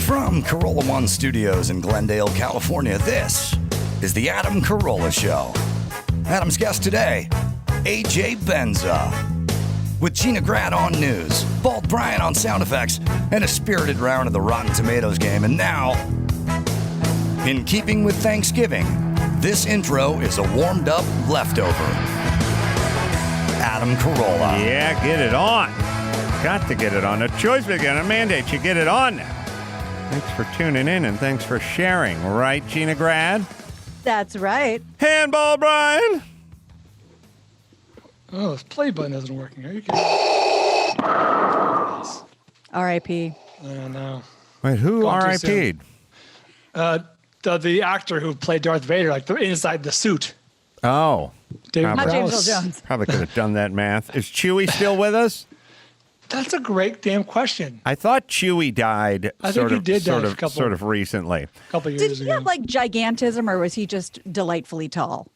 From Carolla One Studios in Glendale, California, this is the Adam Carolla Show. Adam's guest today, AJ Benza. With Gina Grad on news, Bald Brian on sound effects, and a spirited round of the Rotten Tomatoes game. And now, in keeping with Thanksgiving, this intro is a warmed-up leftover. Adam Carolla. Yeah, get it on. Got to get it on. A choice again, a mandate. You get it on now. Thanks for tuning in and thanks for sharing. Right, Gina Grad? That's right. Handball, Brian. Oh, this play button isn't working. Are you kidding? R.I.P. Oh, no. Wait, who R.I.P'd? The actor who played Darth Vader, like inside the suit. Oh. David Not James Prowse. Earl Jones. Probably could have done that math. Is Chewie still with us? That's a great damn question. I thought Chewie died I think he did die sort of recently. A couple Did years he ago. have like gigantism, or was he just delightfully tall?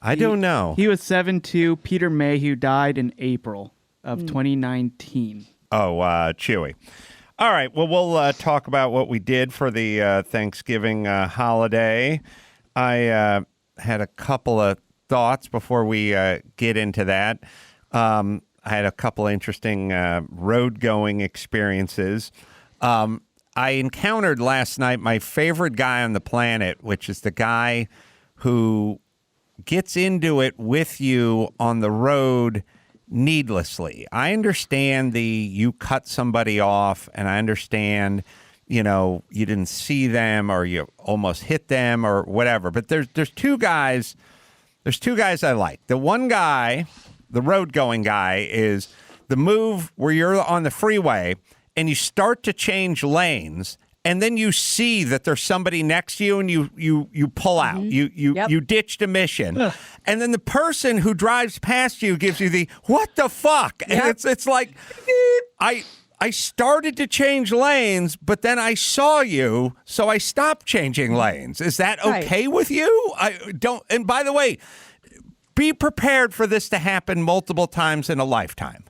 I don't know. He was 7'2". Peter Mayhew died in April of 2019. Oh, Chewie. All right. Well, we'll talk about what we did for the Thanksgiving holiday. I had a couple of thoughts before we get into that. I had a couple of interesting road-going experiences. I encountered last night my favorite guy on the planet, which is the guy who gets into it with you on the road needlessly. I understand you cut somebody off, and I understand, you didn't see them or you almost hit them or whatever. But there's two guys. There's two guys I like. The one guy, the road-going guy, is the move where you're on the freeway and you start to change lanes, and then you see that there's somebody next to you, and you pull out. You ditched a mission, and then the person who drives past you gives you the "what the fuck," and it's like I started to change lanes, but then I saw you, so I stopped changing lanes. Is that okay with you? I don't. And by the way, be prepared for this to happen multiple times in a lifetime.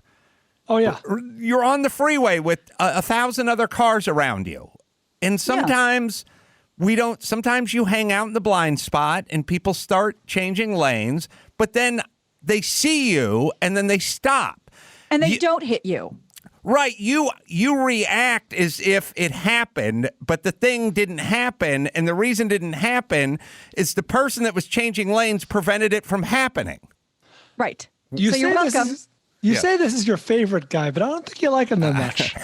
Oh, yeah. You're on the freeway with 1,000 other cars around you. And sometimes sometimes you hang out in the blind spot and people start changing lanes, but then they see you and then they stop. And they don't hit you. Right. You react as if it happened, but the thing didn't happen. And the reason it didn't happen is the person that was changing lanes prevented it from happening. Right. You're welcome. You say this is your favorite guy, but I don't think you like him that much.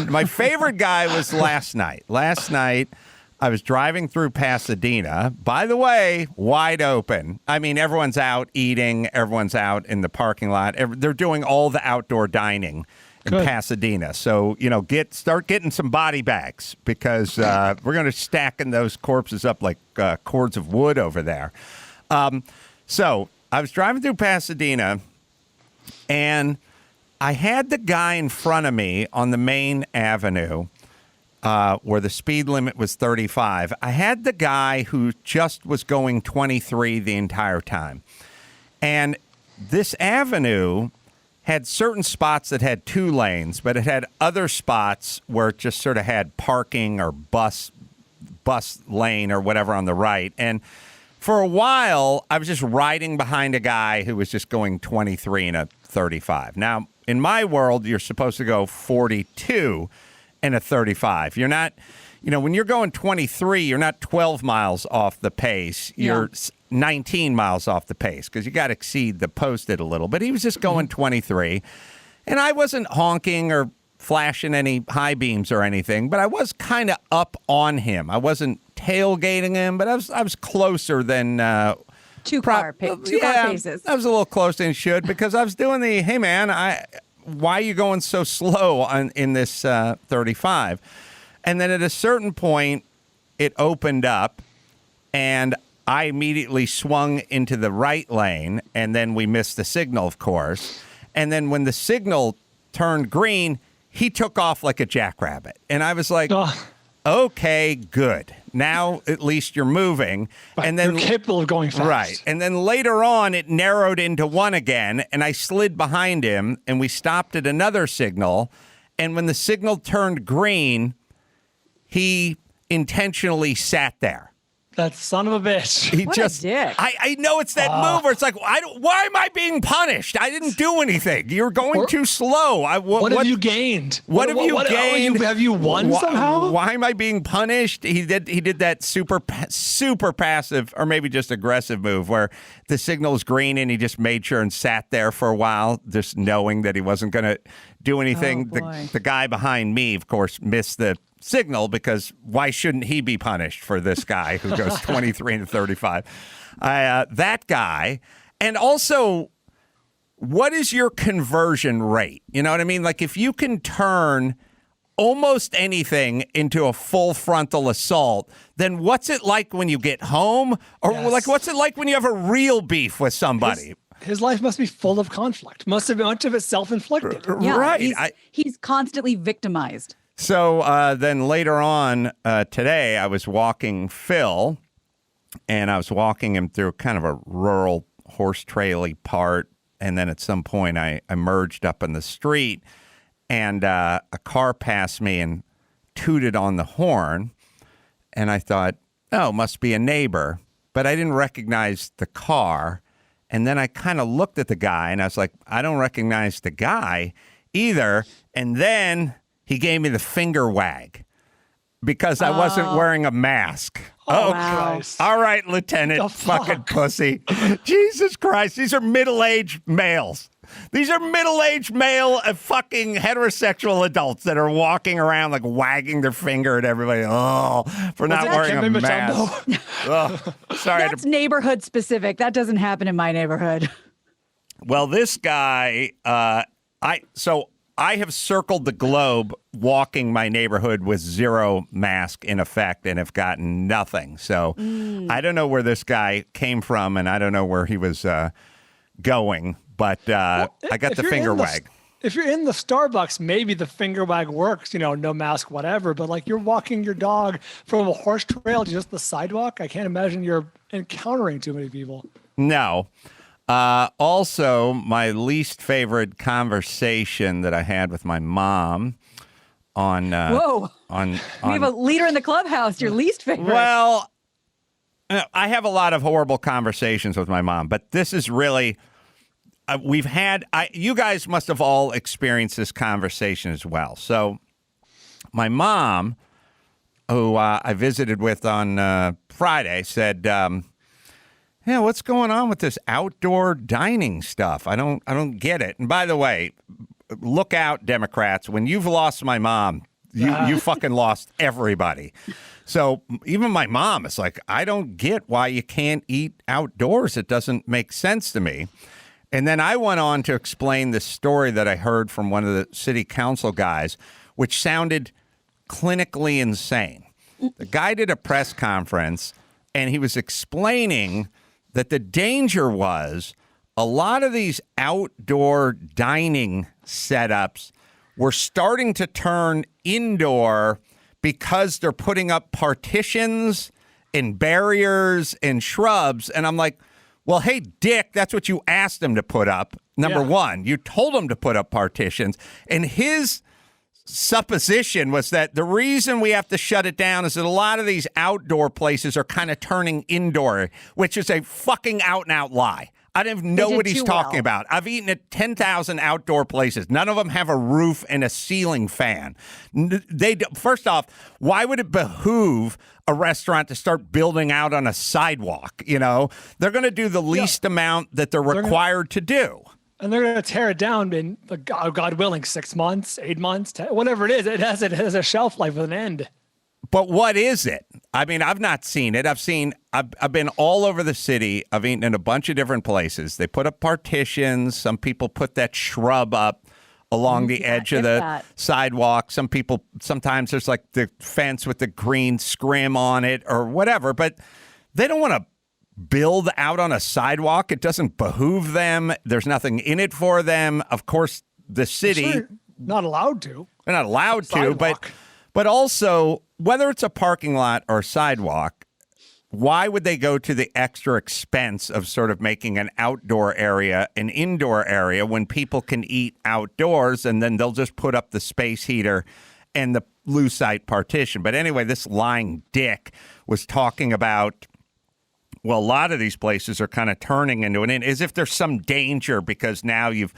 My favorite guy was last night. Last night, I was driving through Pasadena. By the way, wide open. I mean, everyone's out eating. Everyone's out in the parking lot. They're doing all the outdoor dining in Pasadena. So, start getting some body bags because we're going to stacking those corpses up like cords of wood over there. So I was driving through Pasadena, and I had the guy in front of me on the main avenue where the speed limit was 35. I had the guy who just was going 23 the entire time. And this avenue had certain spots that had 2 lanes, but it had other spots where it just sort of had parking or bus lane or whatever on the right. And for a while, I was just riding behind a guy who was just going 23 and a 35. Now, in my world, you're supposed to go 42 and a 35. You're not, when you're going 23, you're not 12 miles off the pace. You're 19 miles off the pace because you got to exceed the posted a little. But he was just going 23. And I wasn't honking or flashing any high beams or anything, but I was kind of up on him. I wasn't tailgating him, but I was closer than Two car paces. I was a little closer than should because I was doing the, hey, man, why are you going so slow in this 35? And then at a certain point, it opened up, and I immediately swung into the right lane, and then we missed the signal, of course. And then when the signal turned green, he took off like a jackrabbit. And I was like, okay, good. Now at least you're moving. Right, and then you're capable of going fast. Right. And then later on, it narrowed into 1 again, and I slid behind him, and we stopped at another signal. And when the signal turned green, he intentionally sat there. That son of a bitch. He What just, a dick. I know it's that move where it's like, why am I being punished? I didn't do anything. You're going too slow. What have you gained? What have you gained? Have you won somehow? Why am I being punished? He did that super passive, or maybe just aggressive move where the signal's green and he just made sure and sat there for a while, just knowing that he wasn't going to do anything. Oh, boy. The guy behind me, of course, missed the signal, because why shouldn't he be punished for this guy who goes 23 and 35? That guy. And also, what is your conversion rate? You know what I mean? Like, if you can turn almost anything into a full frontal assault, then what's it like when you get home? Or like, what's it like when you have a real beef with somebody? His life must be full of conflict. Must have been much of it self-inflicted. Yeah, Right. He's constantly victimized. So then later on today, I was walking Phil, and I was walking him through kind of a rural horse trail-y part. And then at some point, I emerged up in the street, and a car passed me and tooted on the horn. And I thought, oh, must be a neighbor. But I didn't recognize the car. And then I kind of looked at the guy, and I was like, I don't recognize the guy either. And then he gave me the finger wag because I wasn't wearing a mask. Oh, wow. Christ. All right, Lieutenant The fucking fuck? pussy. Jesus Christ. These are middle-aged males. These are middle-aged male fucking heterosexual adults that are walking around like wagging their finger at everybody. Oh, for not wearing a mask. Oh, sorry. That's neighborhood specific. That doesn't happen in my neighborhood. Well, this guy, I have circled the globe walking my neighborhood with zero mask in effect and have gotten nothing. So I don't know where this guy came from, and I don't know where he was going, but I got the finger wag. If you're in the Starbucks, maybe the finger wag works, no mask, whatever. But like, you're walking your dog from a horse trail to just the sidewalk. I can't imagine you're encountering too many people. No. Also, my least favorite conversation that I had with my mom on Whoa. on We have a leader in the clubhouse, your least favorite. well, I have a lot of horrible conversations with my mom, but this is really you guys must have all experienced this conversation as well. So my mom, who I visited with on Friday, said, yeah, what's going on with this outdoor dining stuff? I don't get it. And by the way, look out, Democrats. When you've lost my mom, you fucking lost everybody. So even my mom is like, I don't get why you can't eat outdoors. It doesn't make sense to me. And then I went on to explain the story that I heard from one of the city council guys, which sounded clinically insane. The guy did a press conference, and he was explaining that the danger was a lot of these outdoor dining setups were starting to turn indoor because they're putting up partitions and barriers and shrubs. And I'm like, well, hey, Dick, that's what you asked him to put up. Number one, you told him to put up partitions. And his supposition was that the reason we have to shut it down is that a lot of these outdoor places are kind of turning indoor, which is a fucking out-and-out lie. I don't even know what he's talking about. I've eaten at 10,000 outdoor places. None of them have a roof and a ceiling fan. First off, why would it behoove a restaurant to start building out on a sidewalk? They're going to do the least amount that they're required to do. And they're going to tear it down in, God willing, 6 months, 8 months, 10, whatever it is. It has a shelf life with an end. But what is it? I mean, I've not seen it. I've been all over the city. I've eaten in a bunch of different places. They put up partitions. Some people put that shrub up along the edge of the sidewalk. Sometimes there's like the fence with the green scrim on it or whatever. But they don't want to build out on a sidewalk. It doesn't behoove them. There's nothing in it for them. Of course, the city. Sure, not allowed to. They're not allowed to, but also, whether it's a parking lot or sidewalk, why would they go to the extra expense of sort of making an outdoor area an indoor area when people can eat outdoors, and then they'll just put up the space heater and lucite partition. But anyway, this lying dick was talking about, well, a lot of these places are kind of turning into an inn, as if there's some danger because now you've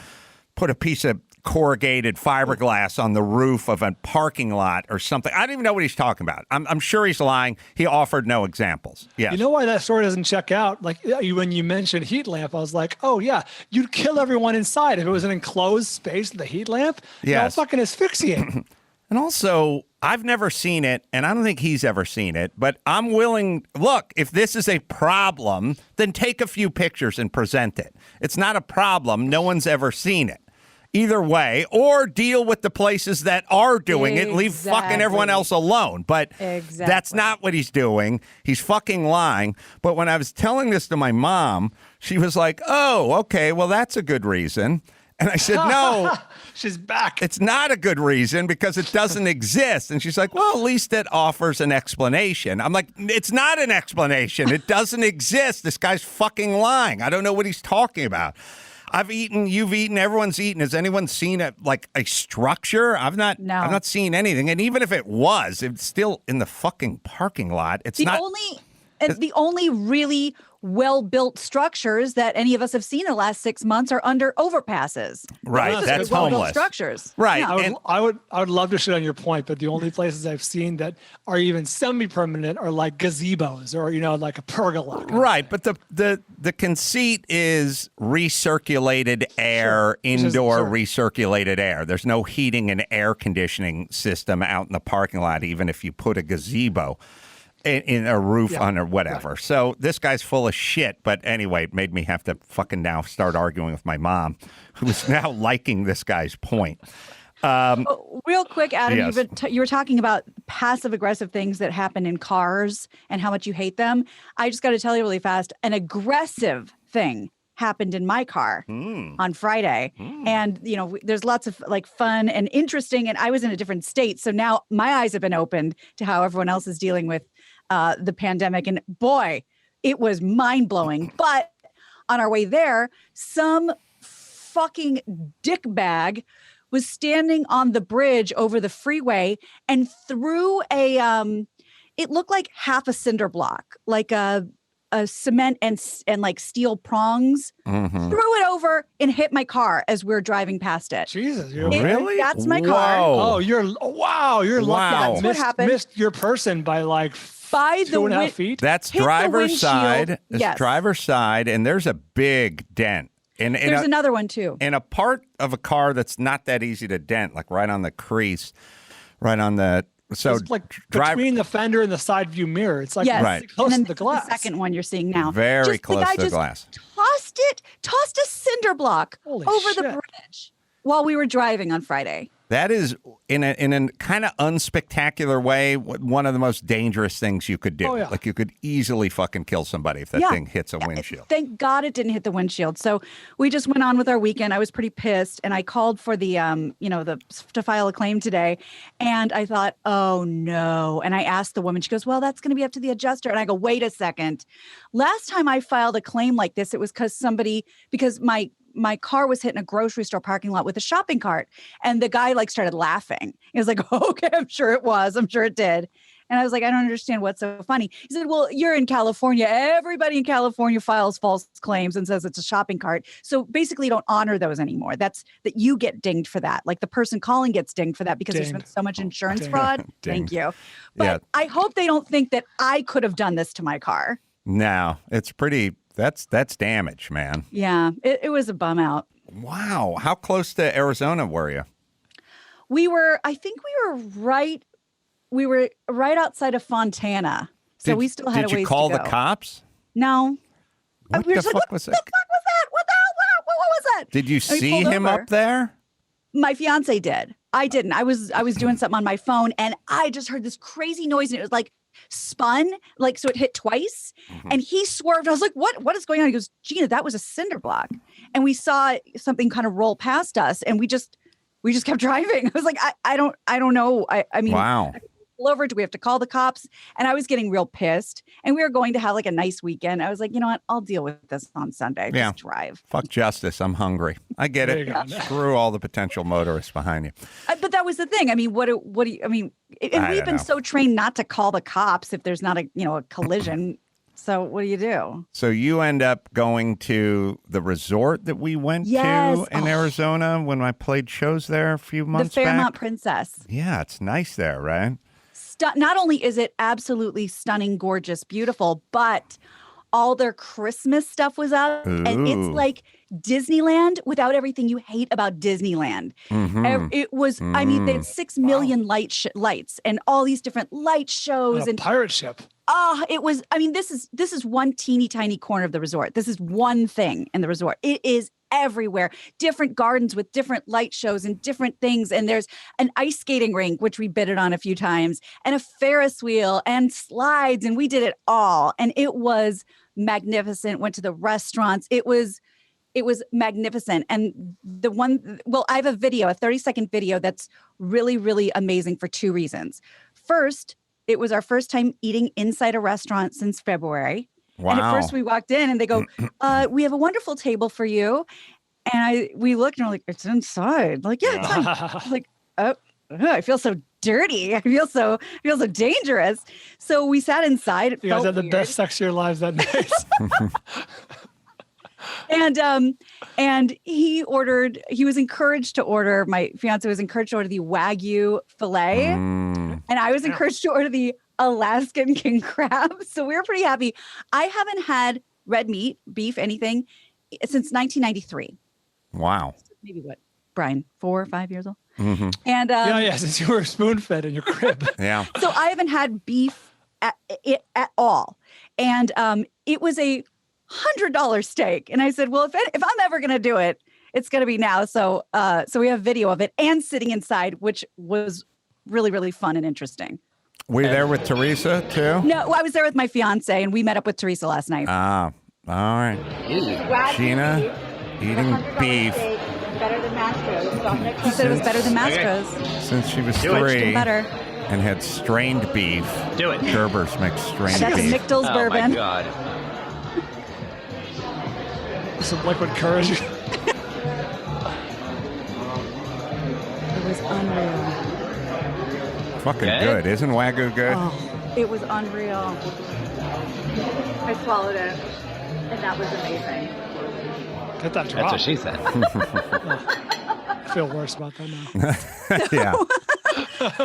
put a piece of corrugated fiberglass on the roof of a parking lot or something. I don't even know what he's talking about. I'm sure he's lying. He offered no examples. Yes. You know why that story doesn't check out? Like when you mentioned heat lamp, I was like, oh yeah, you'd kill everyone inside if it was an enclosed space with a heat lamp. Yeah, you fucking asphyxiate. And also, I've never seen it, and I don't think he's ever seen it, but I'm willing, look, if this is a problem, then take a few pictures and present it. It's not a problem. No one's ever seen it. Either way, or deal with the places that are doing it and leave fucking everyone else alone. But that's not what he's doing. He's fucking lying. But when I was telling this to my mom, she was like, oh, okay, well, that's a good reason. And I said, no. She's back. It's not a good reason because it doesn't exist. And she's like, well, at least it offers an explanation. I'm like, it's not an explanation. It doesn't exist. This guy's fucking lying. I don't know what he's talking about. I've eaten, you've eaten, everyone's eaten. Has anyone seen a structure? I've not seen anything. And even if it was, it's still in the fucking parking lot. It's the only really well-built structures that any of us have seen in the last 6 months are under overpasses. Right, that's well-built homeless structures. Right. Yeah, I would love to shit on your point, but the only places I've seen that are even semi-permanent are like gazebos or like a pergola. Right, but the conceit is recirculated air, indoor recirculated air. There's no heating and air conditioning system out in the parking lot, even if you put a gazebo in a roof on or whatever. Right. So this guy's full of shit. But anyway, it made me have to fucking now start arguing with my mom, who's now liking this guy's point. Real quick, Adam, yes. You were talking about passive aggressive things that happen in cars and how much you hate them. I just got to tell you really fast, an aggressive thing happened in my car on Friday. And, there's lots of fun and interesting. And I was in a different state. So now my eyes have been opened to how everyone else is dealing with the pandemic. And boy, it was mind blowing. But on our way there, some fucking dickbag was standing on the bridge over the freeway and threw it looked like half a cinder block, like a cement and steel prongs, threw it over and hit my car as we're driving past it. Jesus, really? That's my car. Oh, you're lucky. That's what happened. Missed your person by 2.5 feet. That's driver's side. It's driver's side, and there's a big dent. There's another one too. In a part of a car that's not that easy to dent, like right on the crease, right on the. So it's between the fender and the side view mirror. It's like close to the glass. The second one you're seeing now. Very close to the glass. Tossed a cinder block over the bridge while we were driving on Friday. That is, in a kind of unspectacular way, one of the most dangerous things you could do. Oh, yeah. Like, you could easily fucking kill somebody if that thing hits a windshield. Thank God it didn't hit the windshield. So we just went on with our weekend. I was pretty pissed, and I called for the to file a claim today. And I thought, oh no. And I asked the woman, she goes, well, that's going to be up to the adjuster. And I go, wait a second. Last time I filed a claim like this, it was because my car was hit in a grocery store parking lot with a shopping cart. And the guy started laughing. He was like, okay, I'm sure it was. I'm sure it did. And I was like, I don't understand what's so funny. He said, well, you're in California. Everybody in California files false claims and says it's a shopping cart. So basically don't honor those anymore. That you get dinged for that. Like the person calling gets dinged for that because there's been so much insurance fraud. Thank you. But I hope they don't think that I could have done this to my car. No, it's pretty... That's damage, man. Yeah, it was a bum out. Wow. How close to Arizona were you? I think we were right outside of Fontana. So we still had a ways to go. Did you call the cops? No. What the fuck was that? What the fuck was that? What the hell? What was that? Did you see him up there? My fiance did. I didn't. I was doing something on my phone and I just heard this crazy noise and it was like spun, so it hit twice and he swerved. I was like, what is going on? He goes, Gina, that was a cinder block. And we saw something kind of roll past us and we just kept driving. I was like, I don't know. I mean, wow. pull over? Do we have to call the cops? And I was getting real pissed. And we were going to have like a nice weekend. I was like, you know what? I'll deal with this on Sunday. Yeah. Just drive. Fuck justice. I'm hungry. I get There it. you go. Screw all the potential motorists behind you. But that was the thing. I mean, what do you, I mean, and I we've don't been know. so trained not to call the cops if there's not a collision. So what do you do? So you end up going to the resort that we went Yes. to in Oh. Arizona when I played shows there a few The months Fairmont back. Princess. Yeah, it's nice there, right? Not only is it absolutely stunning, gorgeous, beautiful, but all their Christmas stuff was out. And it's Ooh. like Disneyland without everything you hate about Disneyland. Mhm. It was, I mean, they had 6 million lights and all these different light shows. On a And pirate ship. it was, I mean, this is one teeny tiny corner of the resort. This is one thing in the resort. It is everywhere, different gardens with different light shows and different things. And there's an ice skating rink, which we bidded on a few times, and a Ferris wheel and slides. And we did it all. And it was magnificent. Went to the restaurants. It was magnificent. And I have a 30-second video that's really, really amazing for 2 reasons. First, it was our first time eating inside a restaurant since February. Wow. And at first we walked in and they go, we have a wonderful table for you. And we looked and we're like, it's inside. Like, yeah, it's fine. I was like, I feel so dirty. I feel so dangerous. So we sat inside. It You guys felt had the weird. best sex of your lives that night. And he was encouraged to order, my fiance was encouraged to order the Wagyu filet. Mm. And I was encouraged to order the Alaskan king crab. So we were pretty happy. I haven't had red meat, beef, anything since 1993. Wow. Maybe what, Brian, 4 or 5 years old? Mhm. And yeah, since you were spoon fed in your crib. Yeah. so I haven't had beef at all. And it was a $100 steak. And I said, well, if I'm ever going to do it, it's going to be now. So we have video of it and sitting inside, which was really, really fun and interesting. Were you there with Teresa too? No, I was there with my fiance and we met up with Teresa last night. Ah, all right. Gina eating beef Better than Mastro's. He said it was better than Mastro's. since she was Even 3 better. and had strained beef. Do it. Gerber's makes strained That's a beef. Michtel's Oh bourbon. my God. Some liquid courage. It was unreal. Fucking Okay. good. Isn't Wagyu good? Oh, it was unreal. I swallowed it, and that was amazing. Get that That's drop. what she said. I feel worse about that now. Yeah.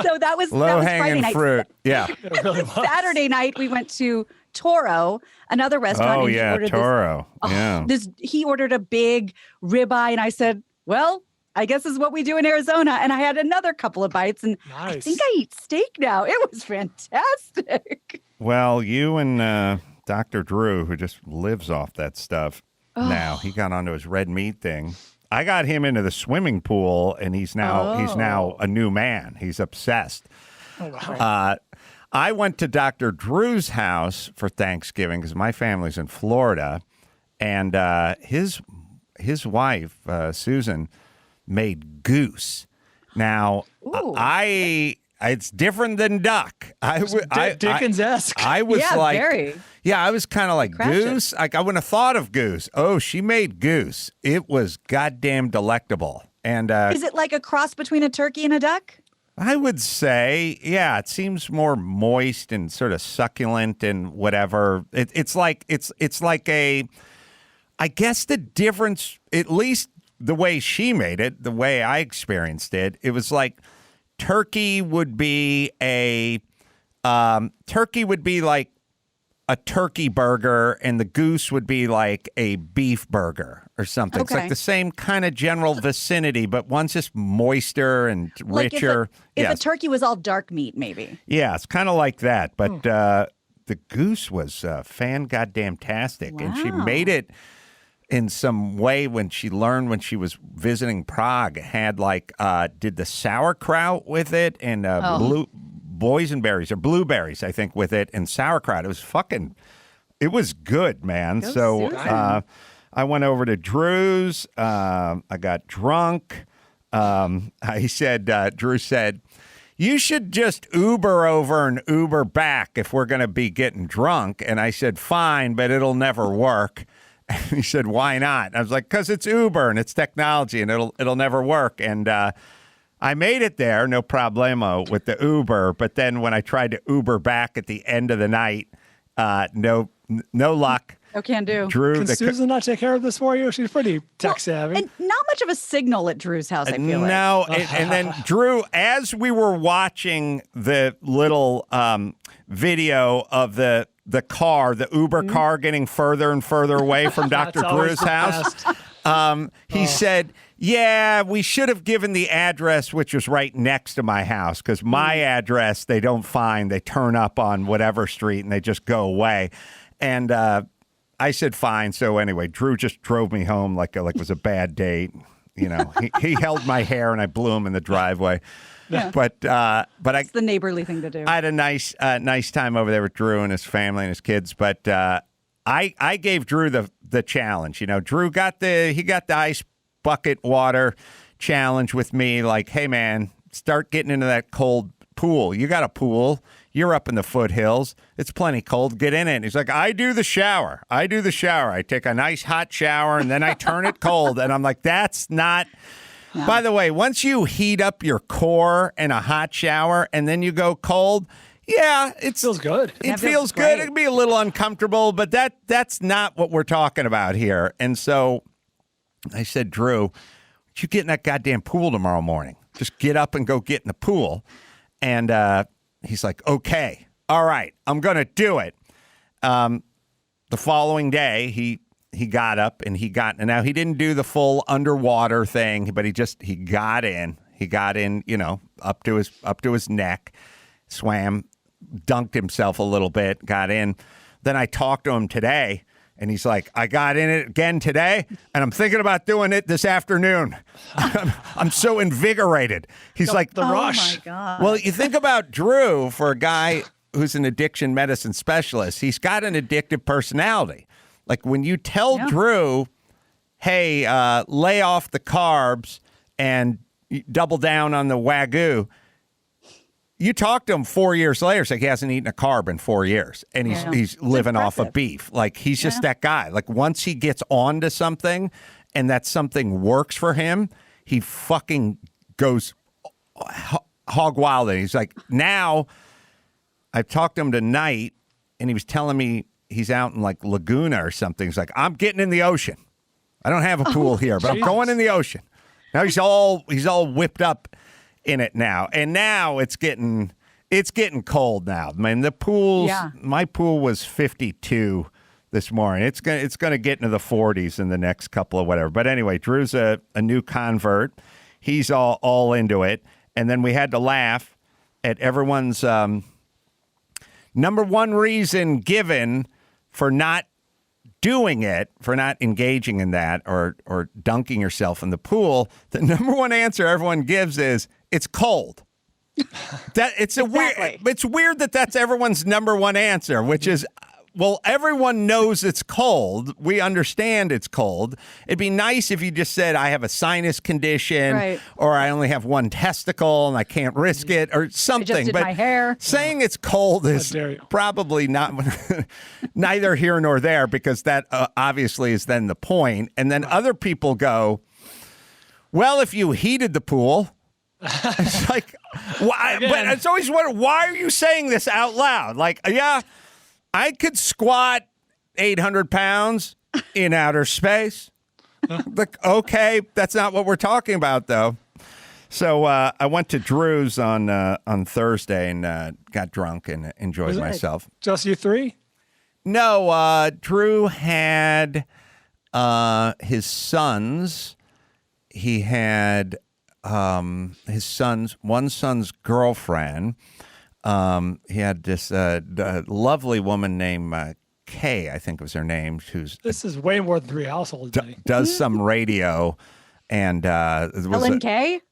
So that was Low Friday hanging night. fruit. Yeah. It really was. Saturday night we went to Toro, another restaurant. Oh and he yeah, ordered Toro. Yeah. He ordered a big ribeye, and I said, "Well, I guess this is what we do in Arizona." And I had another couple of bites, and I Nice. think I eat steak now. It was fantastic. Well, you and Dr. Drew, who just lives off that stuff now, he got onto his red meat thing. I got him into the swimming pool, and he's now a new man. He's obsessed. Oh, wow. I went to Dr. Drew's house for Thanksgiving because my family's in Florida, and his wife Susan made goose. Now Ooh. it's different than duck. Dickens-esque. I was Yeah, like, very. yeah, I was kind of like Crash it. goose. Like I wouldn't have thought of goose. Oh, she made goose. It was goddamn delectable. And Is it like a cross between a turkey and a duck? I would say, yeah, it seems more moist and sort of succulent and whatever. It's like a, I guess the difference, at least the way she made it, the way I experienced it, it was like turkey would be like a turkey burger, and the goose would be like a beef burger or something. It's Okay. like the same kind of general vicinity, but one's just moister and Like richer. if Yes. a turkey was all dark meat, maybe. Yeah, it's kind of like that. But the goose was fan-goddamn-tastic, and she Wow. made it in some way when she learned when she was visiting Prague. It had did the sauerkraut with it and boysenberries or blueberries, I think, with it and sauerkraut. It was good, man. Go So Susan. I went over to Drew's. I got drunk. Drew said, you should just Uber over and Uber back if we're going to be getting drunk. And I said, fine, but it'll never work. And he said, why not? I was like, because it's Uber and it's technology and it'll never work. And I made it there, no problemo with the Uber. But then when I tried to Uber back at the end of the night, no luck. No can do. Drew, Can Susan not take care of this for you? She's pretty tech savvy. And not much of a signal at Drew's house, I feel like. No, and then Drew, as we were watching the little video of the car, the Uber car getting further and further away from Dr. always Drew's the house, he said, yeah, we should have given the address, which was right next to my house, because my address, they don't find. They turn up on whatever street and they just go away. And I said, fine. So anyway, Drew just drove me home like it was a bad date. You know, he held my hair and I blew him in the driveway. Yeah. But It's the neighborly thing to do. I had a nice time over there with Drew and his family and his kids. But I gave Drew the challenge. You know, Drew got the ice bucket water challenge with me. Like, hey man, start getting into that cold pool. You got a pool. You're up in the foothills. It's plenty cold. Get in it. And he's like, I do the shower. I take a nice hot shower and then I turn it cold. And I'm like, that's not. No. By the way, once you heat up your core in a hot shower and then you go cold, yeah, it feels good. It feels good. It can be a little uncomfortable, but that's not what we're talking about here. And so I said, Drew, you get in that goddamn pool tomorrow morning. Just get up and go get in the pool. And he's like, okay, all right, I'm going to do it. The following day, he got up and now he didn't do the full underwater thing, but he got in. He got in, you know, up to his neck, swam, dunked himself a little bit, got in. Then I talked to him today. And he's like, I got in it again today, and I'm thinking about doing it this afternoon. I'm so invigorated. He's like, the rush. Oh, my God. Well, you think about Drew, for a guy who's an addiction medicine specialist, he's got an addictive personality. Like when you tell Drew, hey, lay off the carbs and double down on the Wagyu, you talk to him 4 years later, it's like he hasn't eaten a carb in 4 years, and he's living off of beef. Like he's just that guy. Like once he gets on to something and that something works for him, he fucking goes hog wild. And he's like, now I talked to him tonight and he was telling me he's out in like Laguna or something. He's like, I'm getting in the ocean. I don't have a pool here, but I'm going in the ocean. Now he's all whipped up in it now, and now it's getting cold now. I mean, the pools. My pool was 52 this morning. It's gonna get into the 40s in the next couple of whatever. But anyway, Drew's a new convert. He's all into it, and then we had to laugh at everyone's number one reason given for not doing it, for not engaging in that or dunking yourself in the pool. The number one answer everyone gives is, it's cold. It's weird that that's everyone's number one answer, which is, well, everyone knows it's cold. We understand it's cold. It'd be nice if you just said, I have a sinus condition, or I only have one testicle and I can't risk it, or something. I just did my hair. Saying it's cold is probably not neither here nor there, because that obviously is then the point. And then other people go, well, if you heated the pool. It's like, why? But it's always wondered, why are you saying this out loud? Like, yeah, I could squat 800 pounds in outer space. Like, okay, that's not what we're talking about, though. So I went to Drew's on Thursday and got drunk and enjoyed myself. Just you three? No, Drew had his sons. He had his son's girlfriend. He had this lovely woman named Kay, I think was her name. This is way more than three households. Does some radio, and Ellen Kay?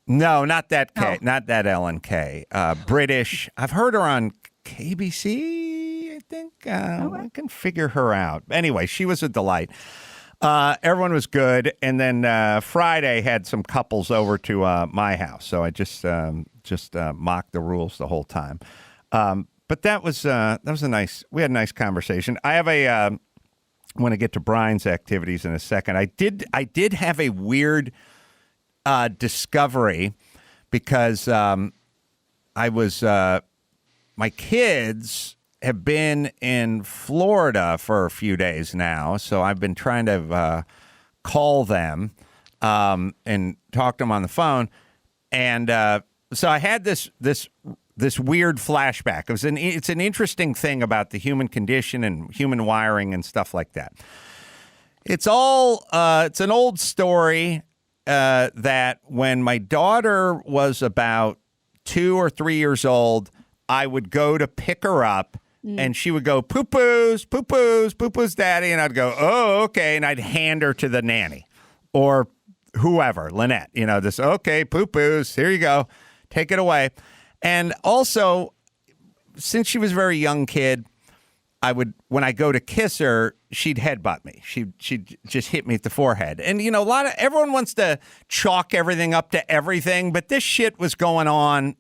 No, not that Kay, not that Ellen Kay. British. I've heard her on KBC. I think I can figure her out. Anyway, she was a delight. Everyone was good, and then Friday had some couples over to my house, so I just just mock the rules the whole time. But that was a nice. We had a nice conversation. I have a. I want to get to Brian's activities in a second. I did have a weird discovery because I was my kids have been in Florida for a few days now, so I've been trying to call them and talk to them on the phone, and so I had this weird flashback. It's an interesting thing about the human condition and human wiring and stuff like that. It's an old story that when my daughter was about 2 or 3 years old, I would go to pick her up and she would go, poo-poos, poo-poos, poo-poos, daddy. And I'd go, oh, okay. And I'd hand her to the nanny or whoever, Lynette, this, okay, poo-poos, here you go. Take it away. And also, since she was a very young kid, when I go to kiss her, she'd headbutt me. She'd just hit me at the forehead. And, everyone wants to chalk everything up to everything, but this shit was going on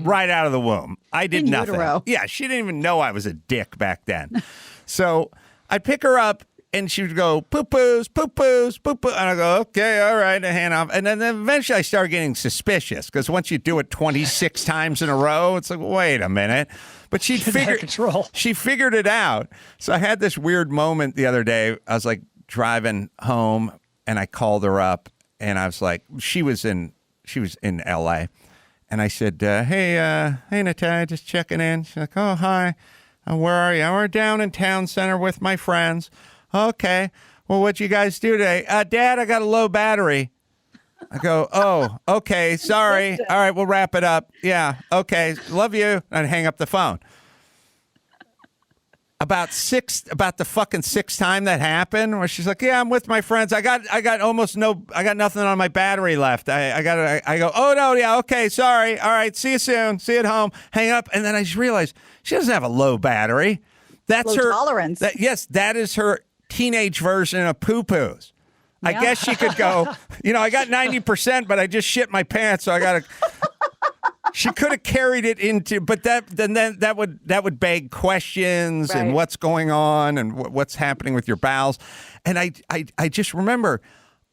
right out of the womb. I did nothing. Utero. Yeah, she didn't even know I was a dick back then. So I'd pick her up, and she would go, poo-poos, poo-poos, poo-poo. And I go, okay, all right, and hand off. And then eventually I started getting suspicious because once you do it 26 times in a row, it's like, wait a minute. But she figured it out. So I had this weird moment the other day. I was like driving home and I called her up and I was like, she was in LA. And I said, hey, Natalia, just checking in. She's like, oh, hi. Where are you? We're down in town center with my friends. Okay. Well, what'd you guys do today? Dad, I got a low battery. I go, oh, okay. Sorry. All right. We'll wrap it up. Yeah. Okay. Love you. And hang up the phone. About the fucking sixth time that happened, where she's like, yeah, I'm with my friends. I got nothing on my battery left. I go, oh no. Yeah. Okay. Sorry. All right. See you soon. See you at home. Hang up. And then I just realized she doesn't have a low battery. That's low her tolerance. Yes. That is her teenage version of poo-poos. I guess she could go, I got 90%, but I just shit my pants, so I got to. She could have carried it into, but that would beg questions and what's going on and what's happening with your bowels, and I just remember,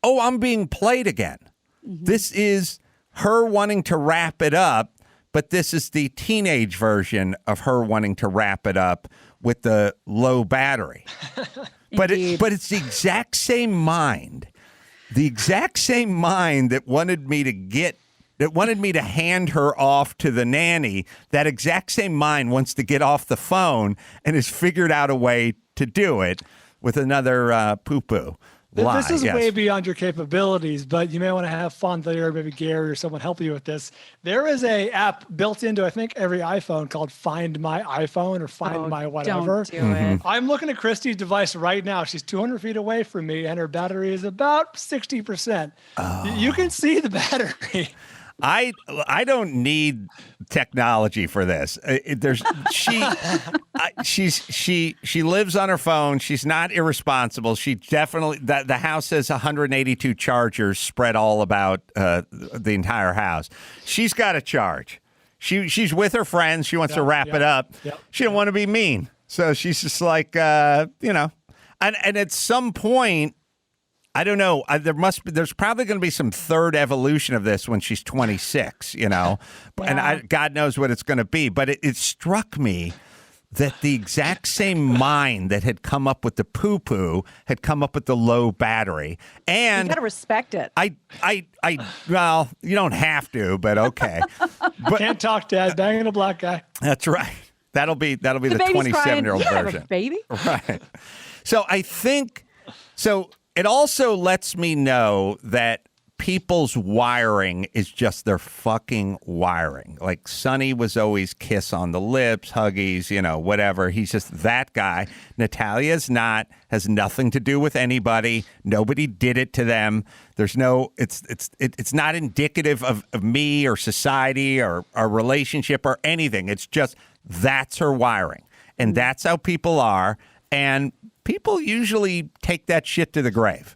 I'm being played again. Mm-hmm. This is her wanting to wrap it up, but this is the teenage version of her wanting to wrap it up with the low battery. But it's the exact same mind that wanted me to hand her off to the nanny. That exact same mind wants to get off the phone and has figured out a way to do it with another poo-poo. This is way beyond your capabilities, but you may want to have fun there. Maybe Gary or someone help you with this. There is a app built into, I think, every iPhone called Find My iPhone or Find My whatever. Don't do it. I'm looking at Christy's device right now. She's 200 feet away from me, and her battery is about 60%. You can see the battery. I don't need technology for this. She lives on her phone. She's not irresponsible. She definitely the house has 182 chargers spread all about the entire house. She's got a charge. She's with her friends. She wants to wrap it up. Yep. She don't want to be mean, so she's just like And at some point, I don't know. There's probably going to be some third evolution of this when she's 26, and God knows what it's going to be. But it struck me that the exact same mind that had come up with the poo-poo had come up with the low battery. And you got to respect it. Well, you don't have to, but okay. But can't talk, Dad. Banging a black guy. That's right. That'll be the 27-year-old version. Have a baby. Right. So I think so. It also lets me know that people's wiring is just their fucking wiring. Like Sonny was always kiss on the lips, huggies, whatever. He's just that guy. Natalia's not, has nothing to do with anybody. Nobody did it to them. There's no, it's not indicative of me or society or our relationship or anything. It's just, that's her wiring. And that's how people are. And people usually take that shit to the grave.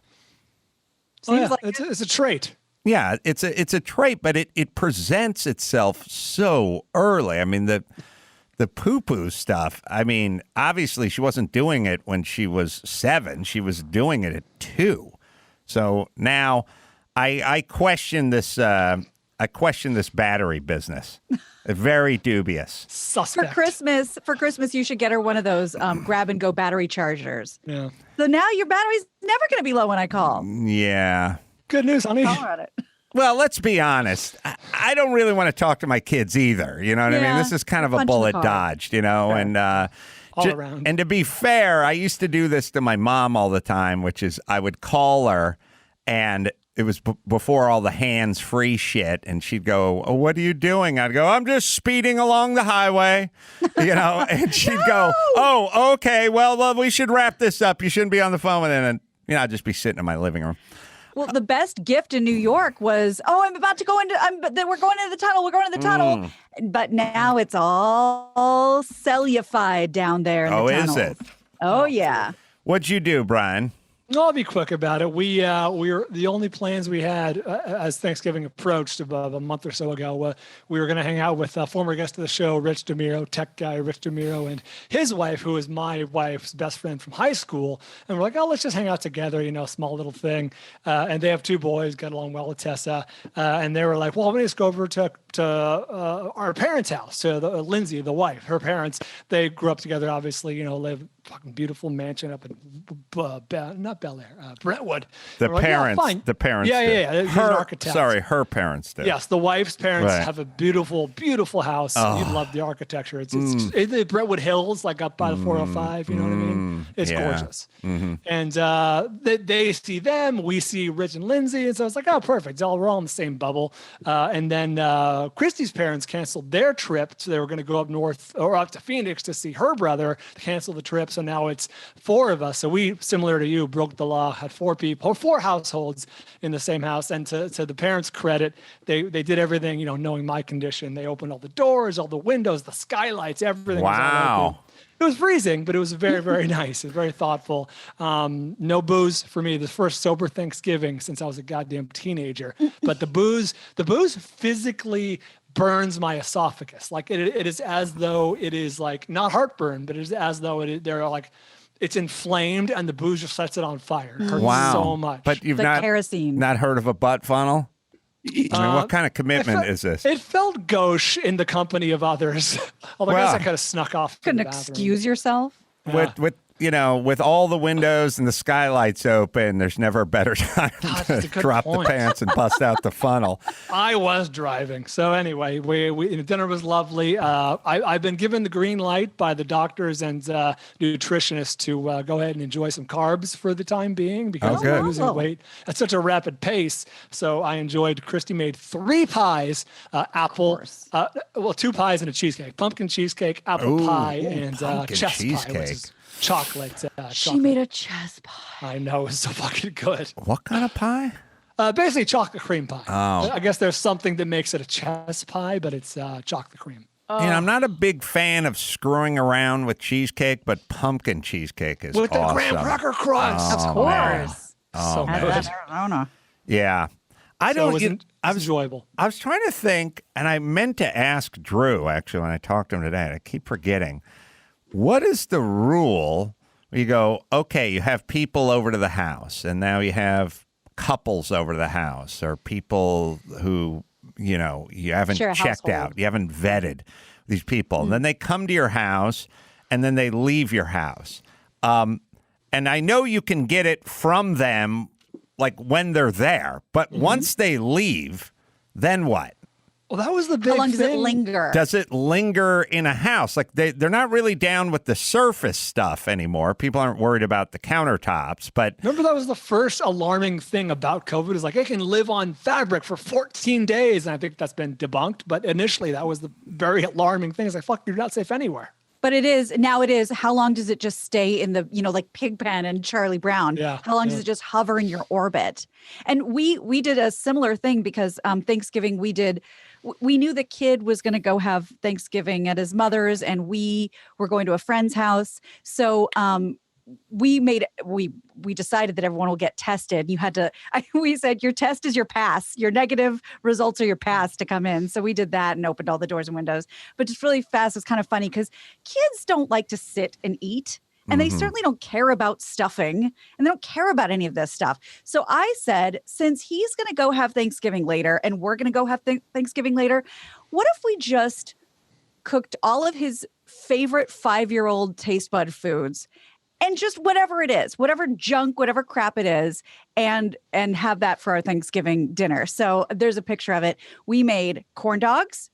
It's a trait. Yeah, it's a trait, but it presents itself so early. I mean, the poo-poo stuff, I mean, obviously she wasn't doing it when she was 7. She was doing it at 2. So now I question this battery business. Very dubious. Suspect. For Christmas, you should get her one of those grab and go battery chargers. Yeah. So now your battery's never going to be low when I call. Yeah. Good news, honey. Call her on it. Well, let's be honest. I don't really want to talk to my kids either. You know what I mean? Yeah. This is kind of a Punch in the bullet card. dodged, you know? And All around. And to be fair, I used to do this to my mom all the time, which is I would call her, and it was before all the hands-free shit, and she'd go, "Oh, what are you doing?" I'd go, "I'm just speeding along the highway," you know, and she'd go, "Oh, okay, well, we should wrap this up. You shouldn't be on the phone with it." And, you know, I'd just be sitting in my living room. Well, the best gift in New York was, I'm about to go into, we're going into the tunnel. We're going to the tunnel. But now it's all cellufied down there in the tunnel. Is it? Oh, yeah. What'd you do, Brian? I'll be quick about it. We were the only plans we had as Thanksgiving approached about a month or so ago. We were going to hang out with former guest of the show, Rich DeMiro, tech guy Rich DeMiro, and his wife, who is my wife's best friend from high school. And we're like, let's just hang out together, you know, small little thing. And they have 2 boys, got along well with Tessa. And they were like, well, let's go over to our parents' house, to Lindsay, the wife, her parents. They grew up together, obviously, you know, live fucking beautiful mansion up in not Bel Air, Brentwood. The parents. Fine. The parents. Yeah. He's an architect. Her parents did. Yes, the wife's parents Right. have a beautiful, beautiful house. You'd love the architecture. It's the Brentwood Hills, like up by the 405. You know what I mean? It's gorgeous. And they see them. We see Rich and Lindsay, and so it's like, oh, perfect. We're all in the same bubble. And then Christy's parents canceled their trip, so they were going to go up north or up to Phoenix to see her brother. Cancel the trip, so now it's 4 of us. So we, similar to you, broke the law, had 4 people, 4 households in the same house. And to the parents' credit, they did everything, you know, knowing my condition. They opened all the doors, all the windows, the skylights, everything. Was all open. It was freezing, but it was very, very nice. It was very thoughtful. No booze for me. The first sober Thanksgiving since I was a goddamn teenager. But the booze physically burns my esophagus. Like it is as though it is like not heartburn, but it is as though they're like it's inflamed and the booze just sets it on fire. It hurts so much. But you've kerosene. not heard of a butt funnel? I mean, what kind of commitment is this? It felt gauche in the company of others. Although I guess I could have snuck off. Couldn't excuse yourself. With you know, with all the windows and the skylights open, there's never a better time to drop the pants and bust out the funnel. I was driving. So anyway, we dinner was lovely. I've been given the green light by the doctors and nutritionists to go ahead and enjoy some carbs for the time being because I'm losing weight at such a rapid pace. So I enjoyed, Christy made 3 pies, apple, 2 pies and a cheesecake, pumpkin cheesecake, apple pie, and chess pie, which is chocolate. She made a chess pie. I know, it was so fucking good. What kind of pie? Basically chocolate cream pie. Oh. I guess there's something that makes it a chess pie, but it's chocolate cream. You know, I'm not a big fan of screwing around with cheesecake, but pumpkin cheesecake is with awesome. the graham cracker crust. Of course. So Had good. that in Arizona. Yeah. I don't. It was enjoyable. I was trying to think, and I meant to ask Drew actually when I talked to him today. And I keep forgetting. What is the rule? You go, okay, you have people over to the house, and now you have couples over to the house, or people who, you know, you haven't checked out, you haven't vetted these people. And then they come to your house, and then they leave your house. And I know you can get it from them, like when they're there, but once they leave, then what? Well, that was the big thing. How long does it linger? Does it linger in a house? Like they're not really down with the surface stuff anymore. People aren't worried about the countertops, but remember that was the first alarming thing about COVID is like it can live on fabric for 14 days. And I think that's been debunked. But initially that was the very alarming thing. It's like, fuck, you're not safe anywhere. But it is, how long does it just stay in the, you know, like Pigpen and Charlie Brown? Yeah. How long does it just hover in your orbit? And we did a similar thing because Thanksgiving we knew the kid was going to go have Thanksgiving at his mother's and we were going to a friend's house. So we decided that everyone will get tested. You had to, we said your test is your pass. Your negative results are your pass to come in. So we did that and opened all the doors and windows. But just really fast, it's kind of funny because kids don't like to sit and eat. And they certainly don't care about stuffing, and they don't care about any of this stuff. So I said, since he's going to go have Thanksgiving later and we're going to go have Thanksgiving later, what if we just cooked all of his favorite 5-year-old taste bud foods and just whatever it is, whatever junk, whatever crap it is, and have that for our Thanksgiving dinner. So there's a picture of it. We made corn dogs,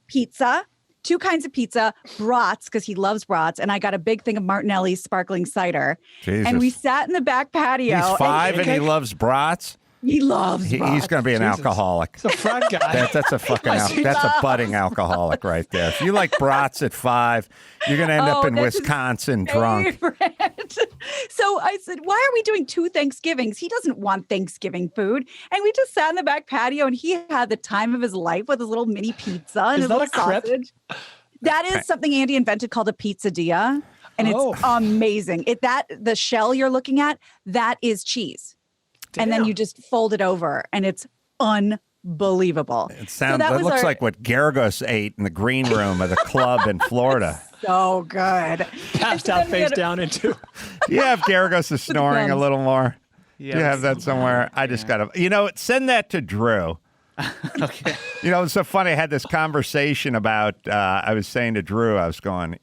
pizza, 2 kinds of pizza, brats, because he loves brats, and I got a big thing of Martinelli's sparkling cider. Jesus. And we sat in the back patio. He's 5 and he loves brats? He loves brats. He's going to be an alcoholic. It's a frat guy. That's a fucking that's a budding alcoholic right there. If you like brats at 5, you're going to end up in Wisconsin drunk. So I said, why are we doing 2 Thanksgivings? He doesn't want Thanksgiving food. And we just sat in the back patio, and he had the time of his life with his little mini pizza and his little sausage. That is something Andy invented called a pizzadilla. And it's amazing. The shell you're looking at, that is cheese. Damn. And then you just fold it over, and it's unbelievable. That looks like what Garagos ate in the green room of the club in Florida. So good. Passed out face down into. Do you have Garagos is snoring a little more? Yeah, do you have that somewhere? I just got to, send that to Drew. Okay. It's so funny. I had this conversation about, I was saying to Drew, I was going,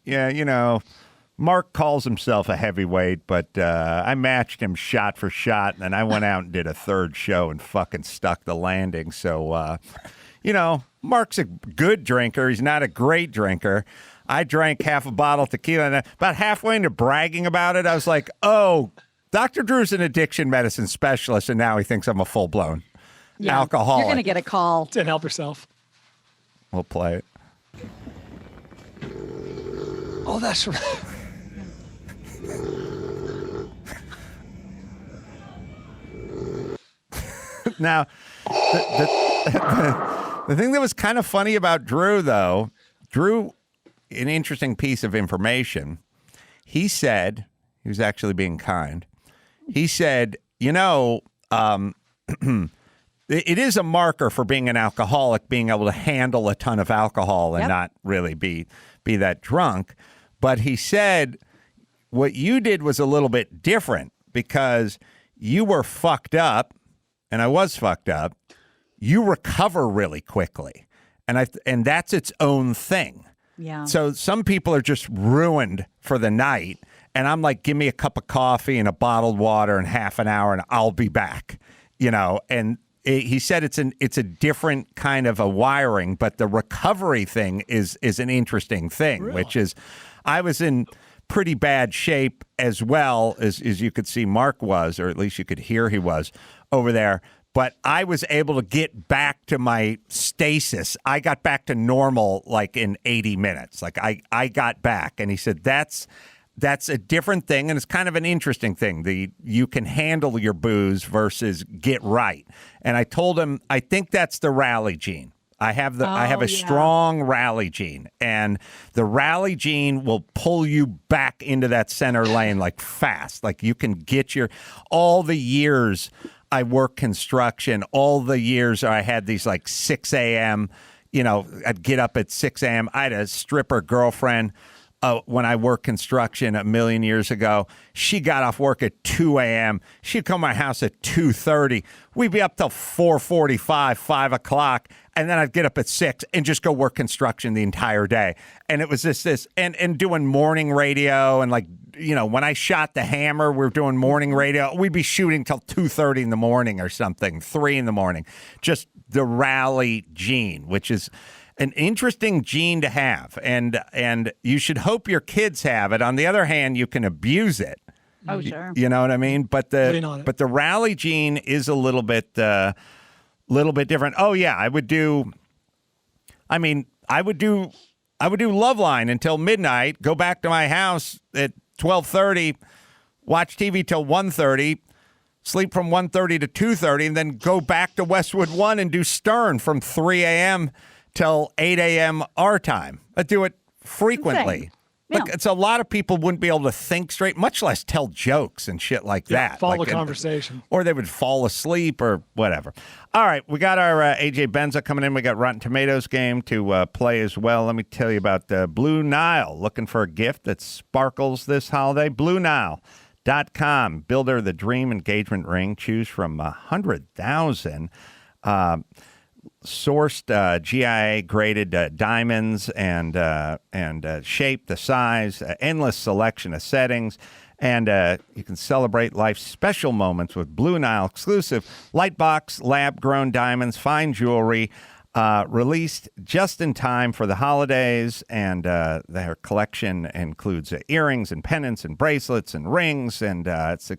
Mark calls himself a heavyweight, but I matched him shot for shot, and then I went out and did a 3rd show and fucking stuck the landing. So, Mark's a good drinker. He's not a great drinker. I drank half a bottle of tequila, and about halfway into bragging about it, I was like, oh, Dr. Drew's an addiction medicine specialist, and now he thinks I'm a full-blown alcoholic. You're going to get a call. Didn't help yourself. We'll play it. Oh, that's right. Now, the thing that was kind of funny about Drew, though, an interesting piece of information. He said, he was actually being kind. He said, it is a marker for being an alcoholic, being able to handle a ton of alcohol and not really be that drunk. But he said, what you did was a little bit different because you were fucked up, and I was fucked up. You recover really quickly, and that's its own thing. Yeah. So some people are just ruined for the night, and I'm like, give me a cup of coffee and a bottled water in half an hour, and I'll be back. And he said it's a different kind of a wiring, but the recovery thing is an interesting thing, really? Which is, I was in pretty bad shape as well as you could see Mark was, or at least you could hear he was over there. But I was able to get back to my stasis. I got back to normal like in 80 minutes. Like I got back, and he said that's a different thing, and it's kind of an interesting thing. You can handle your booze versus get right. And I told him I think that's the rally gene. I have a strong rally gene, and the rally gene will pull you back into that center lane like fast. Like you can get all the years I worked construction, all the years I had these like 6 a.m., I'd get up at 6 a.m. I had a stripper girlfriend when I worked construction a million years ago. She got off work at 2 a.m. She'd come to my house at 2:30. We'd be up till 4:45, 5 o'clock, and then I'd get up at 6 and just go work construction the entire day. And it was just this, and doing morning radio, and like, when I shot the Hammer, we were doing morning radio. We'd be shooting till 2:30 in the morning or something, 3 in the morning. Just the rally gene, which is an interesting gene to have, and you should hope your kids have it. On the other hand, you can abuse it. Oh, sure. You know what I mean? But the rally gene is a little bit different. Oh yeah, I would do Loveline until midnight, go back to my house at 12:30, watch TV till 1:30, sleep from 1:30 to 2:30, and then go back to Westwood 1 and do Stern from 3 a.m. till 8 a.m. our time. I do it frequently. Look, it's a lot of people wouldn't be able to think straight, much less tell jokes and shit like that. Follow like, the conversation. Or they would fall asleep or whatever. All right, we got our AJ Benza coming in. We got Rotten Tomatoes game to play as well. Let me tell you about Blue Nile. Looking for a gift that sparkles this holiday? BlueNile.com. Builder of the Dream Engagement Ring. Choose from 100,000 sourced GIA graded diamonds and shape, the size, endless selection of settings, and you can celebrate life's special moments with Blue Nile exclusive Lightbox lab grown diamonds, fine jewelry, released just in time for the holidays, and their collection includes earrings and pendants and bracelets and rings, and it's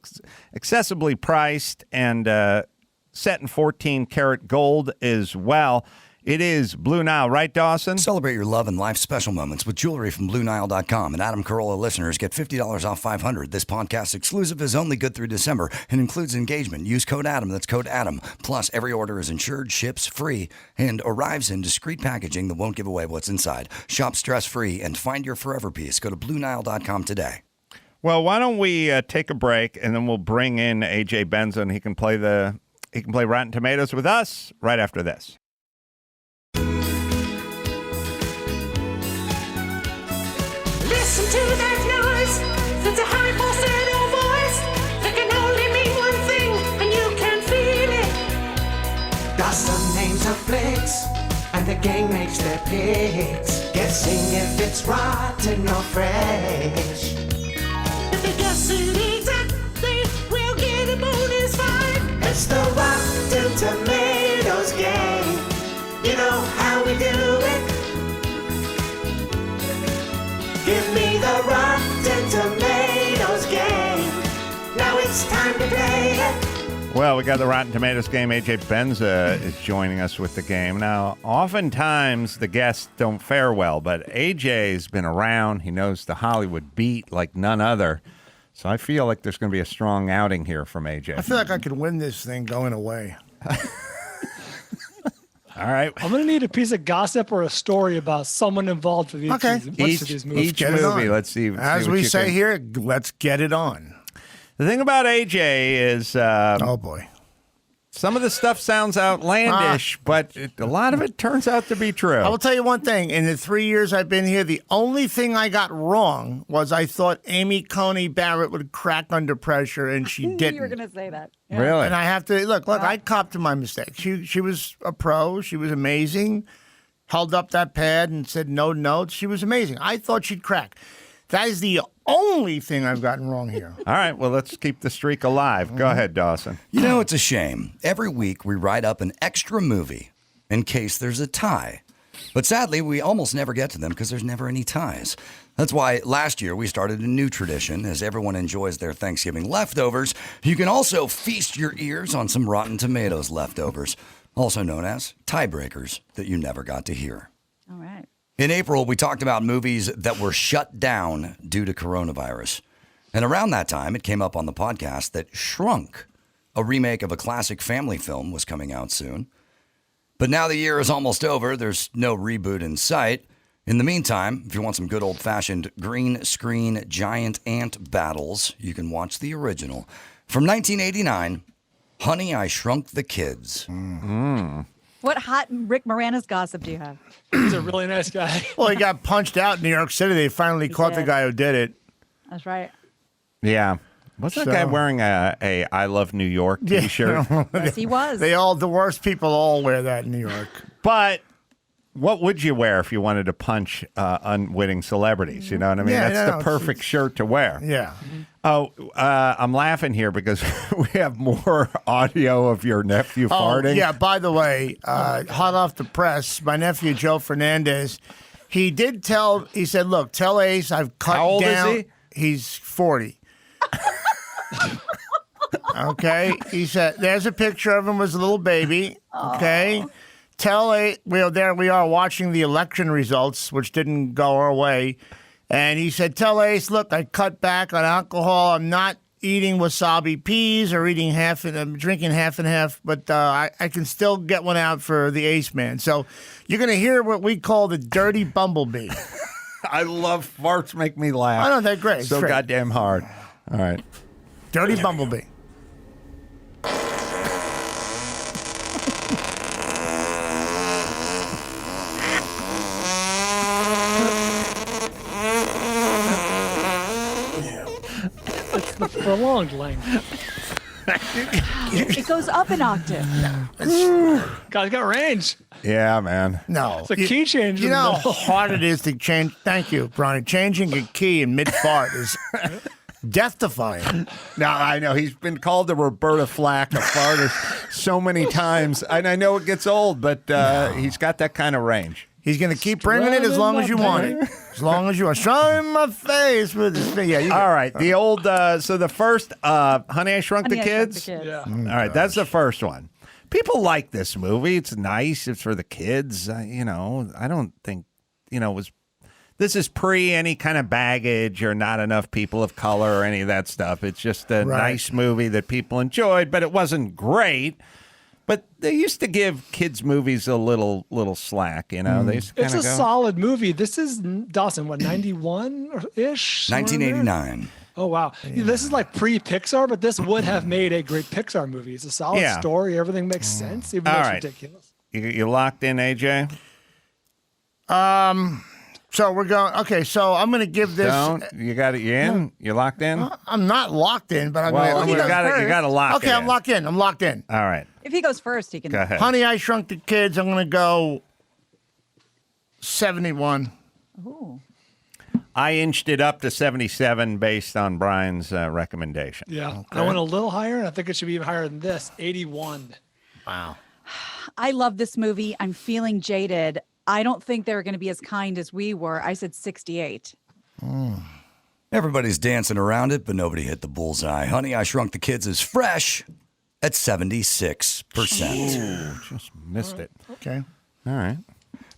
accessibly priced and set in 14-karat gold as well. It is Blue Nile, right, Dawson? Celebrate your love and life's special moments with jewelry from BlueNile.com. And Adam Carolla listeners get $50 off $500. This podcast exclusive is only good through December and includes engagement. Use code Adam. That's code Adam. Plus, every order is insured, ships free, and arrives in discreet packaging that won't give away what's inside. Shop stress-free and find your forever piece. Go to BlueNile.com today. Well, why don't we take a break, and then we'll bring in AJ Benza, and he can play Rotten Tomatoes with us right after this. Listen to that noise. It's a high falsetto voice that can only mean one thing, and you can feel it. Dawson names are flicks, and the gang makes their picks, guessing if it's rotten or fresh. If they guess it exactly, we'll get a bonus 5. It's the Rotten Tomatoes game. You know how we do it. Give me the Rotten Tomatoes game. Now it's time to play it. Well, we got the Rotten Tomatoes game. AJ Benza is joining us with the game. Now, oftentimes the guests don't fare well, but AJ's been around. He knows the Hollywood beat like none other. So I feel like there's going to be a strong outing here from AJ. I feel like I could win this thing going away. All right. I'm going to need a piece of gossip or a story about someone involved with Okay. of these movies. Each movie, let's see. As we say here, let's get it on. The thing about AJ is Oh, boy. some of the stuff sounds outlandish, but a lot of it turns out to be true. I will tell you one thing. In the 3 years I've been here, the only thing I got wrong was I thought Amy Coney Barrett would crack under pressure, and she didn't. You were going to say that. Yeah. Really? And I have to look. I copped to my mistake. She was a pro. She was amazing. Held up that pad and said no notes. She was amazing. I thought she'd crack. That is the only thing I've gotten wrong here. All right, well, let's keep the streak alive. Go ahead, Dawson. You know, it's a shame. Every week we write up an extra movie in case there's a tie. But sadly, we almost never get to them because there's never any ties. That's why last year we started a new tradition. As everyone enjoys their Thanksgiving leftovers, you can also feast your ears on some Rotten Tomatoes leftovers, also known as tiebreakers that you never got to hear. All right. In April, we talked about movies that were shut down due to coronavirus. And around that time, it came up on the podcast that Shrunk, a remake of a classic family film, was coming out soon. But now the year is almost over. There's no reboot in sight. In the meantime, if you want some good old-fashioned green screen giant ant battles, you can watch the original. From 1989, Honey, I Shrunk the Kids. What hot Rick Moranis gossip do you have? He's a really nice guy. Well, he got punched out in New York City. They finally caught the did. guy who did it. That's right. Yeah. Wasn't that guy wearing a I Love New York T-shirt? Yes, he was. The worst people all wear that in New York. But what would you wear if you wanted to punch unwitting celebrities? You know what I mean? Yeah, That's no, the perfect shirt to wear. Yeah. Oh, I'm laughing here because we have more audio of your nephew farting. Yeah, by the way, hot off the press, my nephew Joe Fernandez, he said, look, tell Ace I've cut down. How old is he? He's 40. Okay. He said, there's a picture of him as a little baby. Okay. Tell Ace, there we are watching the election results, which didn't go our way. And he said, tell Ace, look, I cut back on alcohol. I'm not eating wasabi peas or drinking half and half, but I can still get one out for the Ace man. So you're going to hear what we call the dirty bumblebee. I love farts make me laugh. I know, they're great. So Great. goddamn hard. All right. Dirty Bumblebee. It's the prolonged length. It goes up an octave. Guys got range. Yeah, man. No. It's a key change. You in the know how middle. hard it is to change. Thank you, Brian. Changing a key in mid-fart is death-defying. No, I know. He's been called the Roberta Flack of farters so many times. And I know it gets old, but he's got that kind of range. He's going to keep bringing it as long as you want it. As long as you want. Show him my face with his face. Yeah, All right. The old, so the first, Honey, I Shrunk the Honey, I Shrunk Kids. the Kids. Yeah. All right. That's the first one. People like this movie. It's nice. It's for the kids. I don't think, this is pre any kind of baggage or not enough people of color or any of that stuff. It's just a nice movie that people enjoyed, but it wasn't great. But they used to give kids' movies a little slack, They used to It's kinda a go, solid movie. This is Dawson, what, 91-ish? 1989. Oh, wow. This is like pre-Pixar, but this would have made a great Pixar movie. It's a solid Yeah. story. Everything makes sense, even though All it's right. ridiculous. You locked in, AJ? So we're going. Okay, so I'm going to give this. You got it. You in? You locked in? I'm not locked in, but I'm Well, going you goes got first. to lock it Okay, I'm in. locked in. I'm locked in. All right. If he goes first, he can. Go ahead. Honey, I Shrunk the Kids. I'm going to go 71. Ooh. I inched it up to 77 based on Brian's recommendation. Yeah. I went a little higher, and I think it should be even higher than this, 81. Wow. I love this movie. I'm feeling jaded. I don't think they're going to be as kind as we were. I said 68. Everybody's dancing around it, but nobody hit the bullseye. Honey, I Shrunk the Kids is fresh at 76%. Just missed it. Okay. All right.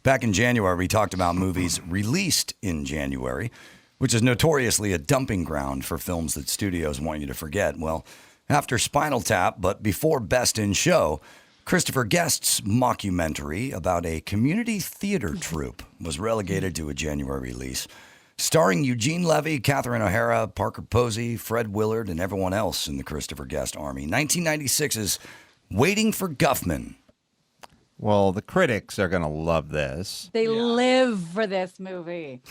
Back in January, we talked about movies released in January, which is notoriously a dumping ground for films that studios want you to forget. Well, after Spinal Tap, but before Best in Show, Christopher Guest's mockumentary about a community theater troupe was relegated to a January release, starring Eugene Levy, Catherine O'Hara, Parker Posey, Fred Willard, and everyone else in the Christopher Guest army. 1996's Waiting for Guffman. Well, the critics are going to love this. They live for this movie.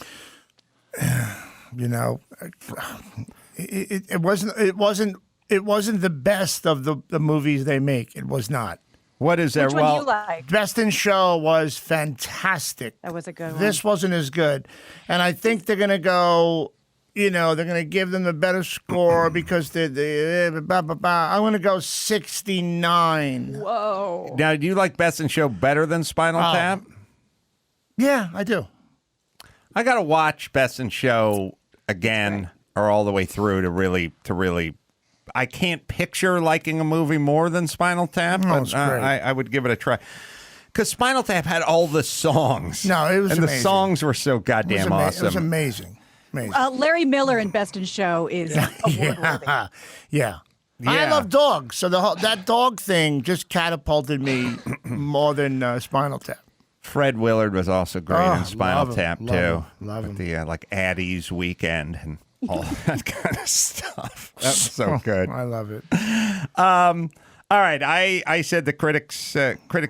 You know, it wasn't the best of the movies they make. It was not. What is there? Which one do you like? Best in Show was fantastic. That was a good one. This wasn't as good. And I think they're going to go, they're going to give them the better score because I'm going to go 69. Whoa. Now, do you like Best in Show better than Spinal Tap? Yeah, I do. I got to watch Best in Show again or all the way through to really. I can't picture liking a movie more than Spinal Tap, but it's great. I would give it a try. Because Spinal Tap had all the songs. No, it was and amazing. the songs were so goddamn awesome. It was amazing. Amazing. Larry Miller in Best in Show is award-worthy. Yeah. I love dogs, so that dog thing just catapulted me more than Spinal Tap. Fred Willard was also great in Spinal love him, Tap love too. him, love With him. the like Addie's Weekend and all that kind of stuff. That was so good. I love it. All right, I said the critics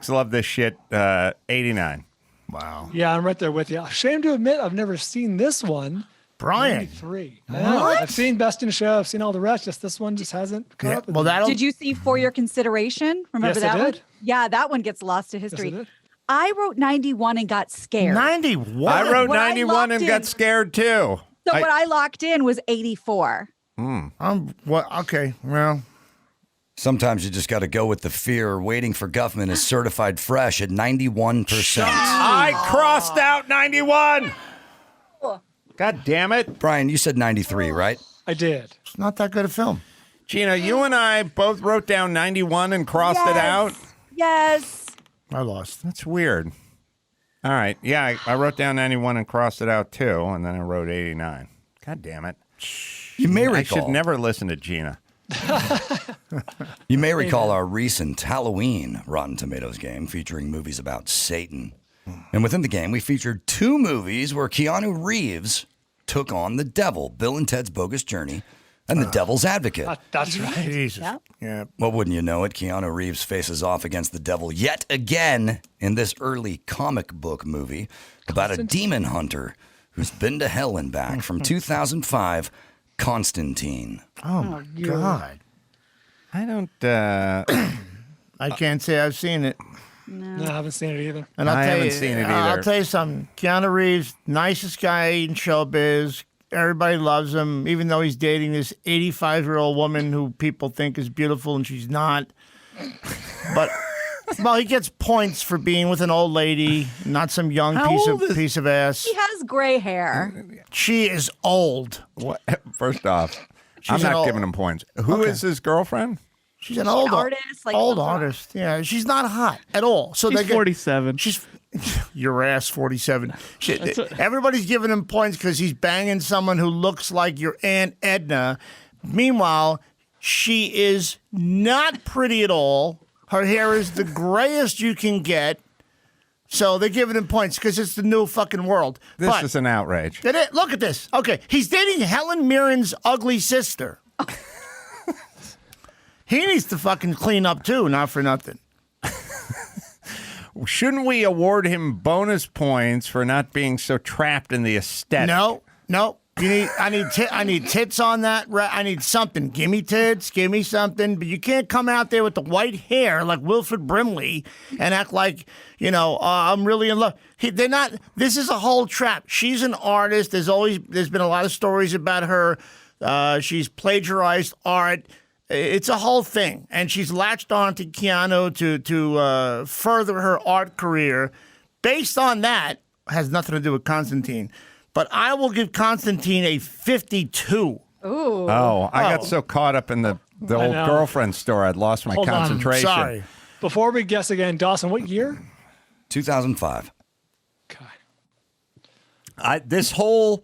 love this shit. 89. Wow. Yeah, I'm right there with you. Shame to admit, I've never seen this one. Brian. 93. I know. I've seen Best in Show. I've seen all the rest. Just this one just hasn't caught Yeah, up with well, me. that'll. Did you see For Your Consideration? Remember Yes, I that one? did. Yeah, that one gets lost to history. I did. I wrote 91 and got scared. 91. I wrote What I 91 and locked got in- scared too. So what I locked in was 84. Okay. Well, Sometimes you just got to go with the fear. Waiting for Guffman is certified fresh at 91%. I crossed out 91. God damn it. Brian, you said 93, right? I did. it's not that good a film. Gina, you and I both wrote down 91 and crossed it out. Yes. I lost. That's weird. All right. Yeah, I wrote down 91 and crossed it out too, and then I wrote 89. God damn it. You may I should recall. never listen to Gina. You may recall our recent Halloween Rotten Tomatoes game featuring movies about Satan. And within the game, we featured 2 movies where Keanu Reeves took on the devil, Bill and Ted's Bogus Journey, and the Devil's Advocate. That's right. Jesus. Yep. Yeah. Well, wouldn't you know it, Keanu Reeves faces off against the devil yet again in this early comic book movie about a demon hunter who's been to hell and back from 2005, Constantine. Oh, my God. I don't. I can't say I've seen it. No, I haven't seen it either. And I haven't seen it either. I'll tell you something. Keanu Reeves, nicest guy in showbiz. Everybody loves him, even though he's dating this 85-year-old woman who people think is beautiful and she's not. But, well, he gets points for being with an old lady, not some young piece of ass. He has gray hair. She is old. What? First off, I'm She's an not old- giving him points. Who is his girlfriend? She's an old artist, like old loves her. artist. Yeah, she's not hot at all. So He's they get 47. She's your ass 47. Everybody's giving him points because he's banging someone who looks like your Aunt Edna. Meanwhile, she is not pretty at all. Her hair is the grayest you can get. So they're giving him points because it's the new fucking world. This is an outrage. Look at this. Okay, he's dating Helen Mirren's ugly sister. He needs to fucking clean up too, not for nothing. Shouldn't we award him bonus points for not being so trapped in the aesthetic? No. I need tits on that. I need something. Give me tits. Give me something. But you can't come out there with the white hair like Wilford Brimley and act like I'm really in love. They're not. This is a whole trap. She's an artist. There's been a lot of stories about her. She's plagiarized art. It's a whole thing, and she's latched on to Keanu to further her art career. Based on that, has nothing to do with Constantine. But I will give Constantine a 52. Ooh. Oh, I got so caught up in the old know. girlfriend story, I'd lost my Hold on. concentration. Sorry. Before we guess again, Dawson, what year? 2005. Okay. All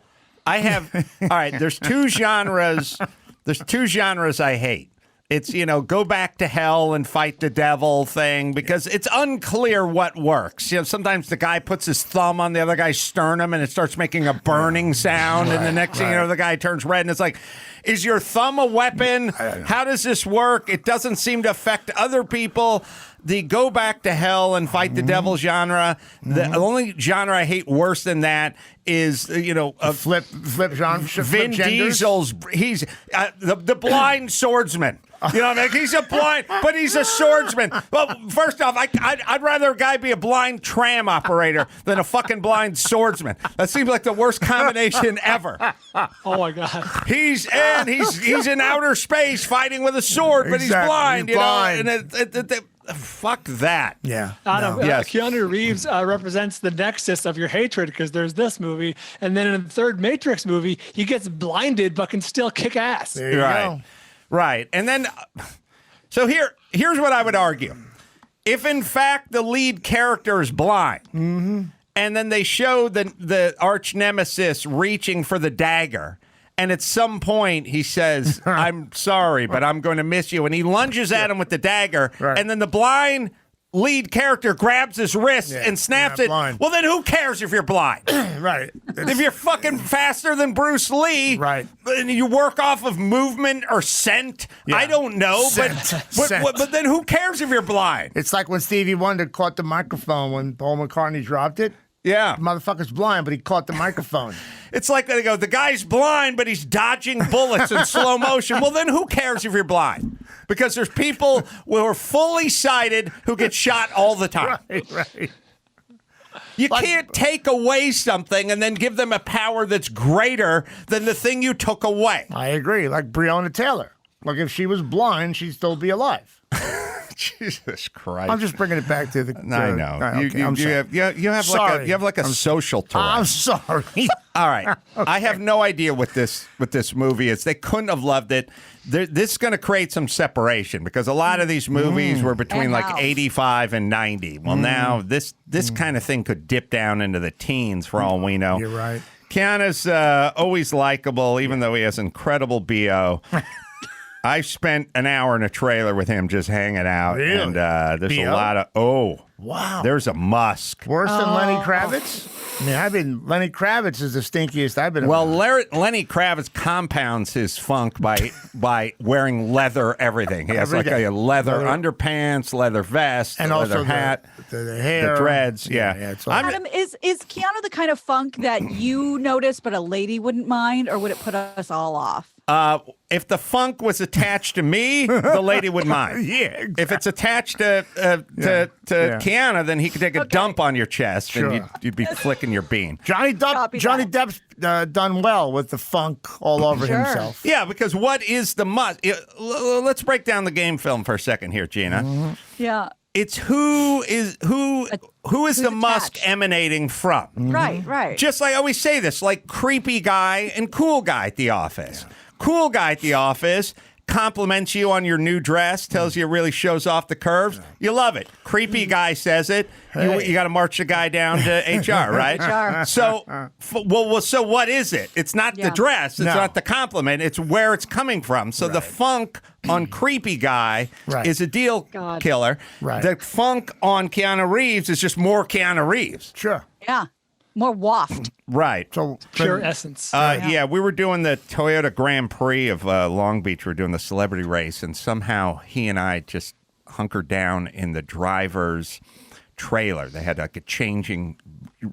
right, there's 2 genres. There's 2 genres I hate. It's, go back to hell and fight the devil thing because it's unclear what works. Sometimes the guy puts his thumb on the other guy's sternum and it starts making a burning sound. And the next thing you know, the guy turns red and it's like, is your thumb a weapon? How does this work? It doesn't seem to affect other people. The go back to hell and fight the devil genre. The only genre I hate worse than that is, Flip genre. Vin Diesel's. He's the blind swordsman. You know what I mean? He's a blind, but he's a swordsman. Well, first off, I'd rather a guy be a blind tram operator than a fucking blind swordsman. That seems like the worst combination ever. Oh my God. He's in outer space fighting with a sword, but Exactly. he's blind. He's blind. And fuck that. Yeah. Adam, No. Yes. Keanu Reeves represents the nexus of your hatred because there's this movie, and then in the third Matrix movie, he gets blinded but can still kick ass. There you Right. go. Right. And then, so here's what I would argue. If in fact the lead character is blind, and then they show the arch nemesis reaching for the dagger, and at some point he says, I'm sorry, but I'm going to miss you. And he lunges at him with the dagger, Right. and then the blind lead character grabs his wrist and snaps you're it. not blind. Well, then who cares if you're blind? Right. If you're fucking faster than Bruce Lee, Right. and you work off of movement or scent, Yeah. I don't know, Scent. but then who cares if you're blind? It's like when Stevie Wonder caught the microphone when Paul McCartney dropped it. Yeah. The motherfucker's blind, but he caught the microphone. It's like they go, the guy's blind, but he's dodging bullets in slow motion. Well, then who cares if you're blind? Because there's people who are fully sighted who get shot all the time. Right. You can't take away something and then give them a power that's greater than the thing you took away. I agree. Like Breonna Taylor. Like if she was blind, she'd still be alive. Jesus Christ. I'm just bringing it back to the. I know. Okay, I'm you sorry. have like a social Tourette. I'm sorry. All right. I have no idea what this movie is. They couldn't have loved it. This is going to create some separation because a lot of these movies were between And like House. 85 and 90. Well, now this kind of thing could dip down into the teens for all we know. You're right. Keanu's always likable, even though he has incredible BO. I spent an hour in a trailer with him just hanging out. Really? And there's a B.O.? lot of, Wow. there's a musk. Worse than Lenny Kravitz? I mean, Lenny Kravitz is the stinkiest I've been Well, around. Lenny Kravitz compounds his funk by wearing leather everything. He has Every like day. a leather underpants, leather vest, and a also leather hat, the hair. the dreads. Yeah. it's all- Adam, is Keanu the kind of funk that you notice, but a lady wouldn't mind, or would it put us all off? If the funk was attached to me, the lady would mind. Yeah, exactly. If it's attached to Keanu, then he could take a dump on your chest Sure. and you'd be flicking your bean. Johnny Copy Depp's done well with the funk all over Sure. himself. Yeah, because what is the must? Let's break down the game film for a second here, Gina. Mm-hmm. Yeah. It's who is the musk attached? emanating from? Right. Just like I always say this, like creepy guy and cool guy at the office. Cool guy at the office compliments you on your new dress, tells you it really shows off the curves. You love it. Creepy guy says it. You got to march the guy down to HR, right? HR. So, so what is it? It's not the Yeah. dress. It's No. not the compliment. It's where it's coming from. So the funk on creepy guy Right. is a deal God. killer. Right. The funk on Keanu Reeves is just more Keanu Reeves. Sure. Yeah. More waft. Right. So Pure essence. Yeah, we were doing the Toyota Grand Prix of Long Beach. We were doing the celebrity race, and somehow he and I just hunkered down in the driver's trailer. They had like a changing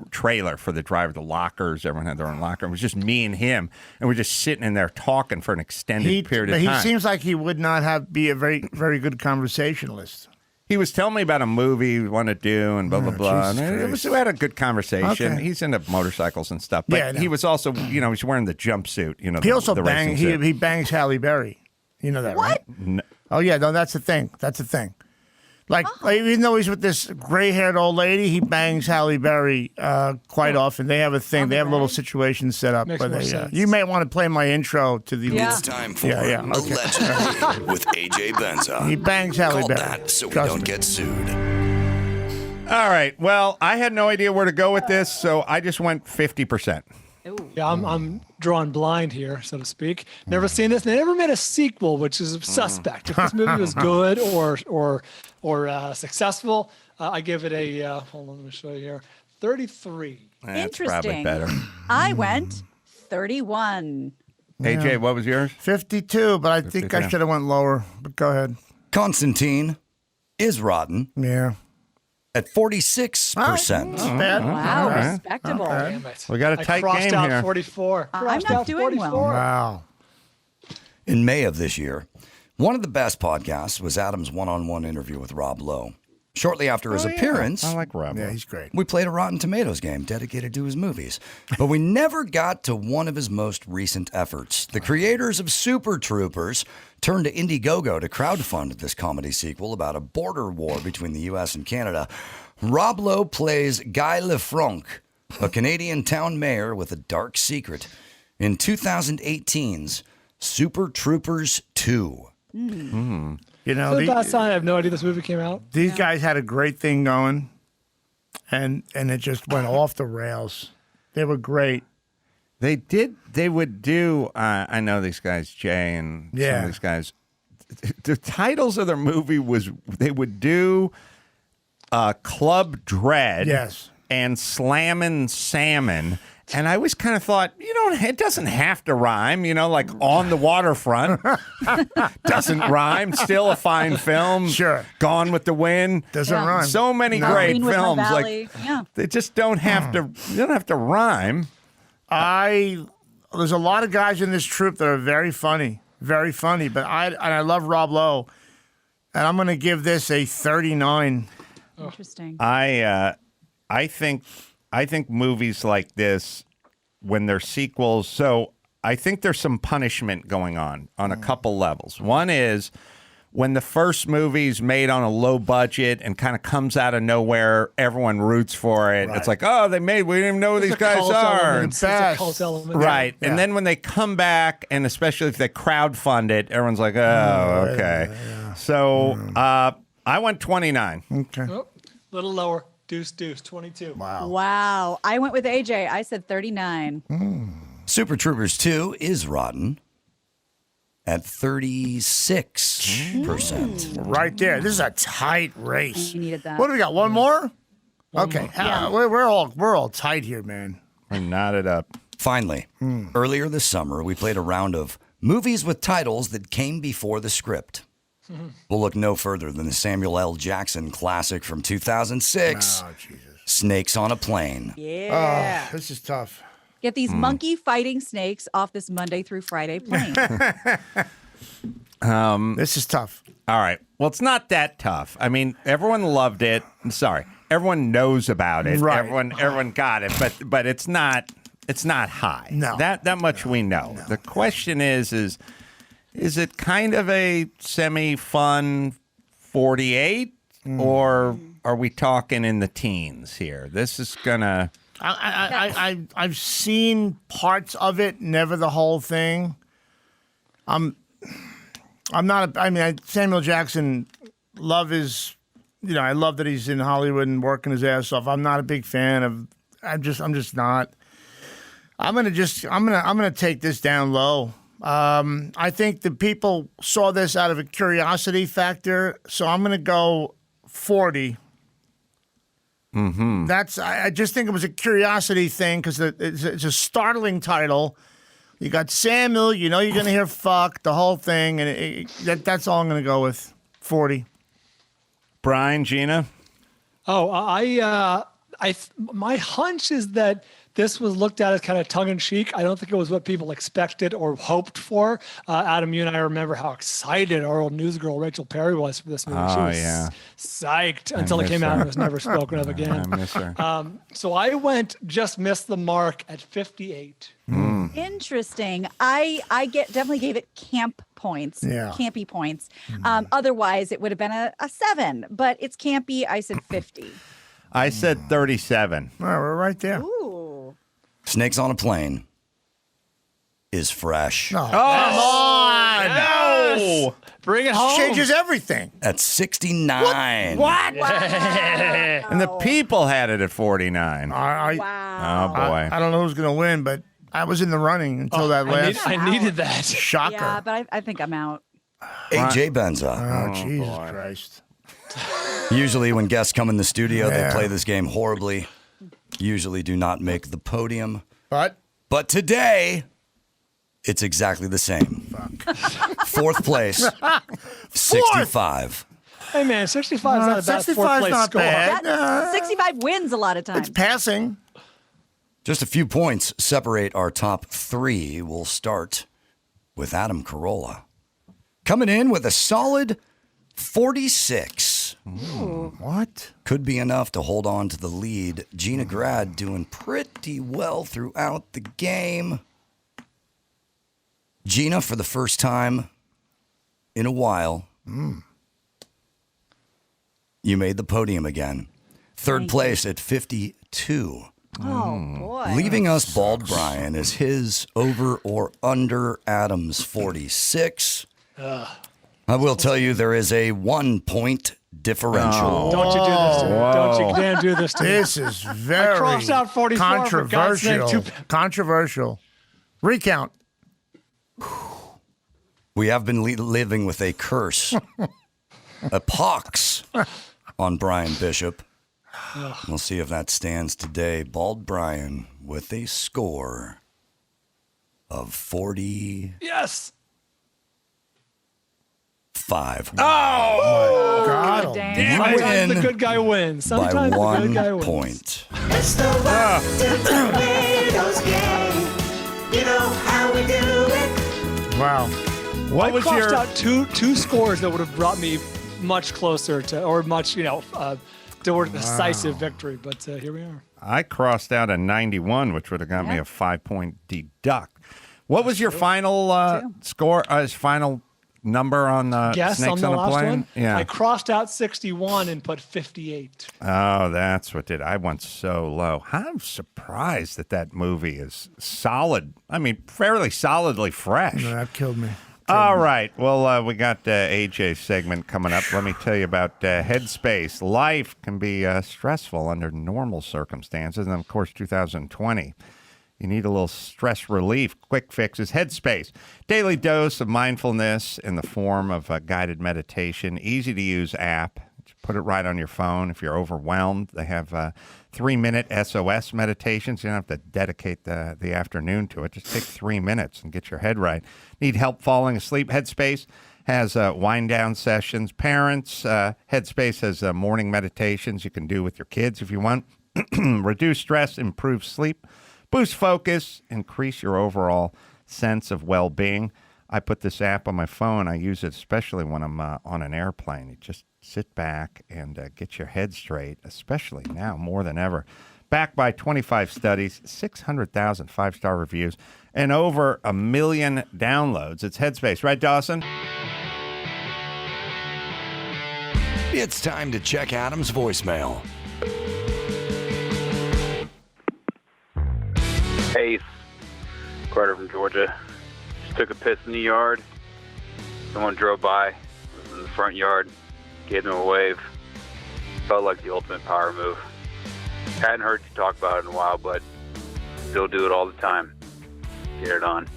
trailer for the driver, the lockers. Everyone had their own locker. It was just me and him, and we're just sitting in there talking for an extended period of he time. seems like he would not be a very, very good conversationalist. He was telling me about a movie we want to do and blah, blah, blah. Jesus And Christ. we had a good conversation. Okay. He's into motorcycles and stuff. But Yeah, I know. he was also, he's wearing the jumpsuit, He also the racing bangs. suit. He bangs Halle Berry. You know that, What? right? Oh yeah, no, that's the thing. That's the thing. Like even though he's with this gray-haired old lady, he bangs Halle Berry quite often. They have a thing. They have little situations set up. Makes where more they, sense. You may want to play my intro to the. Yeah. It's time for Yeah, okay. Allegedly with AJ Benza. He bangs Halle Called Berry. that so we Trust don't me. get sued. All right. Well, I had no idea where to go with this, so I just went 50%. Yeah, I'm drawn blind here, so to speak. Never seen this. They never made a sequel, which is suspect. If this movie was good or successful, I give it a hold on, let me show you here. 33. That's probably Interesting. better. I went 31. AJ, what was yours? 52, but I think I 52. should have went lower. But go ahead. Constantine is rotten Yeah. at 46%. Bad. Wow, right. respectable. Damn it. We got a I tight crossed game out here. 44. I'm Crossed not out doing well. 44. Wow. In May of this year, one of the best podcasts was Adam's one-on-one interview with Rob Lowe. Shortly after his appearance, I like Rob. Yeah, he's great. we played a Rotten Tomatoes game dedicated to his movies. But we never got to one of his most recent efforts. The creators of Super Troopers turned to Indiegogo to crowdfund this comedy sequel about a border war between the U.S. and Canada. Rob Lowe plays Guy Lefranc, a Canadian town mayor with a dark secret, in 2018's Super Troopers 2. You know, For the last time, I have no idea this movie came out. these guys had a great thing going, and it just went off the rails. They were great. They would do, I know these guys, Jay and some Yeah. of these guys. The titles of their movie they would do Club Dread Yes. and Slammin' Salmon. And I always kind of thought, it doesn't have to rhyme, like On the Waterfront. Doesn't rhyme. Still a fine film. Sure. Gone with the Wind. Doesn't Yeah. rhyme. So many great Green with my films. Valley. Like Yeah. they just don't have to. They don't have to rhyme. There's a lot of guys in this troupe that are very funny, but I love Rob Lowe, and I'm going to give this a 39. Interesting. I think movies like this, when they're sequels, so I think there's some punishment going on a couple levels. One is when the first movie's made on a low budget and kind of comes out of nowhere, everyone roots for it. Right. It's like, we didn't even know who these guys are. It's a cult element. Right. Yeah. And then when they come back, and especially if they crowdfund it, everyone's like, okay. So I went 29. Okay. Oh, little lower. Deuce, 22. Wow. I went with AJ. I said 39. Super Troopers 2 is rotten at 36%. Right there. This is a tight race. You needed that. What do we got? One more? Okay. We're all tight here, man. We're knotted up. Finally, earlier this summer, we played a round of movies with titles that came before the script. We'll look no further than the Samuel L. Jackson classic from 2006, Oh, Jesus. Snakes on a Plane. Yeah. This is tough. Get these monkey fighting snakes off this Monday through Friday plane. This is tough. All right. Well, it's not that tough. I mean, everyone loved it. Sorry, everyone knows about it. Right. Everyone got it, but it's not high. No. That much we know. The question is it kind of a semi-fun 48, or are we talking in the teens here? This is gonna. I've seen parts of it, never the whole thing. I'm not. Samuel Jackson. Love his. I love that he's in Hollywood and working his ass off. I'm not a big fan of. I'm just not. I'm gonna take this down low. I think the people saw this out of a curiosity factor, so I'm gonna go 40. Mm-hmm. I just think it was a curiosity thing because it's a startling title. You got Samuel, you're going to hear fuck, the whole thing, and that's all I'm going to go with. 40. Brian, Gina? Oh, my hunch is that this was looked at as kind of tongue-in-cheek. I don't think it was what people expected or hoped for. Adam, you and I remember how excited our old news girl Rachel Perry was for this movie. She was psyched until it came out and was never spoken of again. I miss her. So I just missed the mark at 58. Interesting. I definitely gave it camp points. Yeah. Campy points. Otherwise, it would have been a 7, but it's campy. I said 50. I said 37. All right, we're right there. Ooh. Snakes on a Plane is fresh Oh, come on! No! Bring it home. Changes everything. at 69. What? And the people had it at 49. Wow. Oh, boy. I don't know who's going to win, but I was in the running until that last I needed that. shocker. Yeah, but I think I'm out. AJ Benza. Oh, Jesus Christ. Usually when guests come in the studio, they play this game horribly. Usually do not make the podium. But But today, it's exactly the same. Fourth place, 65. Hey, man, 65 is not a bad 65 's fourth-place not score. bad. 65 wins a lot of times. It's passing. Just a few points separate our top 3. We'll start with Adam Carolla. Coming in with a solid 46. What? Could be enough to hold on to the lead. Gina Grad doing pretty well throughout the game. Gina, for the first time in a while, you made the podium again. Third place at 52. Oh, boy. Leaving us Bald Brian is his over or under Adam's 46. I will tell you there is a 1-point differential. Don't you do this to me. Don't you dare do this to me. This is very crossed out 44 for God's sake. controversial. Controversial. Recount. We have been living with a curse, a pox on Brian Bishop. We'll see if that stands today. Bald Brian with a score of 45. Yes. Oh, God. Dang. You Sometimes the win good guy wins. by Sometimes the good guy 1 wins. point. It's the Rotten Tomatoes game. You know how we do it. Wow. What was I crossed your out two scores that would have brought me much closer to, or much, toward a decisive victory. But here we are. I crossed out a 91, which would have got me a 5-point deduct. What was your final score? Final number on Guess Snakes on the on a last Plane? one? Yeah. I crossed out 61 and put 58. Oh, that's what did. I went so low. I'm surprised that movie is solid. I mean, fairly solidly fresh. No, that killed me. All right. Well, we got AJ's segment coming up. Let me tell you about Headspace. Life can be stressful under normal circumstances, and of course, 2020 You need a little stress relief. Quick fix is Headspace. Daily dose of mindfulness in the form of a guided meditation. Easy to use app. Just put it right on your phone. If you're overwhelmed, they have 3-minute SOS meditations. You don't have to dedicate the afternoon to it. Just take 3 minutes and get your head right. Need help falling asleep? Headspace has wind down sessions. Parents, Headspace has morning meditations you can do with your kids if you want. Reduce stress, improve sleep, boost focus, increase your overall sense of well-being. I put this app on my phone. I use it especially when I'm on an airplane. You just sit back and get your head straight, especially now more than ever. Backed by 25 studies, 600,000 5-star reviews, and over 1 million downloads. It's Headspace, right, Dawson? It's time to check Adam's voicemail. Hey, Carter from Georgia. Just took a piss in the yard. Someone drove by, was in the front yard, gave them a wave. Felt like the ultimate power move. Hadn't heard you talk about it in a while, but still do it all the time. Get it on.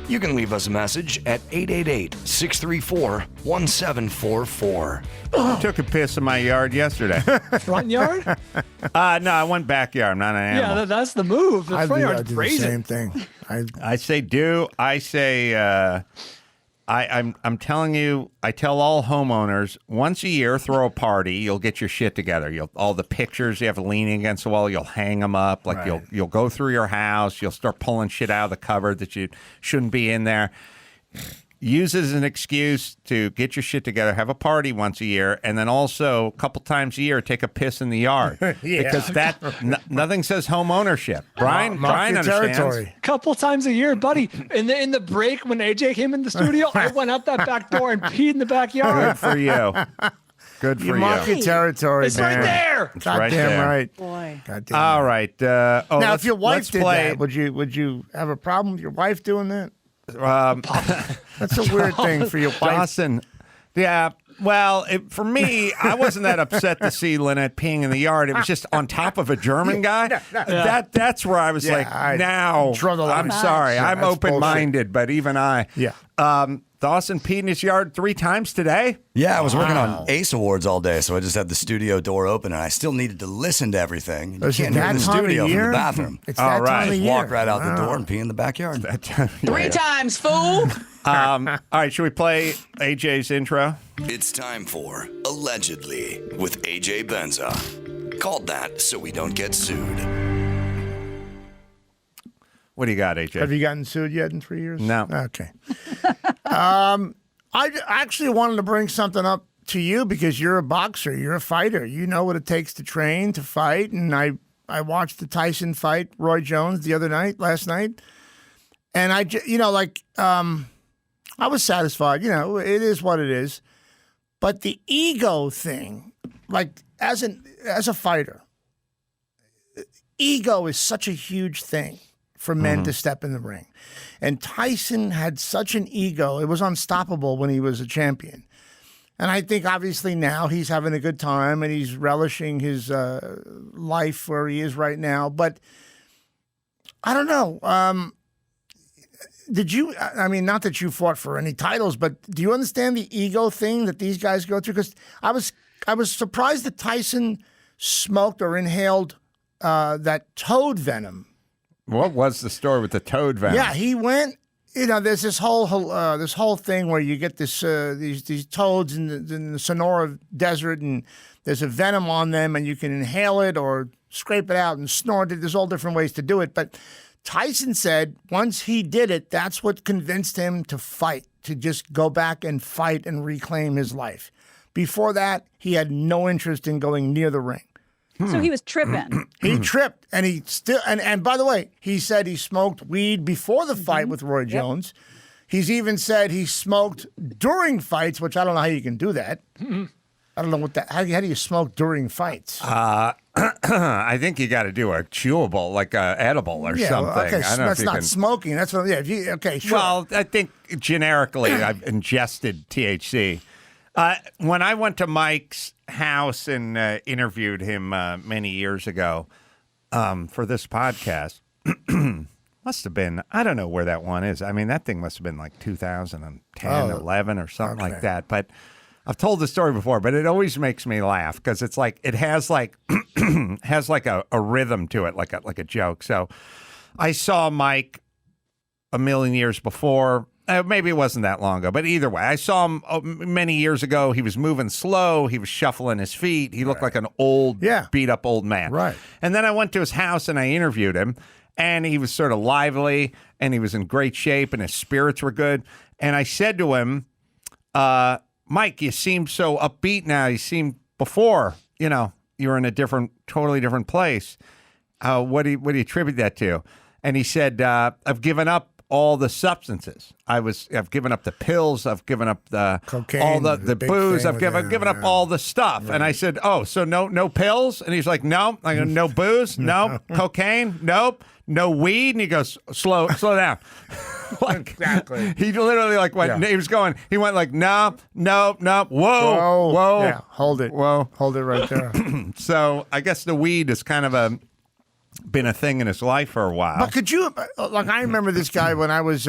You can leave us a message at 888-634-1744. I took a piss in my yard yesterday. Front yard? No, I went backyard. I'm not an animal. Yeah, that's the move. The front I yard's do the crazy. same thing. I say do. I say I'm telling you, I tell all homeowners, once a year, throw a party. You'll get your shit together. All the pictures you have leaning against the wall, you'll hang them up. Like Right. you'll go through your house. You'll start pulling shit out of the cupboard that you shouldn't be in there. Use it as an excuse to get your shit together. Have a party once a year, and then also a couple times a year, take a piss in the yard. Yeah. Because nothing says home ownership. Brian Mark your understands. territory. Couple times a year, buddy. In the break when AJ came in the studio, I went out that back door and peed in the backyard. Good for you. Good for You mark your territory, It's man. right there. God right damn there. right. Boy. God damn All right. right. Now, if your wife let's did play. that, would you have a problem with your wife doing that? Um, That's a weird thing for your wife. Dawson. Yeah. Well, for me, I wasn't that upset to see Lynette peeing in the yard. It was just on top of a German guy. That's where I was Yeah, like, I now, draw the line. I'm sorry. Yeah, I'm that's open-minded, but even I. Yeah. Dawson peed in his yard 3 times today. Yeah, I was working on Ace Awards all day, so I just had the studio door open, and I still needed to listen to everything. You Is it can't hear that the time of studio from year? the bathroom. It's All that right. time of Just year. walk right out the Wow. door and pee in the backyard. Three times, fool. All right, should we play AJ's intro? It's time for Allegedly with AJ Benza. Called that so we don't get sued. What do you got, AJ? Have you gotten sued yet in 3 years? No. Okay. I actually wanted to bring something up to you because you're a boxer, you're a fighter. You know what it takes to train, to fight. And I watched the Tyson fight, Roy Jones, last night. And I was satisfied. You know, it is what it is. But the ego thing, like as a fighter, ego is such a huge thing for men to step in the ring. And Tyson had such an ego. It was unstoppable when he was a champion. And I think obviously now he's having a good time and he's relishing his life where he is right now. But I don't know. Did you, I mean, not that you fought for any titles, but do you understand the ego thing that these guys go through? Because I was surprised that Tyson smoked or inhaled that toad venom. What was the story with the toad venom? Yeah, he went. You know, there's this whole thing where you get these toads in the Sonora Desert, and there's a venom on them, and you can inhale it or scrape it out and snort it. There's all different ways to do it, but Tyson said once he did it, that's what convinced him to fight, to just go back and fight and reclaim his life. Before that, he had no interest in going near the ring. So he was tripping. He tripped, and he still and by the way, he said he smoked weed before the fight with Roy Jones. He's even said he smoked during fights, which I don't know how you can do that. I don't know what that. How do you smoke during fights? I think you got to do a chewable, like a edible or something. Okay, I don't know that's if you not can... smoking. That's what. Yeah. Okay. Sure. Well, I think generically I've ingested THC. When I went to Mike's house and interviewed him many years ago for this podcast, must have been, I don't know where that one is. I mean, that thing must have been like 2010, 11 or something like that. But I've told the story before, but it always makes me laugh because it's like, it has like, has like a rhythm to it, like a joke. So I saw Mike a million years before. Maybe it wasn't that long ago, but either way, I saw him many years ago. He was moving slow. He was shuffling his feet. He looked like an old, beat up old man. Right. And then I went to his house and I interviewed him, and he was sort of lively and he was in great shape and his spirits were good. And I said to him, Mike, you seem so upbeat now. You seemed before, you were in a totally different place. What do you attribute that to? And he said, I've given up all the substances. I've given up the pills. I've given up the cocaine, all the big booze. thing I've given up all the stuff. Right. And I said, oh, so no pills? And he's like, no. I go, no booze? No. Cocaine? Nope. No weed? And he goes, slow down. Like, exactly. He literally like went. Yeah. He went like, no. Whoa. Yeah, hold it. Whoa. Hold it right there. So I guess the weed is kind of been a thing in his life for a while. But could you, like, I remember this guy when I was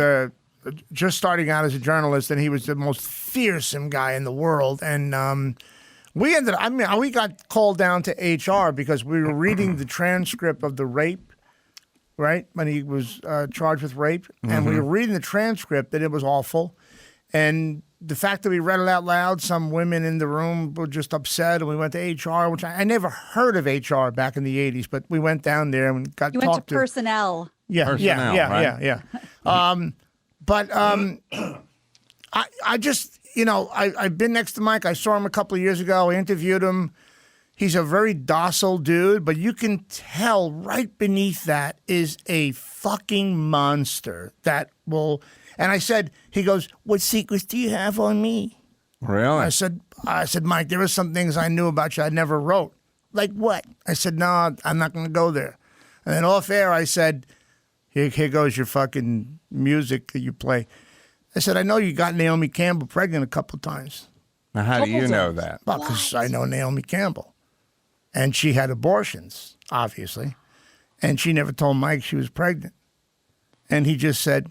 just starting out as a journalist, and he was the most fearsome guy in the world. And we got called down to HR because we were reading the transcript of the rape, right? When he was charged with rape. And we were reading the transcript, and it was awful. And the fact that we read it out loud, some women in the room were just upset, and we went to HR, which I never heard of HR back in the 80s, but we went down there and got You talked went to personnel. Yeah. But I just, I've been next to Mike. I saw him a couple of years ago. I interviewed him. He's a very docile dude, but you can tell right beneath that is a fucking monster that will... And I said, he goes, what secrets do you have on me? Really? I said, Mike, there were some things I knew about you I never wrote. Like what? I said, no, I'm not going to go there. And then off air, I said, here goes your fucking music that you play. I said, I know you got Naomi Campbell pregnant a couple times. Now, how do you know that? Well, because I know Naomi Campbell. And she had abortions, obviously. And she never told Mike she was pregnant. And he just said...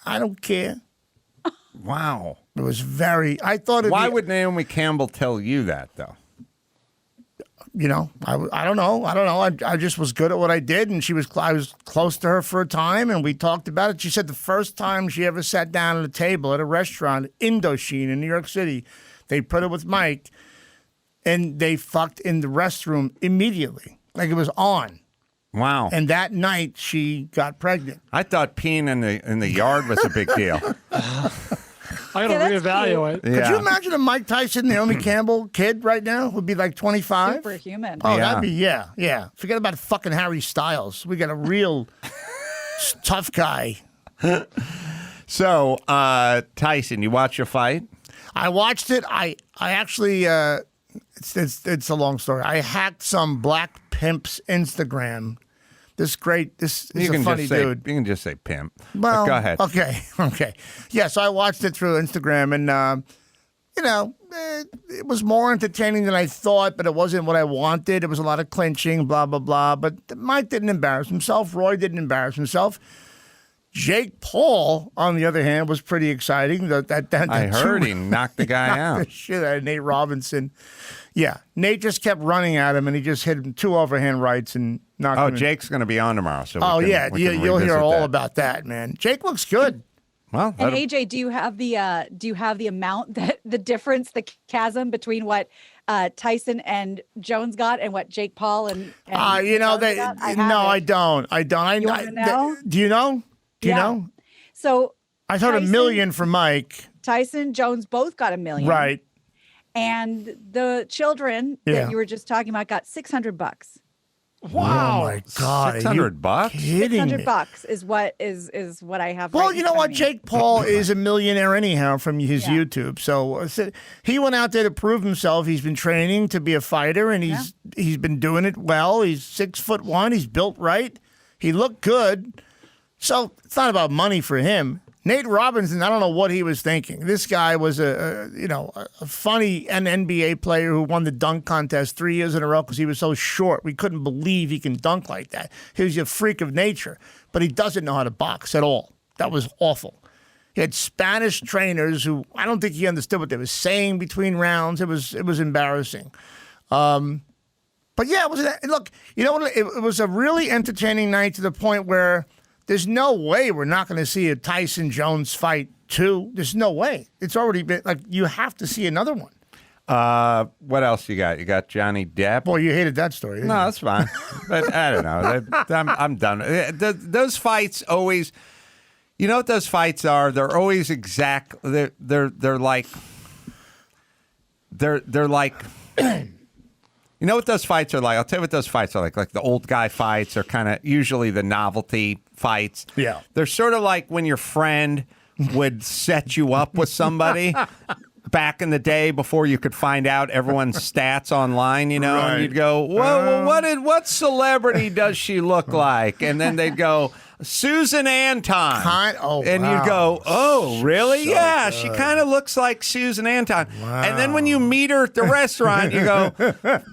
I don't care. Wow. It was very, I thought Why would Naomi Campbell tell you that, though? I don't know. I just was good at what I did, and I was close to her for a time, and we talked about it. She said the first time she ever sat down at a table at a restaurant, Indochine in New York City, they put her with Mike, and they fucked in the restroom immediately. Like it was on. Wow. And that night, she got pregnant. I thought peeing in the yard was a big deal. I got to reevaluate. Could you imagine a Mike Tyson, Naomi Campbell kid right now? Would be like 25? Superhuman. Oh, that'd be, yeah. Forget about fucking Harry Styles. We got a real tough guy. So, Tyson, you watch your fight? I watched it. I actually, it's a long story. I hacked some black pimp's Instagram. This is a funny dude. You can just say pimp. Well, but go ahead. Okay. Yeah, so I watched it through Instagram, and, it was more entertaining than I thought, but it wasn't what I wanted. It was a lot of clinching, blah, blah, blah. But Mike didn't embarrass himself. Roy didn't embarrass himself. Jake Paul, on the other hand, was pretty exciting. I heard he knocked the guy out. The shit out of Nate Robinson. Yeah, Nate just kept running at him, and he just hit him 2 overhand rights and knocked him. Oh, Jake's going to be on tomorrow. So you'll hear all about that, man. Jake looks good. Well, and AJ, do you have the amount, that the difference, the chasm between what Tyson and Jones got and what Jake Paul and I don't. You want to know? Do you know? Do you know? So I thought $1 million for Mike. Tyson, Jones both got $1 million. Right. And the children that you were just talking about got $600. Wow! Oh my God, $600? Kidding me. $600 is what I have. Well, right you know what? Jake Paul is a millionaire anyhow from his YouTube. So he went out there to prove himself. He's been training to be a fighter, and he's been doing it well. He's 6'1". He's built right. He looked good. So it's not about money for him. Nate Robinson, I don't know what he was thinking. This guy was a funny NBA player who won the dunk contest 3 years in a row because he was so short. We couldn't believe he can dunk like that. He was a freak of nature, but he doesn't know how to box at all. That was awful. He had Spanish trainers who I don't think he understood what they were saying between rounds. It was embarrassing. But yeah, look, it was a really entertaining night to the point where there's no way we're not going to see a Tyson Jones fight too. There's no way. It's already been you have to see another one. What else you got? You got Johnny Depp. Well, you hated that story. No, that's fine. But I don't know. I'm done. Those fights always. You know what those fights are? They're always exact. They're like. They're like. You know what those fights are like? I'll tell you what those fights are like. Like the old guy fights are kind of usually the novelty fights. Yeah. They're sort of like when your friend would set you up with somebody back in the day before you could find out everyone's stats online, Right. and you'd go, whoa, what celebrity does she look like? And then they'd go, Susan Anton. And wow. you'd go, oh, really? So yeah, good. she kind of looks like Susan Anton. Wow. And then when you meet her at the restaurant, you go,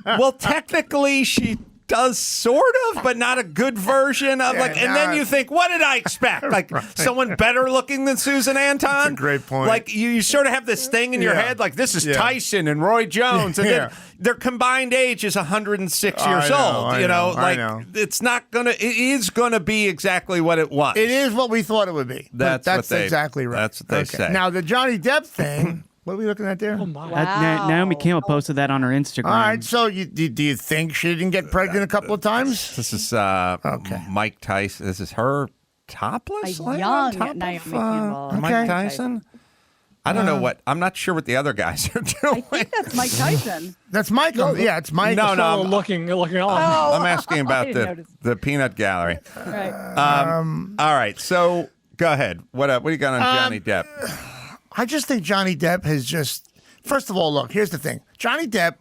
well, technically she does sort of, but not a good version of and then you think, what did I expect? Like someone better looking than Susan Anton? That's a great point. Like you sort of have this thing in your head, like this is Tyson and Roy Jones, and then their combined age is 106 years old. I know. It's not gonna. It is gonna be exactly what it was. It is what we thought it would be. That's exactly right. That's what they say. Now the Johnny Depp thing. What are we looking at there? Oh my. Naomi Campbell posted that on her Instagram. All right, so do you think she didn't get pregnant a couple of times? This is Mike Tyson. This is her topless. A laying young on top Naomi of, Campbell. Mike Tyson. I don't know what. I'm not sure what the other guys are doing. I think that's Mike Tyson. That's Michael. Yeah, it's Mike. No, I'm looking on. I'm asking I about didn't notice. the peanut gallery. Right. All right, so go ahead. What do you got on Johnny Depp? I just think Johnny Depp has just. First of all, look. Here's the thing. Johnny Depp.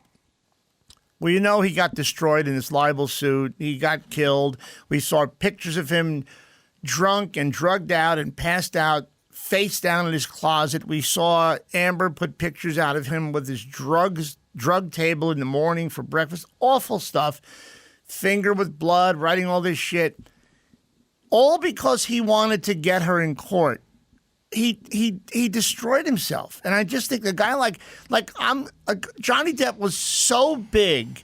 Well, he got destroyed in this libel suit. He got killed. We saw pictures of him drunk and drugged out and passed out, face down in his closet. We saw Amber put pictures out of him with his drug table in the morning for breakfast. Awful stuff. Finger with blood, writing all this shit. All because he wanted to get her in court. He destroyed himself. And I just think the guy Johnny Depp was so big.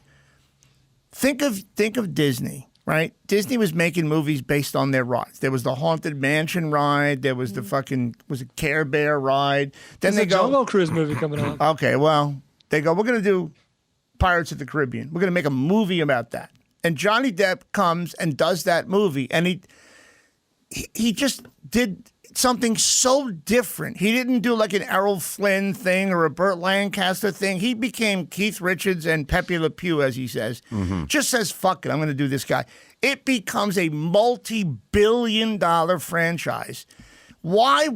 Think of Disney. Right? Disney was making movies based on their rides. There was the Haunted Mansion ride. There was the was it Care Bear ride. Then There's a Jungle Cruise movie coming on. Okay, well, they go, we're going to do Pirates of the Caribbean. We're going to make a movie about that. And Johnny Depp comes and does that movie. And he just did something so different. He didn't do like an Errol Flynn thing or a Burt Lancaster thing. He became Keith Richards and Pepe Le Pew, as he says. Just says, fuck it, I'm going to do this guy. It becomes a multi-billion-dollar franchise. Why?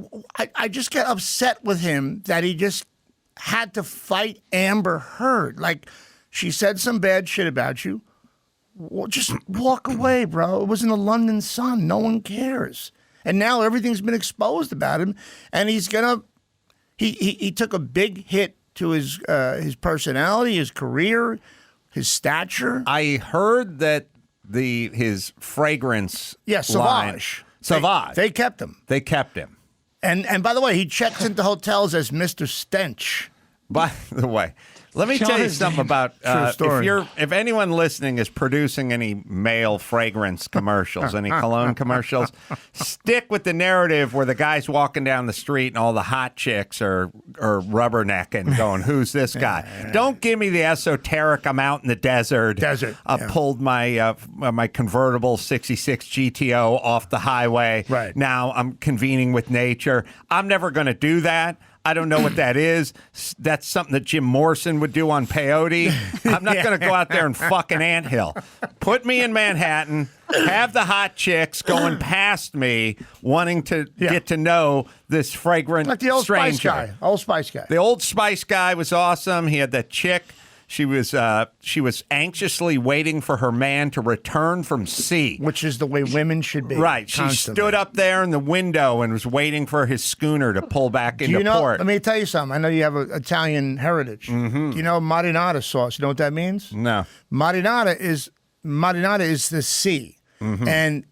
I just get upset with him that he just had to fight Amber Heard. Like, she said some bad shit about you. Well, just walk away, bro. It was in the London Sun. No one cares. And now everything's been exposed about him, and he's gonna. He took a big hit to his personality, his career, his stature. I heard that his fragrance. Yeah, Sauvage. Sauvage. They kept him. They kept him. And by the way, he checks into hotels as Mr. Stench. By the way, let me tell you something about if anyone listening is producing any male fragrance commercials, any cologne commercials, stick with the narrative where the guy's walking down the street and all the hot chicks are rubbernecking, going, "Who's this guy?" Don't give me the esoteric. I'm out in the desert. I pulled my my convertible '66 GTO off the highway. Right now, I'm convening with nature. I'm never going to do that. I don't know what that is. That's something that Jim Morrison would do on peyote. I'm not going to go out there and fuck an anthill. Put me in Manhattan, have the hot chicks going past me, wanting to get to know this fragrant like the Old stranger. Spice guy. Old Spice guy. The Old Spice guy was awesome. He had that chick. She was anxiously waiting for her man to return from sea. Which is the way women should be. Right. She constantly. stood up there in the window and was waiting for his schooner to pull back into port. Let me tell you something. I know you have an Italian heritage. Do you know marinara sauce? You know what that means? No. Marinara is the sea. And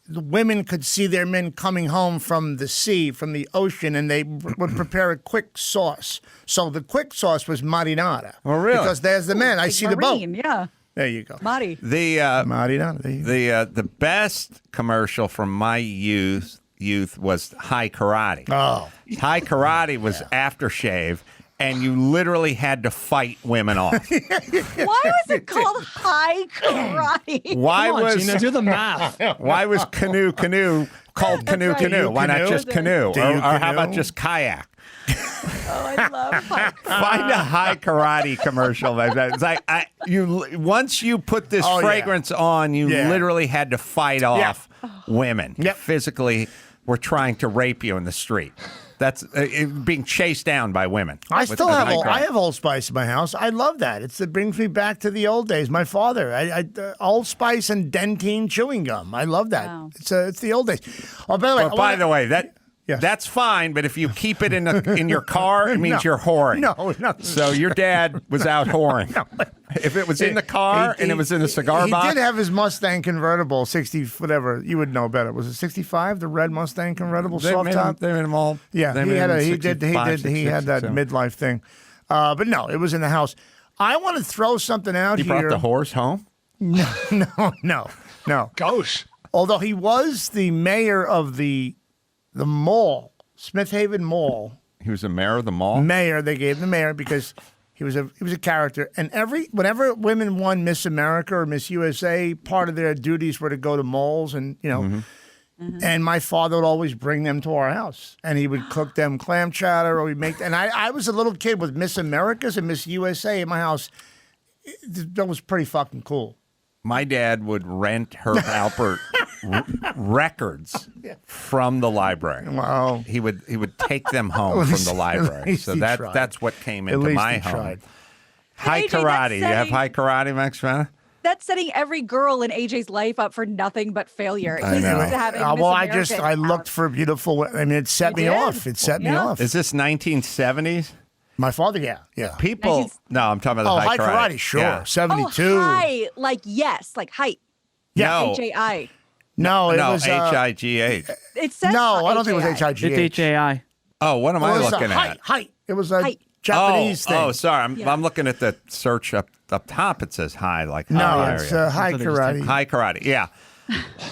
the women could see their men coming home from the sea, from the ocean, and they would prepare a quick sauce. So the quick sauce was marinara. Oh, really? Because there's the men. I see the boat. Marine, yeah. There you go. Mari. Marinara. There you go. The best commercial from my youth was High Karate. Oh. High Karate was aftershave, and you literally had to fight women off. Why was it called high karate? Why Come on, was Gina, do the math. Why was canoe called canoe right. canoe? Why not Canoe? just canoe? Do Or you how canoe? about just kayak? Oh, I love high karate. Find a High Karate commercial like that. It's like once you put this Oh, yeah. fragrance on, you Yeah. literally had to fight off women. Yep. Physically were trying to rape you in the street. That's being chased down by women. I still have High I Karate. have Old Spice in my house. I love that. It brings me back to the old days. My father, Old Spice and Dentine chewing gum. I love that. Wow. It's the old days. Oh, by the way, But by the way, Yes. that's fine. But if you keep it in your car, it means No. you're whoring. No. So your dad was out whoring. If it was in the car and it was in a cigar box. He did have his Mustang convertible, 60, whatever. You would know better. Was it 65? The red Mustang convertible, soft top? They made them all. Yeah, they he made had them he did 65, that 66, midlife thing. But no, it was in the house. I want to throw something out He here. brought the horse home. No. Gosh. Although he was the mayor of the mall, Smith Haven Mall. He was the mayor of the mall. Mayor, they gave the mayor because he was a character. And whenever women won Miss America or Miss USA, part of their duties were to go to malls and And my father would always bring them to our house, and he would cook them clam chowder, or we'd make. And I was a little kid with Miss Americas and Miss USA in my house. That was pretty fucking cool. My dad would rent Herb Alpert records from the library. Wow. He would take them home from the library. So that's what came into my home. Tried. High AJ, that's karate. You have setting- high karate, Max Fana? That's setting every girl in AJ's life up for nothing but failure. I He's know. used to having Miss Well, America I in looked house. for beautiful. I mean, it set me did? off. It set me Yeah. off. Is this 1970s? My father, yeah. People. No, I'm talking about the high karate, sure. Yeah. 72. Oh, hi. Like, yes. Like, height. No. H-A-I. No, it was H-I-G-H. It says No, I don't think it was H-A-I. H-I-G-H. It's HAI. Oh, what am I It was looking at? height. It was a Height. Japanese thing. Oh, sorry. I'm looking at the search up top. It says high, like No, high it's area. high karate. High karate. Yeah.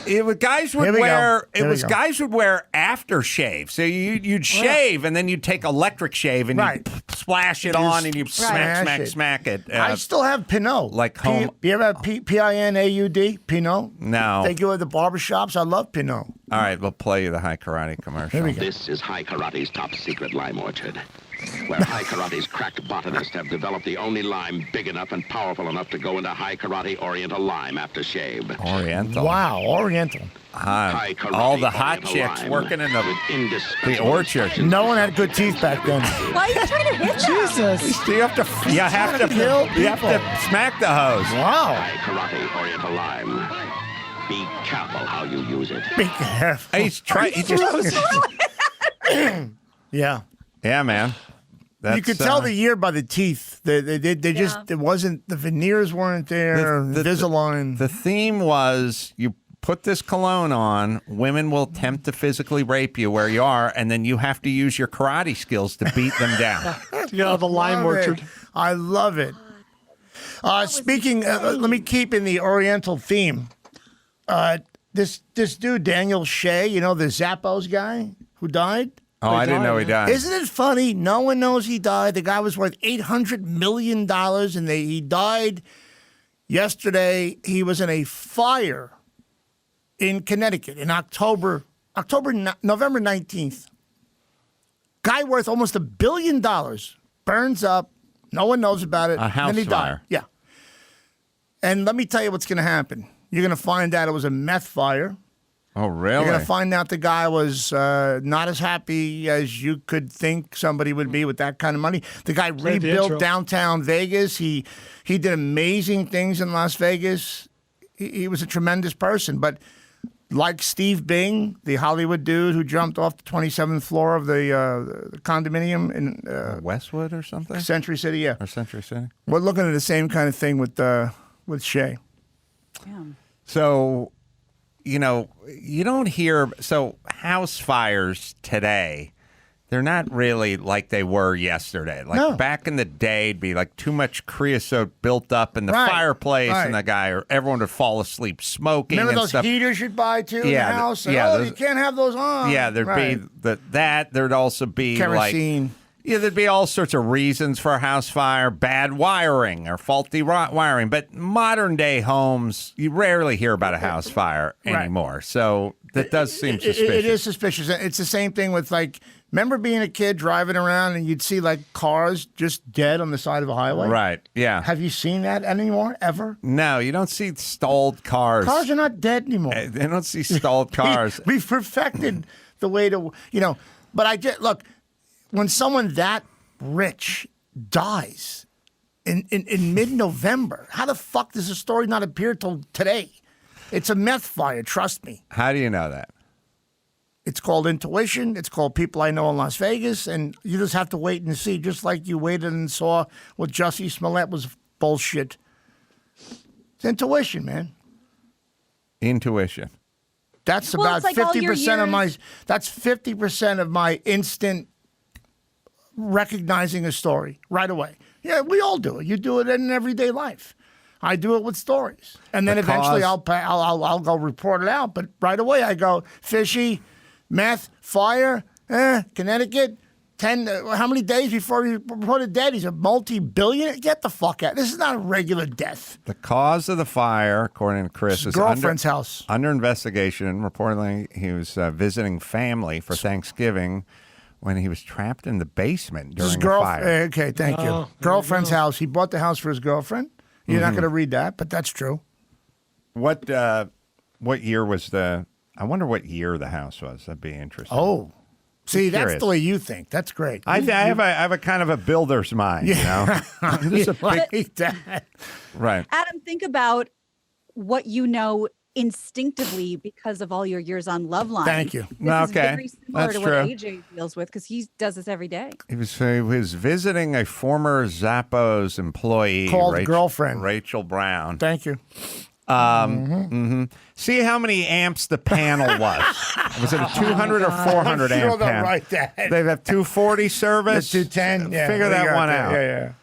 It was guys would Here we go. wear. Here It we was go. guys would wear aftershave. So you'd shave and then you'd take electric shave and Right. you'd splash it Just on and you smack it. I still have Pinot. like home- You ever have P-I-N-A-U-D? Pinot? No. They go at the barbershops. I love Pinot. All right, we'll play you the high karate commercial. Here we go. This is High Karate's top secret lime orchard, where High Karate's cracked botanists have developed the only lime big enough and powerful enough to go into High Karate Oriental Lime after shave. Oriental. Wow, Oriental. High Karate All the hot Oriental chicks Lime working in with the indispensable orchard. instructions. No one had good teeth back then. Why are you trying to hit them? Jesus. You have to kill smack the hose. Wow. High Karate Oriental Lime. Be careful how you use it. Be careful. He's trying. He just. Yeah. Yeah, man. That's, You could tell the year by the teeth. They just, it wasn't, the veneers weren't there, Invisalign. The theme was you put this cologne on, women will attempt to physically rape you where you are, and then you have to use your karate skills to beat them down. You know, the lime Love it. orchard. I love it. Speaking, let me keep in the Oriental theme. This dude, Daniel Hsieh, you know, the Zappos guy who died? Oh, I didn't know he died. Isn't it funny? No one knows he died. The guy was worth $800 million, and he died yesterday. He was in a fire in Connecticut in November 19th. Guy worth almost $1 billion burns up. No one knows about it. A house then he fire. died. Yeah. And let me tell you what's going to happen. You're going to find out it was a meth fire. Oh, really? You're going to find out the guy was not as happy as you could think somebody would be with that kind of money. The guy rebuilt downtown Vegas. He did amazing things in Las Vegas. He was a tremendous person. But like Steve Bing, the Hollywood dude who jumped off the 27th floor of the condominium in Westwood or something? Century City, yeah. Or Century City? We're looking at the same kind of thing with Hsieh. Yeah. So, you don't hear. So, house fires today, they're not really like they were yesterday. Like back in the day, it'd be like too much creosote built up in the fireplace, and the guy or everyone would fall asleep smoking. Remember and those stuff. heaters you'd buy too in the house? You can't have those on. Yeah, there'd be that. There'd also be kerosene. There'd be all sorts of reasons for a house fire, bad wiring or faulty wiring. But modern day homes, you rarely hear about a house fire anymore. So that does seem suspicious. It is suspicious. It's the same thing with remember being a kid driving around and you'd see cars just dead on the side of a highway? Right, yeah. Have you seen that anymore, ever? No, you don't see stalled cars. Cars are not dead anymore. They don't see stalled cars. We've perfected the way to, but look, when someone that rich dies in mid-November, how the fuck does the story not appear till today? It's a meth fire, trust me. How do you know that? It's called intuition. It's called people I know in Las Vegas, and you just have to wait and see, just like you waited and saw what Jussie Smollett was bullshit. It's intuition, man. Intuition. That's about 50% of my. That's 50% of my instant recognizing a story right away. Yeah, we all do it. You do it in everyday life. I do it with stories, and then eventually I'll go report it out. But right away I go fishy, meth, fire, Connecticut. 10. How many days before he reported dead? He's a multi-billionaire. Get the fuck out. This is not a regular death. The cause of the fire, according to Chris, is girlfriend's house under investigation. Reportedly, he was visiting family for Thanksgiving when he was trapped in the basement during the fire. Okay, thank you. Girlfriend's house. He bought the house for his girlfriend. You're not going to read that, but that's true. What year was the? I wonder what year the house was. That'd be interesting. Oh, see, that's the way you think. That's great. I have a kind of a builder's mind. Yeah. You know, right. Adam, think about what you know instinctively because of all your years on Loveline. Thank you. This is very similar That's to true. what AJ deals with because he does this every day. He was visiting a former Zappos employee called girlfriend Rachel Brown. Thank you. See how many amps the panel was. Was it a 200 or 400 amp panel? Right there. They have 240 service. The 210. Yeah, figure that one out. Yeah.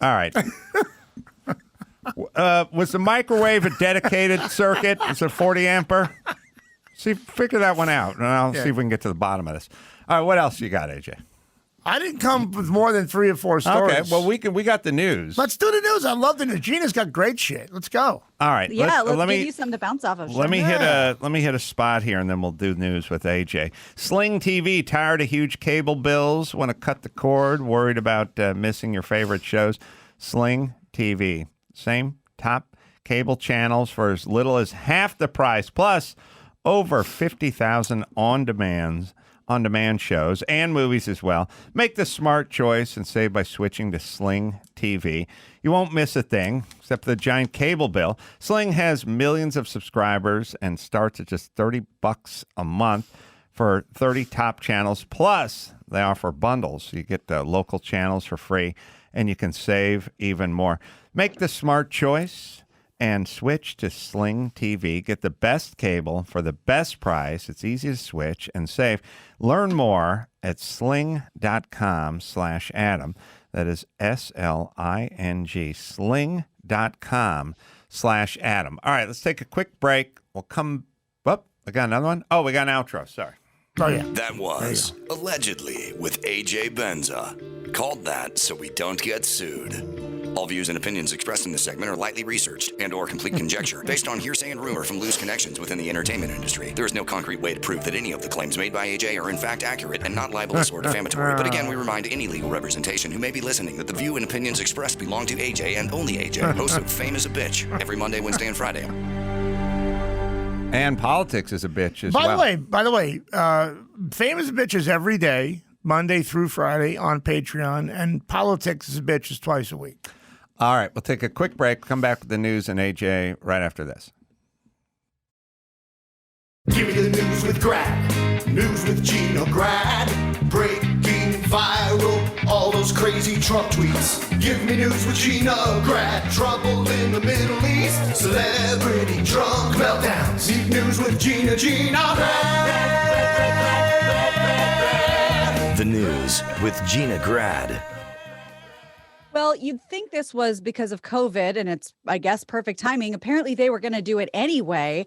All right. Was the microwave a dedicated circuit? Was it a 40 amper? Figure that one out, and I'll see if we can get to the bottom of this. All right, what else you got, AJ? I didn't come with more than 3 or 4 stories. Okay, well we got the news. Let's do the news. I love the news. Gina's got great shit. Let's go. All right. Yeah, let's give you some to bounce off of. Let me hit a spot here, and then we'll do news with AJ. Sling TV, tired of huge cable bills? Want to cut the cord? Worried about missing your favorite shows? Sling TV, same top cable channels for as little as half the price, plus over 50,000 on-demand shows and movies as well. Make the smart choice and save by switching to Sling TV. You won't miss a thing except for the giant cable bill. Sling has millions of subscribers and starts at just $30 a month for 30 top channels. Plus, they offer bundles. You get the local channels for free, and you can save even more. Make the smart choice and switch to Sling TV. Get the best cable for the best price. It's easy to switch and save. Learn more at sling.com/Adam. That is SLING. Sling.com/Adam. All right, let's take a quick break. We'll come up. I got another one. Oh, we got an outro. Sorry. Oh, yeah. That was Allegedly with AJ Benza. Called that so we don't get sued. All views and opinions expressed in this segment are lightly researched and or complete conjecture based on hearsay and rumor from loose connections within the entertainment industry. There is no concrete way to prove that any of the claims made by AJ are in fact accurate and not libelous or defamatory. But again, we remind any legal representation who may be listening that the view and opinions expressed belong to AJ and only AJ, host of Fame is a Bitch, every Monday, Wednesday, and Friday. And politics is a bitch as By well. the way, famous bitches every day, Monday through Friday on Patreon, and politics is a bitches twice a week. All right, we'll take a quick break. Come back with the news and AJ right after this. Give me the news with Grad, news with Gina Grad, breaking viral, all those crazy Trump tweets. Give me news with Gina Grad, trouble in the Middle East, celebrity drunk meltdowns. Need news with Gina Grad. The news with Gina Grad. Well, you'd think this was because of COVID, and it's, I guess, perfect timing. Apparently, they were going to do it anyway.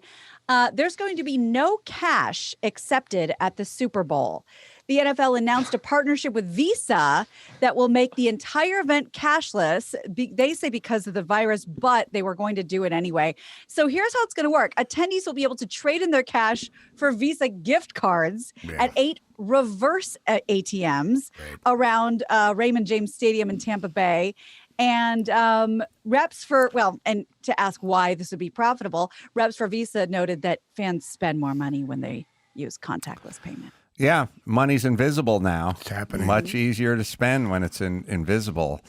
There's going to be no cash accepted at the Super Bowl. The NFL announced a partnership with Visa that will make the entire event cashless. They say because of the virus, but they were going to do it anyway. So here's how it's going to work. Attendees will be able to trade in their cash for Visa gift cards at 8 reverse ATMs around Raymond James Stadium in Tampa Bay. And reps for, and to ask why this would be profitable, reps for Visa noted that fans spend more money when they use contactless payment. Yeah, money's invisible now. It's happening. Much easier to spend when it's invisible.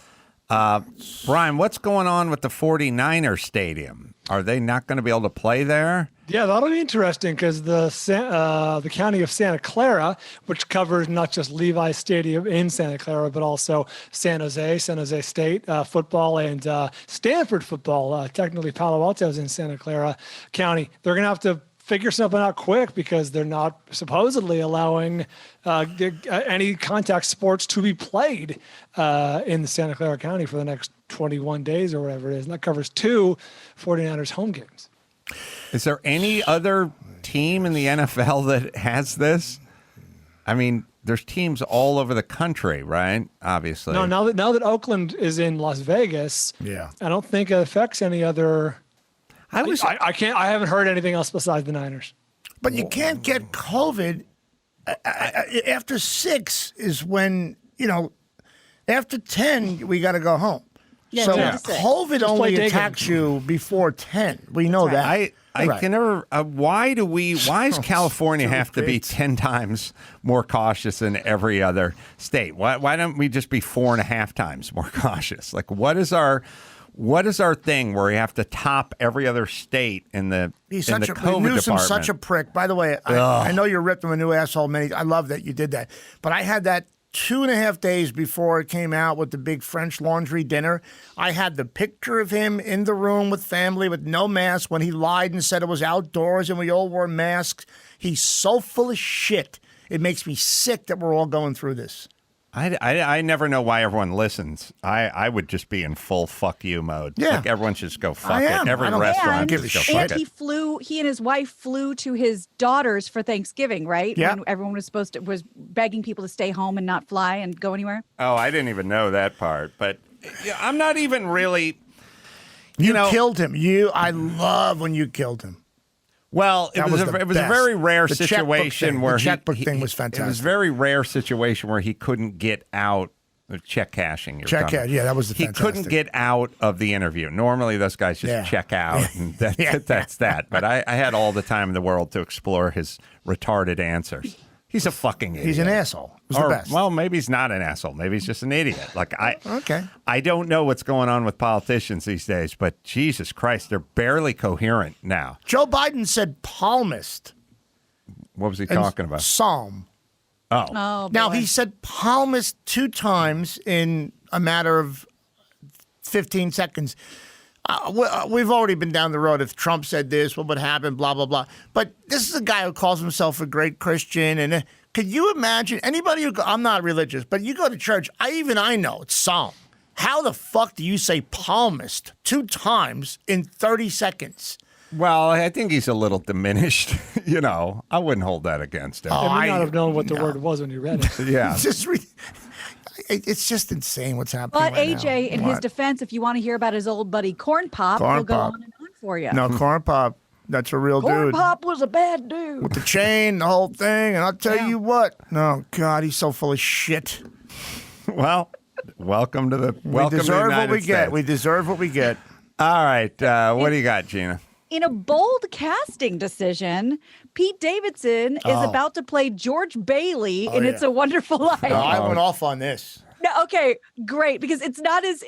Brian, what's going on with the 49ers stadium? Are they not going to be able to play there? Yeah, that'll be interesting because the county of Santa Clara, which covers not just Levi Stadium in Santa Clara, but also San Jose State football, and Stanford football. Technically, Palo Alto's in Santa Clara County. They're going to have to figure something out quick because they're not supposedly allowing any contact sports to be played in the Santa Clara County for the next 21 days or whatever it is. And that covers 2 49ers home games. Is there any other team in the NFL that has this? I mean, there's teams all over the country, right? Obviously. No, now that Oakland is in Las Vegas, I don't think it affects any other. I haven't heard anything else besides the Niners. But you can't get COVID after 6 is when, after 10, we got to go home. Yeah, so yeah. COVID Just only play day attacks games. you before 10. We know that. I can never. Why does California have to be 10 times more cautious than every other state? Why don't we just be 4.5 times more cautious? Like, what is our thing where we have to top every other state in the COVID Newsom's department? such a prick. By the way, I know you're ripped him a new asshole. I love that you did that. But I had that 2.5 days before it came out with the big French Laundry dinner. I had the picture of him in the room with family with no mask when he lied and said it was outdoors and we all wore masks. He's so full of shit. It makes me sick that we're all going through this. I never know why everyone listens. I would just be in full fuck you mode. Yeah. Like everyone should just go fuck it. Every restaurant give a just go shit. fuck And it. he and his wife flew to his daughters for Thanksgiving, right? Yeah. When everyone was begging people to stay home and not fly and go anywhere. Oh, I didn't even know that part. But I'm not even really. You killed him. I love when you killed him. Well, it was a best. very rare The checkbook situation thing. where the checkbook thing was It fantastic. was a very rare situation where he couldn't get out of check cashing. That was the He fantastic. couldn't get out of the interview. Normally, those guys just check out, and that's that. But I had all the time in the world to explore his retarded answers. He's a fucking idiot. He's an asshole. He's the best. Well, maybe he's not an asshole. Maybe he's just an idiot. Okay. I don't know what's going on with politicians these days, but Jesus Christ, they're barely coherent now. Joe Biden said palmist. What was he talking about? Psalm. Oh, Now, boy. he said palmist 2 times in a matter of 15 seconds. We've already been down the road. If Trump said this, what would happen, blah, blah, blah. But this is a guy who calls himself a great Christian. And could you imagine anybody who I'm not religious, but you go to church, I know it's Psalm. How the fuck do you say palmist 2 times in 30 seconds? Well, I think he's a little diminished. I wouldn't hold that against him. I may not have known what the word was when you read it. Yeah. It's just insane what's happening. But right AJ, now. in his defense, if you want to hear about his old buddy Corn Pop, Corn he'll go Pop. on and on for you. No, Corn Pop, that's a real Corn dude. Pop was a bad dude. With the chain, the whole thing, and I'll tell you what. No, God, he's so full of shit. Well, welcome to the We deserve what we get. We deserve what we get. All right, what do you got, Gina? In a bold casting decision, Pete Davidson is about to play George Bailey in It's a Wonderful Life. No, I went off on this. No, okay, great, because it's not as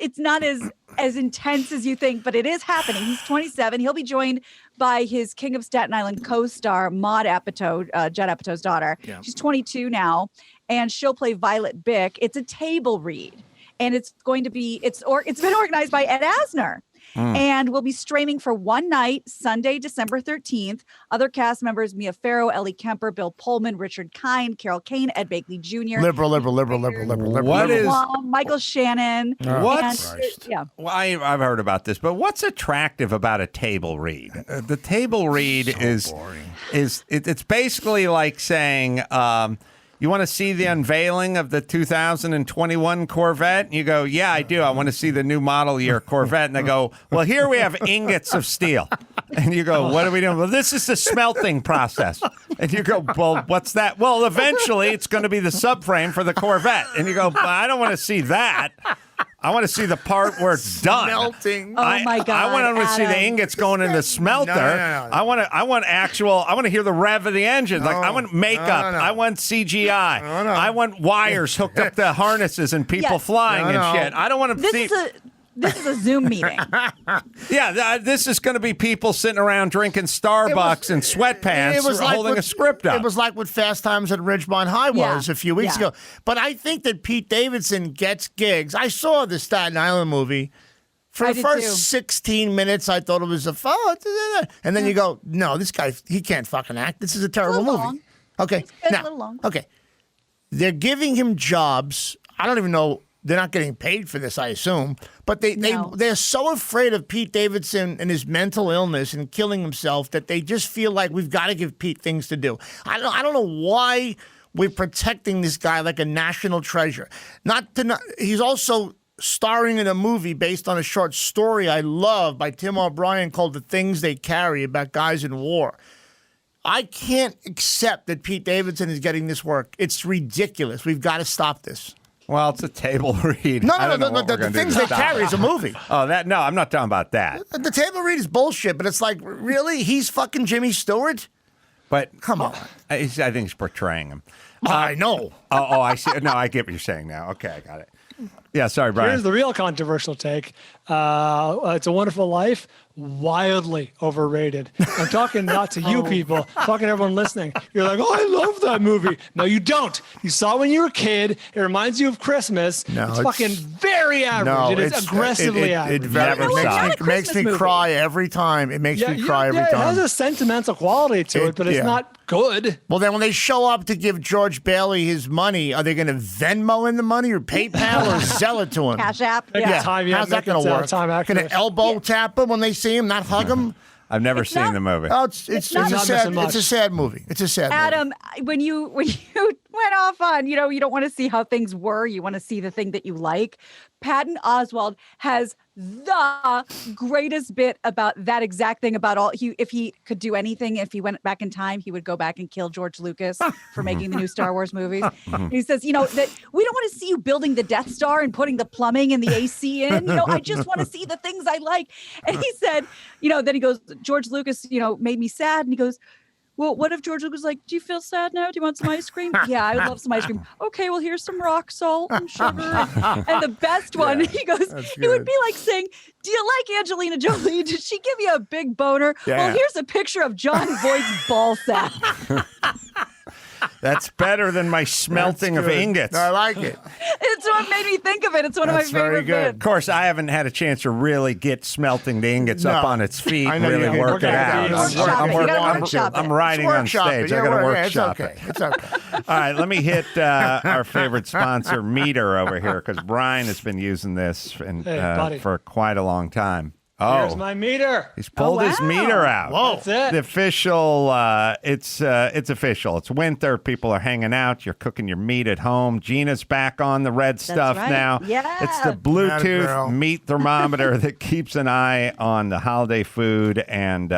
intense as you think, but it is happening. He's 27. He'll be joined by his King of Staten Island co-star Maude Apatow, Judd Apatow's daughter. Yeah. She's 22 now, and she'll play Violet Bick. It's a table read, and it's been organized by Ed Asner. And will be streaming for one night, Sunday, December 13th. Other cast members, Mia Farrow, Ellie Kemper, Bill Pullman, Richard Kind, Carol Kane, Ed Begley Jr. Liberal. What is Michael Shannon? What's yeah? Well, I've heard about this, but what's attractive about a table read? The table read is it's basically like saying. You want to see the unveiling of the 2021 Corvette? And you go, yeah, I do. I want to see the new model year Corvette. And they go, well, here we have ingots of steel. And you go, what are we doing? Well, this is the smelting process. And you go, well, what's that? Well, eventually it's going to be the subframe for the Corvette. And you go, well, I don't want to see that. I want to see the part where it's done. Smelting. Oh my God! I want to see the ingots going in the smelter. No. I want to hear the rev of the engine. Like I want makeup. I want CGI. I want wires hooked up to harnesses and people flying and shit. I don't want to see. This is a Zoom meeting. This is going to be people sitting around drinking Starbucks in sweatpants holding a script up. It was like what Fast Times at Ridgemont High was a few weeks ago. But I think that Pete Davidson gets gigs. I saw the Staten Island movie. For the first 16 minutes, I thought it was and then you go, no, this guy, he can't fucking act. This is a terrible movie. Long. Okay, a little long. Okay, they're giving him jobs. I don't even know. They're not getting paid for this, I assume. But they're so afraid of Pete Davidson and his mental illness and killing himself that they just feel like we've got to give Pete things to do. I don't know why we're protecting this guy like a national treasure. He's also starring in a movie based on a short story I love by Tim O'Brien called The Things They Carry, about guys in war. I can't accept that Pete Davidson is getting this work. It's ridiculous. We've got to stop this. Well, it's a table read. No. The Things They Carry is a movie. Oh, no, I'm not talking about that. The table read is bullshit, but it's like, really? He's fucking Jimmy Stewart? But come on. I think he's portraying him. I know. I see. No, I get what you're saying now. Okay, I got it. Yeah, sorry, Brian. Here's the real controversial take. It's a Wonderful Life, wildly overrated. I'm talking not to you people, I'm talking to everyone listening. You're like, oh, I love that movie. No, you don't. You saw it when you were a kid. It reminds you of Christmas. No, it's fucking very average. No, it is aggressively average. It makes me cry every time. It makes me cry every time. It has a sentimental quality to it, but it's not good. Well, then when they show up to give George Bailey his money, are they going to Venmo in the money or PayPal or sell it to him? Cash App. How's that going to work? Going to elbow tap him when they see him, not hug him? I've never seen the movie. Oh, it's a sad movie. It's a sad movie. Adam, when you went off on, you don't want to see how things were. You want to see the thing that you like. Patton Oswalt has the greatest bit about that exact thing about all. If he could do anything, if he went back in time, he would go back and kill George Lucas for making the new Star Wars movies. He says, that we don't want to see you building the Death Star and putting the plumbing and the AC in. I just want to see the things I like. And he said, then he goes, George Lucas, made me sad. And he goes, well, what if George Lucas was like, do you feel sad now? Do you want some ice cream? Yeah, I would love some ice cream. Okay, well, here's some rock salt and sugar. And the best one, he goes, it would be like saying, do you like Angelina Jolie? Did she give you a big boner? Yeah. Well, here's a picture of John Voight's ball sack. That's better than my smelting of ingots. I like it. It's what made me think of it. It's one of my favorite bits. Of course, I haven't had a chance to really get smelting the ingots up on its feet and really work it out. I'm riding on stage. I got to workshop it. It's okay. All right, let me hit our favorite sponsor, Meter, over here, because Brian has been using this for quite a long time. Oh, here's my meter. He's pulled his meter out. Whoa, that's it. The official. It's official. It's winter. People are hanging out. You're cooking your meat at home. Gina's back on the red stuff now. Yeah. It's the Bluetooth meat thermometer that keeps an eye on the holiday food and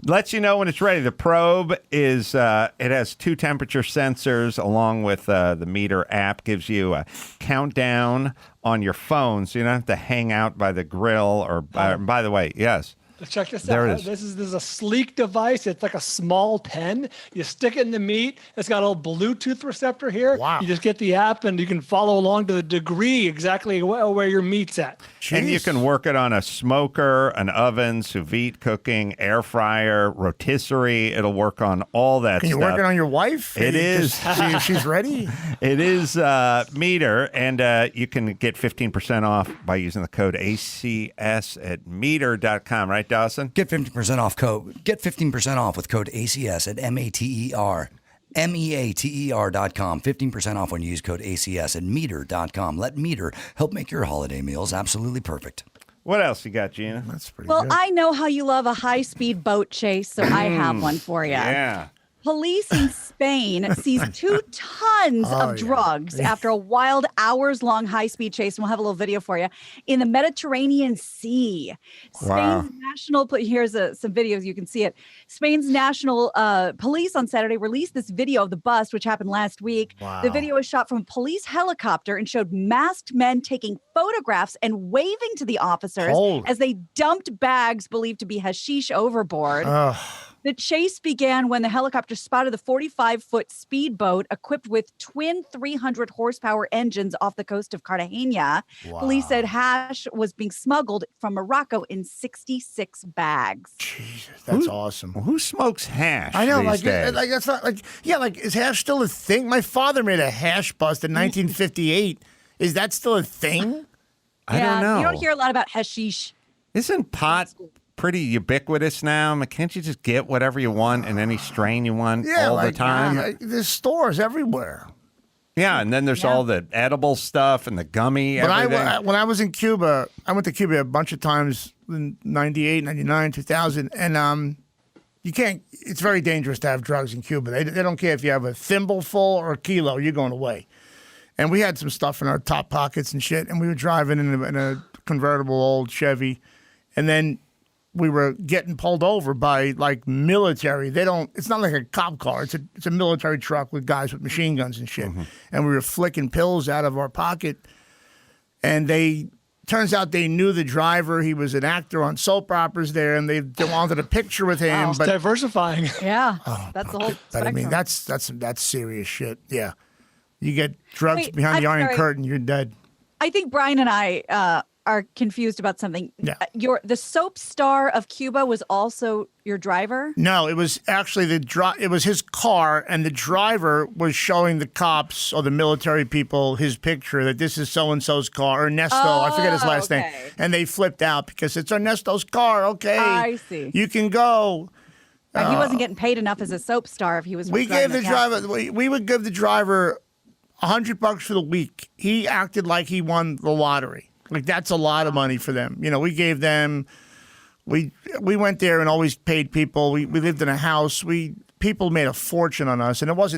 lets you know when it's ready. The probe is. It has 2 temperature sensors along with the meter app. Gives you a countdown on your phone, so you don't have to hang out by the grill or. By the way, yes. Check this There out. it is. This is a sleek device. It's like a small pen. You stick it in the meat. It's got a little Bluetooth receptor here. Wow. You just get the app and you can follow along to the degree exactly where your meat's at. And you can work it on a smoker, an oven, sous vide cooking, air fryer, rotisserie. It'll work on all that Can you stuff. work it on your wife? It is. See if she's ready. It is Meter, and you can get 15% off by using the code ACS at meter.com, right, Dawson? Get 15% off code. Get 15% off with code ACS at MEATER.com. 15% off when you use code ACS at meter.com. Let Meter help make your holiday meals absolutely perfect. What else you got, Gina? That's pretty Well, good. I know how you love a high-speed boat chase, so I have one for you. Yeah. Police in Spain seized 2 tons of drugs after a wild hours-long high-speed chase. And we'll have a little video for you in the Mediterranean Sea. Wow. Spain's national, here's some videos, you can see it. Spain's national police on Saturday released this video of the bust, which happened last week. Wow. The video was shot from a police helicopter and showed masked men taking photographs and waving to the officers as they dumped bags believed to be hashish overboard. The chase began when the helicopter spotted the 45-foot speedboat equipped with twin 300 horsepower engines off the coast of Cartagena. Wow. Police said hash was being smuggled from Morocco in 66 bags. Jesus, that's awesome. Who smokes hash? I know, these days? like that's not like is hash still a thing? My father made a hash bust in 1958. Is that still a thing? I don't know. You don't hear a lot about hashish. Isn't pot pretty ubiquitous now? I mean, can't you just get whatever you want and any strain you want all the time? There's stores everywhere. Yeah, and then there's all the edible stuff and the gummy, But everything. when I was in Cuba, I went to Cuba a bunch of times in 98, 99, 2000, and you can't, it's very dangerous to have drugs in Cuba. They don't care if you have a thimbleful or a kilo, you're going away. And we had some stuff in our top pockets and shit, and we were driving in a convertible old Chevy, and then we were getting pulled over by like military. It's not like a cop car. It's a military truck with guys with machine guns and shit. And we were flicking pills out of our pocket. And turns out they knew the driver. He was an actor on soap operas there, and they wanted a picture with him. It's But diversifying. Yeah, that's the whole but I mean, spectrum. that's serious shit. Yeah, you get drugs Wait, behind the I'm Iron sorry. Curtain, you're dead. I think Brian and I are confused about something. Yeah. The soap star of Cuba was also your driver? No, it was actually it was his car, and the driver was showing the cops or the military people his picture that this is so and so's car, Ernesto. I forget his last name, and they flipped out because it's Ernesto's car. Okay, I see. You can go. He wasn't getting paid enough as a soap star if he was. We driving gave the cab. driver. We would give the driver $100 for the week. He acted like he won the lottery. Like that's a lot of money for them. You know, we gave them. We went there and always paid people. We lived in a house. People made a fortune on us, and it was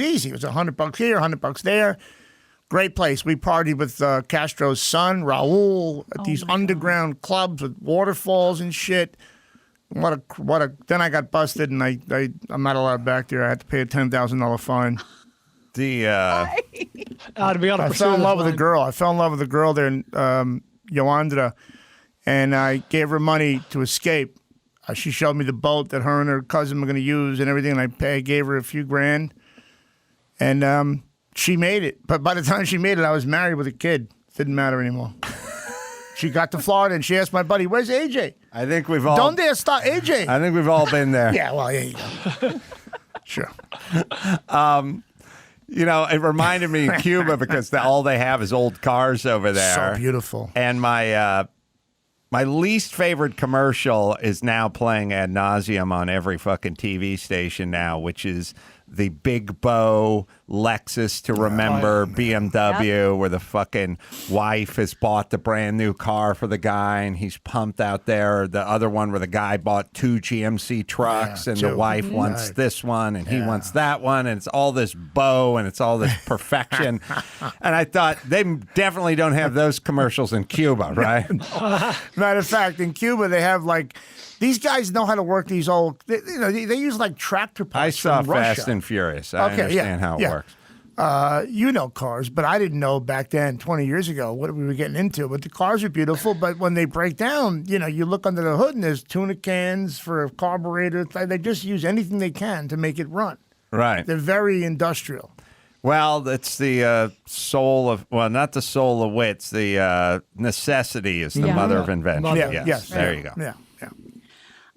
easy. It was $100 here, $100 there. Great place. We partied with Castro's son, Raul, at these underground clubs with waterfalls and shit. What a! Then I got busted, and I'm not allowed back there. I had to pay a $10,000 fine. To be able to I pursue fell in this love with a line. girl. I fell in love with a girl there, Yoandra, and I gave her money to escape. She showed me the boat that her and her cousin were going to use and everything, and I gave her a few grand, and she made it. But by the time she made it, I was married with a kid. Didn't matter anymore. She got to Florida, and she asked my buddy, "Where's AJ?" I think we've all. Donde está AJ? I think we've all been there. Yeah, well, there you go. Sure. You know, it reminded me of Cuba because all they have is old cars over there. So beautiful. And my least favorite commercial is now playing ad nauseum on every fucking TV station now, which is the Big Bow Lexus to remember BMW, where the fucking wife has bought the brand new car for the guy and he's pumped out there. The other one where the guy bought 2 GMC trucks and the wife wants this one and he wants that one, and it's all this bow and it's all this perfection. And I thought they definitely don't have those commercials in Cuba, right? Matter of fact, in Cuba they have like these guys know how to work these old. They use like tractor parts. I saw from Russia. Fast and Furious. I understand how it works. You know cars, but I didn't know back then, 20 years ago, what we were getting into. But the cars are beautiful, but when they break down, you look under the hood and there's tuna cans for a carburetor. They just use anything they can to make it run. Right. They're very industrial. Well, it's the soul of, not the soul of wits. The necessity is the mother of invention. Yes. There you go. Yeah.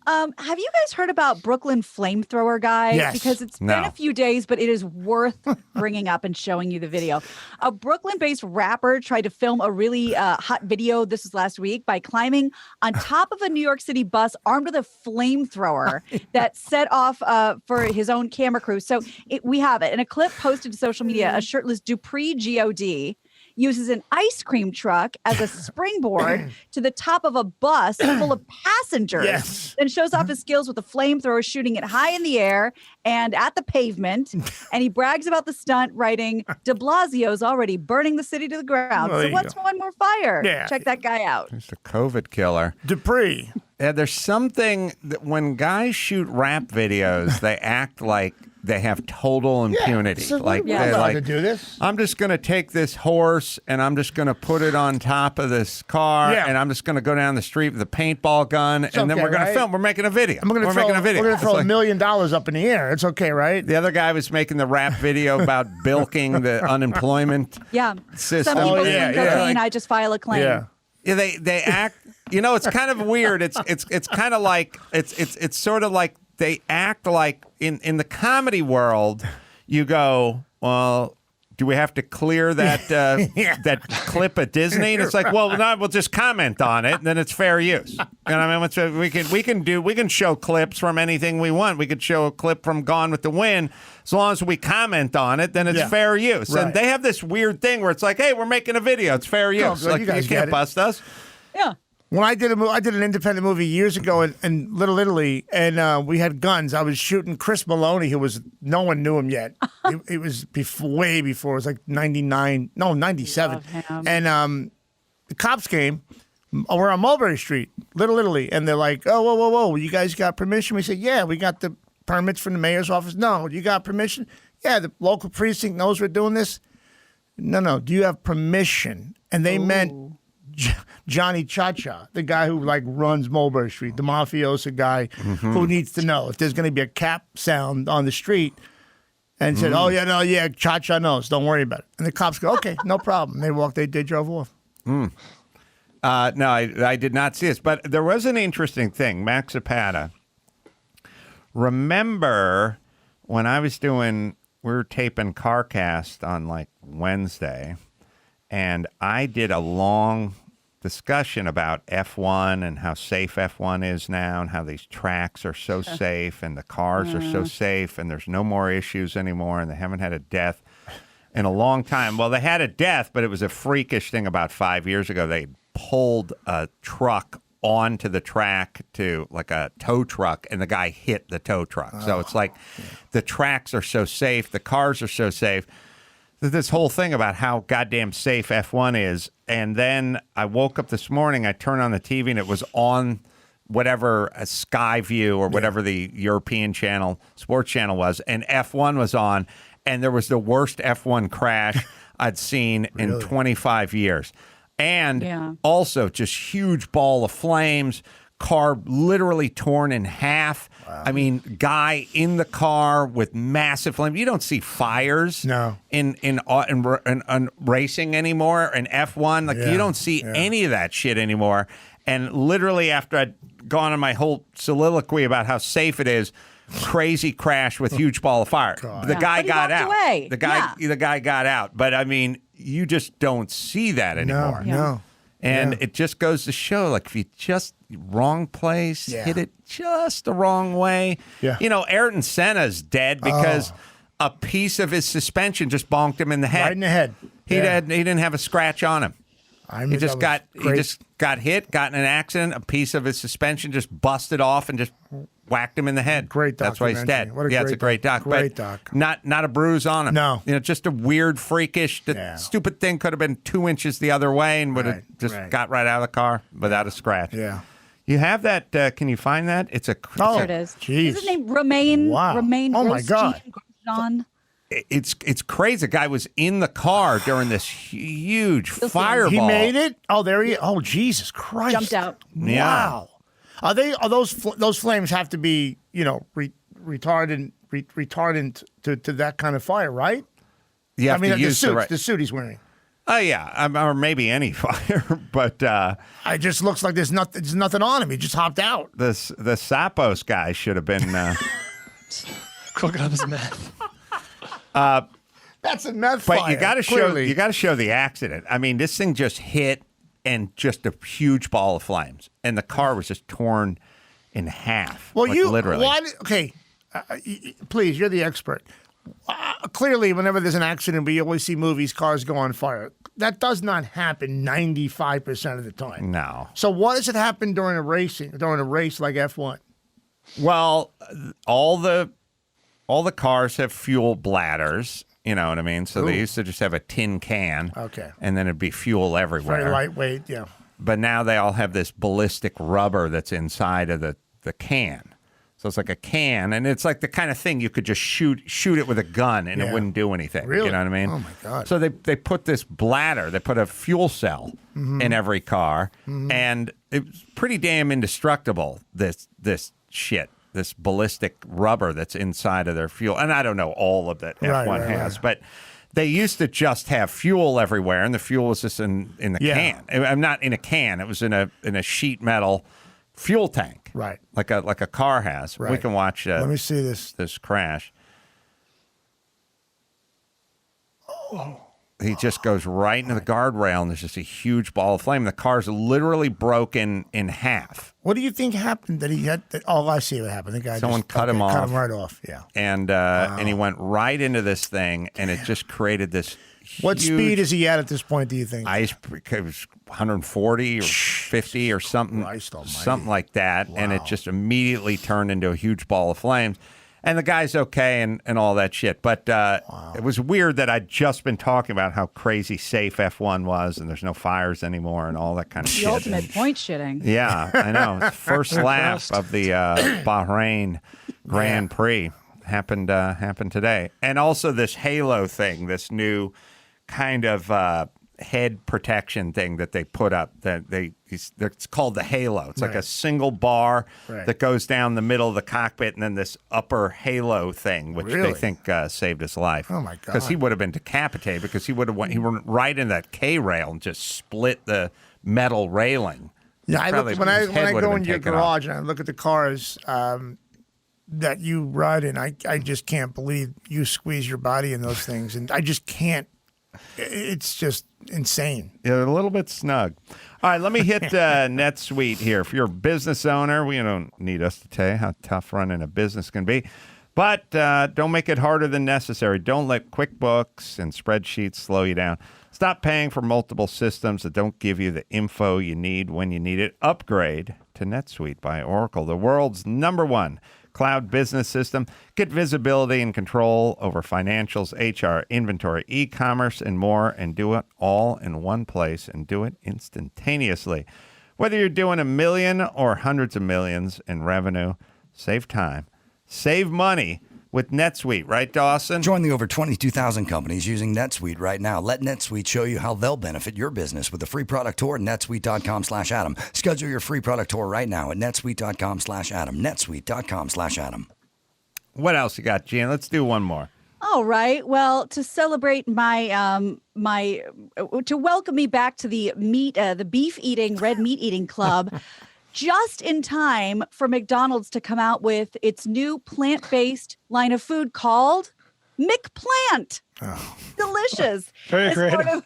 Have you guys heard about Brooklyn flamethrower guy? Yes. Because it's been a few days, but it is worth bringing up and showing you the video. A Brooklyn-based rapper tried to film a really hot video. This was last week by climbing on top of a New York City bus armed with a flamethrower that set off for his own camera crew. So we have it in a clip posted to social media. A shirtless Dupree God uses an ice cream truck as a springboard to the top of a bus full of passengers. Yes. Then shows off his skills with a flamethrower, shooting it high in the air and at the pavement. And he brags about the stunt, writing, "De Blasio's already burning the city to the ground. Well, So what's one more fire?" Yeah. Check that guy out. It's a COVID killer. Dupree. Yeah, there's something that when guys shoot rap videos, they act like they have total impunity. So like we're they're allowed like, to do this. I'm just going to take this horse and I'm just going to put it on top of this car and I'm just going to go down the street with a paintball gun and then okay, we're going to right? film. We're making a video. We're making a video. We're going to throw It's $1 million up in the air. It's okay, right? the other guy was making the rap video about bilking the unemployment Yeah. system. Some people Oh, sling yeah, cocaine. yeah. I just file a claim. Yeah. Yeah, they act. It's kind of weird. It's kind of like it's sort of like they act like in the comedy world. You go, well, do we have to clear that that clip at Disney? And it's like, well, no, we'll just comment on it, and then it's fair use. And I mean, we can show clips from anything we want. We could show a clip from Gone with the Wind. As long as we comment on it, then it's fair use. Right. And they have this weird thing where it's like, hey, we're making a video. It's fair use. good. Like, You guys can't get it. bust us. Yeah. When I did an independent movie years ago in Little Italy, and we had guns. I was shooting Chris Maloney, no one knew him yet. It was way before. It was like 97. And the cops came. We're on Mulberry Street, Little Italy, and they're like, "Oh, whoa! You guys got permission?" We said, "Yeah, we got the permits from the mayor's office." "No, you got permission?" "Yeah, the local precinct knows we're doing this." No. Do you have permission? And they meant Johnny Cha-Cha, the guy who runs Mulberry Street, the mafioso guy who needs to know if there's going to be a cap sound on the street. And said, "Oh yeah, Cha-Cha knows. Don't worry about it." And the cops go, "Okay, no problem." They drove off. No, I did not see this, but there was an interesting thing. Max Zapata. Remember when I was we were taping CarCast on Wednesday, and I did a long discussion about F1 and how safe F1 is now and how these tracks are so safe and the cars are so safe and there's no more issues anymore and they haven't had a death in a long time. Well, they had a death, but it was a freakish thing about 5 years ago. They pulled a truck onto the track to a tow truck and the guy hit the tow truck. So it's the tracks are so safe, the cars are so safe. This whole thing about how goddamn safe F1 is. And then I woke up this morning, I turned on the TV and it was on whatever Sky View or whatever the European channel, sports channel was, and F1 was on, and there was the worst F1 crash I'd seen in 25 years. And also just huge ball of flames, car literally torn in half. Wow. I mean, guy in the car with massive flames. You don't see fires in racing anymore, in F1. You don't see any of that shit anymore. And literally after I'd gone on my whole soliloquy about how safe it is, crazy crash with huge ball of fire. The guy got out. Away. The guy got out. But I mean, you just don't see that anymore. No. And it just goes to show, if you just wrong place, hit it just the wrong way. Yeah. Ayrton Senna's dead because a piece of his suspension just bonked him in the head. Right in the head. He didn't have a scratch on him. He just got hit, got in an accident. A piece of his suspension just busted off and just whacked him in the head. Great That's why he's dead. It's a great doc. Great but doc. Not a bruise on him. No. Just a weird, freakish, stupid thing could have been 2 inches the other way and would have just got right out of the car without a scratch. Yeah. You have that? Can you find that? It's a. There it is. Jeez. Is his name Romain? Wow. Romain. Oh my God. Grosjean? it's crazy. The guy was in the car during this huge fireball. He made it. Oh, there he. Oh, Jesus Christ! Jumped out. Yeah. Wow. Are those flames have to be retardant to that kind of fire, right? You have to use the suit he's wearing. Oh yeah, or maybe any fire, but it just looks like there's nothing on him. He just hopped out. the Zappos guy should have been cooking up his meth. That's a meth fire. But you got to show the accident. I mean, this thing just hit and just a huge ball of flames, and the car was just torn in half. Well, literally. Okay, please, you're the expert. Clearly, whenever there's an accident, we always see movies, cars go on fire. That does not happen 95% of the time. No. So what does it happen during a race like F1? Well, all the cars have fuel bladders. You know what I mean? So they used to just have a tin can. Okay. And then it'd be fuel everywhere. Very lightweight, yeah. But now they all have this ballistic rubber that's inside of the can. So it's like a can, and it's like the kind of thing you could just shoot it with a gun, and it wouldn't do anything. Really? You know what I mean? Oh, my God. So they put this bladder, they put a fuel cell in every car, and it's pretty damn indestructible, this shit, this ballistic rubber that's inside of their fuel. And I don't know all of that F1 has, but they used to just have fuel everywhere, and the fuel was just in the can. I'm not in a can. It was in a sheet metal fuel tank, right? Like a car has. Right. We can watch. Let me see this crash. Oh. He just goes right into the guardrail, and there's just a huge ball of flame. The car's literally broken in half. What do you think happened that he had? I see what happened. The guy Someone cut him off. Cut him right off. Yeah. And he went right into this thing, and it just created this. What speed is he at this point, do you think? It was 140 or 50 or something, something like that. Wow. And it just immediately turned into a huge ball of flames. And the guy's okay and all that shit. But it was weird that I'd just been talking about how crazy safe F1 was, and there's no fires anymore and all that kind of shit. The ultimate point shitting. Yeah, I know. It's the first lap of the Bahrain Grand Prix happened today. And also this halo thing, this new kind of head protection thing that they put up. It's called the halo. It's like a single bar that goes down the middle of the cockpit, and then this upper halo thing, which they think saved his life. Oh my God! Because he would have been decapitated because he went right in that K rail and just split the metal railing. Yeah, when I go in your garage and I look at the cars that you ride in, I just can't believe you squeeze your body in those things, and I just can't. It's just insane. Yeah, a little bit snug. All right, let me hit NetSuite here. If you're a business owner, we don't need us to tell you how tough running a business can be. But don't make it harder than necessary. Don't let QuickBooks and spreadsheets slow you down. Stop paying for multiple systems that don't give you the info you need when you need it. Upgrade to NetSuite by Oracle, the world's #1 cloud business system. Get visibility and control over financials, HR, inventory, e-commerce, and more, and do it all in one place and do it instantaneously. Whether you're doing $1 million or hundreds of millions in revenue, save time, save money with NetSuite, right, Dawson? Join the over 22,000 companies using NetSuite right now. Let NetSuite show you how they'll benefit your business with a free product tour at netsuite.com/Adam. Schedule your free product tour right now at netsuite.com/Adam. netsuite.com/Adam. What else you got, Gina? Let's do one more. All right. Well, to celebrate to welcome me back to the beef eating, red meat eating club, just in time for McDonald's to come out with its new plant-based line of food called McPlant. Oh. Delicious. Very creative.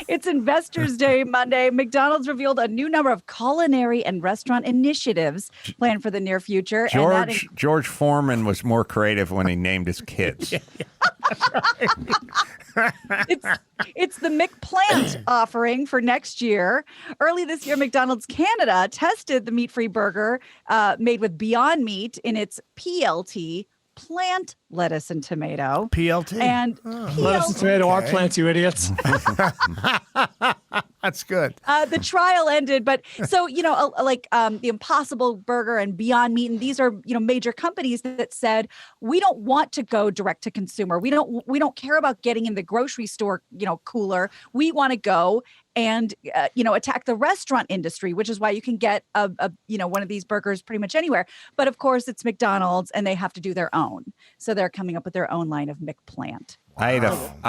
It's Investors Day Monday. McDonald's revealed a new number of culinary and restaurant initiatives planned for the near future. George Foreman was more creative when he named his kids. It's the McPlant offering for next year. Early this year, McDonald's Canada tested the meat-free burger made with Beyond Meat in its PLT, plant lettuce and tomato. PLT? And lettuce and tomato are plants, you idiots. That's good. The trial ended, but so the Impossible Burger and Beyond Meat, and these are major companies that said we don't want to go direct to consumer. We don't care about getting in the grocery store cooler. We want to go and attack the restaurant industry, which is why you can get a one of these burgers pretty much anywhere. But of course, it's McDonald's, and they have to do their own. So they're coming up with their own line of McPlant. I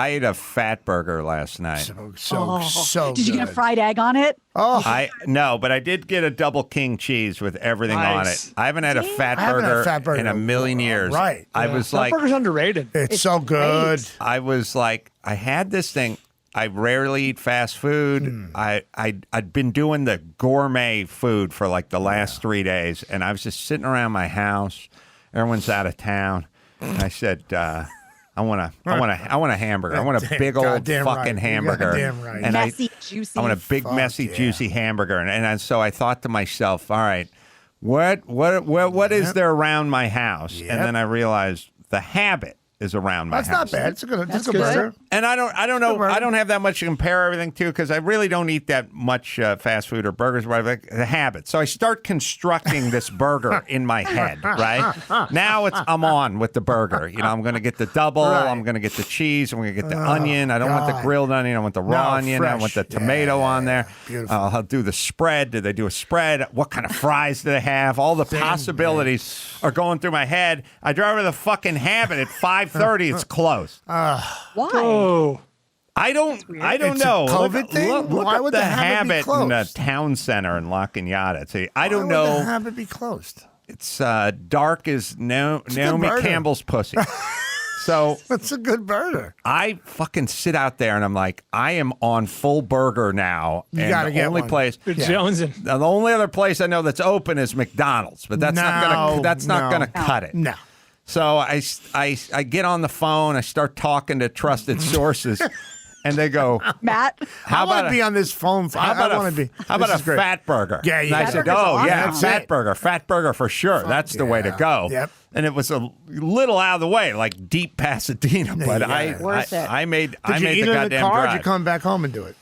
ate a fat burger last night. So Did you get a fried egg on it? No, but I did get a double king cheese with everything on it. I haven't had a fat burger in a million years. Right. I was like, that burger's underrated. It's so good. Great. I was like, I had this thing. I rarely eat fast food. I'd been doing the gourmet food for like the last 3 days, and I was just sitting around my house. Everyone's out of town, and I said, I want a hamburger. I want a big old fucking hamburger. Goddamn right. And Messy, juicy. I want a big, messy, juicy hamburger. And so I thought to myself, all right, what is there around my house? Yep. And then I realized the Habit is around my That's house. not bad. It's a good good. burger. And I don't know. I don't have that much to compare everything to because I really don't eat that much fast food or burgers. Whatever. The Habit. So I start constructing this burger in my head. Right now, I'm on with the burger. I'm going to get the double. Right. I'm going to get the cheese. I'm going to get the onion. I don't want the grilled onion. I want the raw onion. fresh. I want the tomato on there. Beautiful. I'll do the spread. Do they do a spread? What kind of fries do they have? All the possibilities are going through my head. I drive to the fucking Habit at 5:30. It's closed. Why? Oh. I don't It's a know. COVID thing? Look Why up would the the Habit be Habit in the closed? town center in La Cañada. See, I don't Why would the know. Habit be closed? It's dark as Naomi burger. Campbell's pussy. So That's a good burger. I fucking sit out there and I'm like, I am on full burger now. You and gotta the get only one. place. You're jonesing. The only other place I know that's open is McDonald's, but that's not gonna cut it. No. So I get on the phone. I start talking to trusted sources, and they go, Matt? "How I want about to be on this phone. how about I want to be. how about this a is great. fat burger?" Yeah, And yeah. I Fat said, burger's "Oh awesome. yeah, That's fat burger for sure. That's the way to yeah. go." Yep. And it was a little out of the way, like deep Pasadena, but Yeah. Worth it. I made Did I you made eat the it in the goddamn car? Or drive. did you come back home and do it?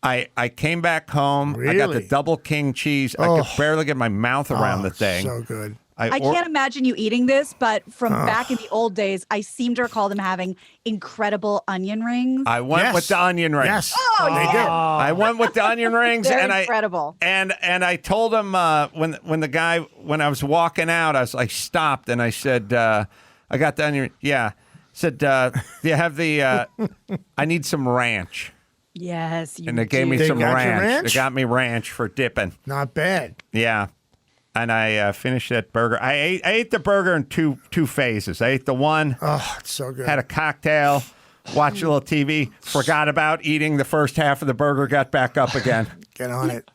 I came back home. I got the Really? double king cheese. I could barely get my mouth around the thing. So good. I can't imagine you eating this, but from back in the old days, I seem to recall them having incredible onion rings. I went Yes. with the onion rings. Yes. Oh, they yeah. do. I went with the onion rings, They're and incredible. And I told him when the guy when I was walking out, I stopped and I said, I got the onion. Yeah, said, do you have the? I need some ranch. Yes, you And they gave me They some got you ranch. ranch? They got me ranch for dipping. Not bad. Yeah. And I finished that burger. I ate the burger in two phases. I ate the one, Oh, it's so good. had a cocktail, watched a little TV, forgot about eating the first half of the burger, got back up again. Get on it.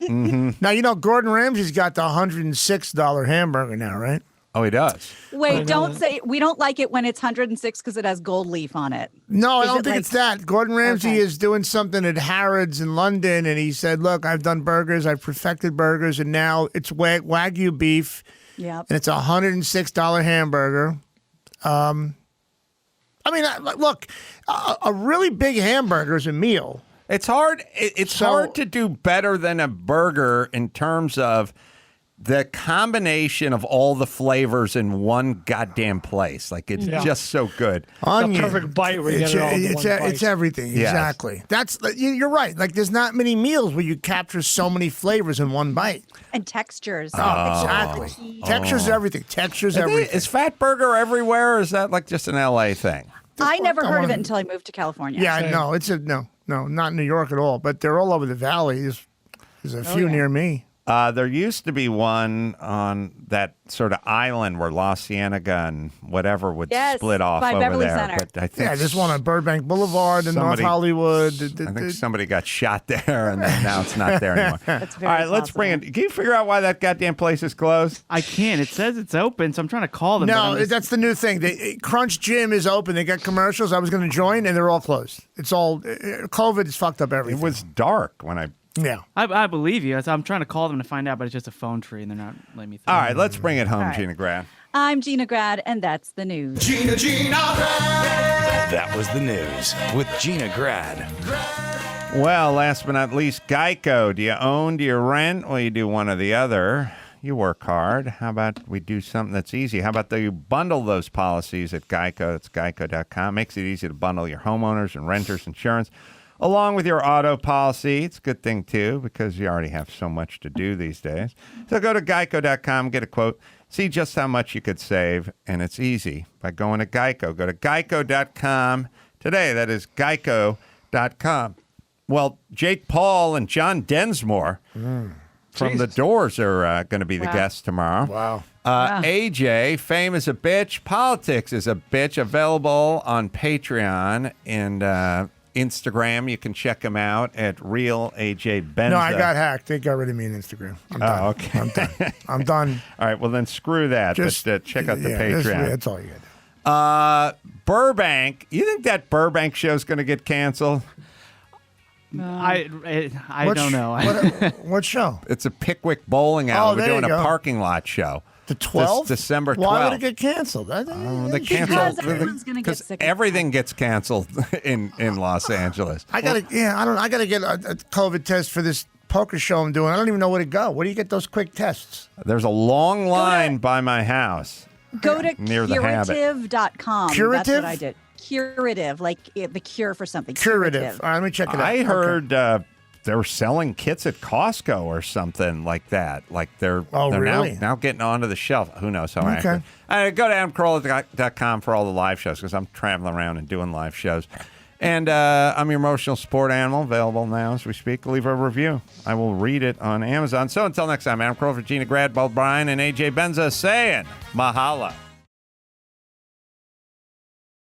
Now, Gordon Ramsay's got the $106 hamburger now, right? Oh, he does. Wait, don't say we don't like it when it's 106 because it has gold leaf on it. No, I Is don't it think like- it's that. Gordon Ramsay Okay. is doing something at Harrods in London, and he said, look, I've done burgers, I've perfected burgers, and now it's Wagyu beef, Yep. and it's a $106 hamburger. Look, a really big hamburger is a meal. It's hard. It's hard to do better than a burger in terms of the combination of all the flavors in one goddamn place. Like it's just so good. Onion. The perfect bite where you get it all in one bite. It's everything. Yes. Exactly. You're right. Like there's not many meals where you capture so many flavors in one bite. And textures. Exactly. Textures everything. Textures everything. Is Fat Burger everywhere, or is that like just an LA thing? I never heard of it until I moved to California. Yeah, no, no, not in New York at all. But they're all over the valley. There's a few near me. There used to be one on that sort of island where La Cienega and whatever would Yes, split off by over Beverly there. Center. But I think Yeah, there's one on Burbank Boulevard in North somebody- Hollywood. I think somebody got shot there, and then now it's not there anymore. That's All very right, let's bring it. Can you figure out why that goddamn place is closed? I can't. It says it's open, so I'm trying to call them. but No, I'm just- that's the new thing. Crunch Gym is open. They got commercials. I was going to join, and they're all closed. It's all COVID has fucked up everything. It was dark when I. Yeah. I believe you. I'm trying to call them to find out, but it's just a phone tree, and they're not letting me through. All right, let's bring it home, All right. Gina Grad. I'm Gina Grad, and that's the news. Gina Grad. That was the news with Gina Grad. Well, last but not least, Geico. Do you own? Do you rent? Well, you do one or the other. You work hard. How about we do something that's easy? How about you bundle those policies at Geico? It's geico.com. Makes it easy to bundle your homeowners and renters insurance along with your auto policy. It's a good thing, too, because you already have so much to do these days. So go to geico.com, get a quote, see just how much you could save, and it's easy by going to Geico. Go to geico.com today. That is geico.com. Well, Jake Paul and John Densmore from The Doors are going to be the guests tomorrow. Wow. AJ, Fame is a Bitch, Politics is a Bitch, available on Patreon and Instagram. You can check him out at Real AJ Benza. No, I got hacked. They got rid of me on Instagram. I'm done. Okay. I'm done. I'm done. All right, well, then screw that. Just but check out the Patreon. That's all you got to do. Burbank. You think that Burbank show's going to get canceled? I don't know. What show? It's a Pickwick bowling alley. We're there doing you a go. parking lot show. The 12th? December 12th. Why would it get canceled? They Because canceled everyone's gonna get because sick of everything gets canceled in Los Angeles. I gotta get a COVID test for this poker show I'm doing. I don't even know where to go. Where do you get those quick tests? There's a long line by my house. Go to Near the Habit. curative.com. Curative? That's what I did. Curative, like the cure for something. Curative. All right, let me check it out. I Okay. heard they were selling kits at Costco or something like that. Like they're really? now getting onto the shelf. Who knows how Okay. accurate. Go to AdamCarolla.com for all the live shows because I'm traveling around and doing live shows. And I'm your emotional sport animal, available now as we speak. Leave a review. I will read it on Amazon. So until next time, Adam Carolla for Gina Grad, Bob Bryan, and AJ Benza saying mahalo.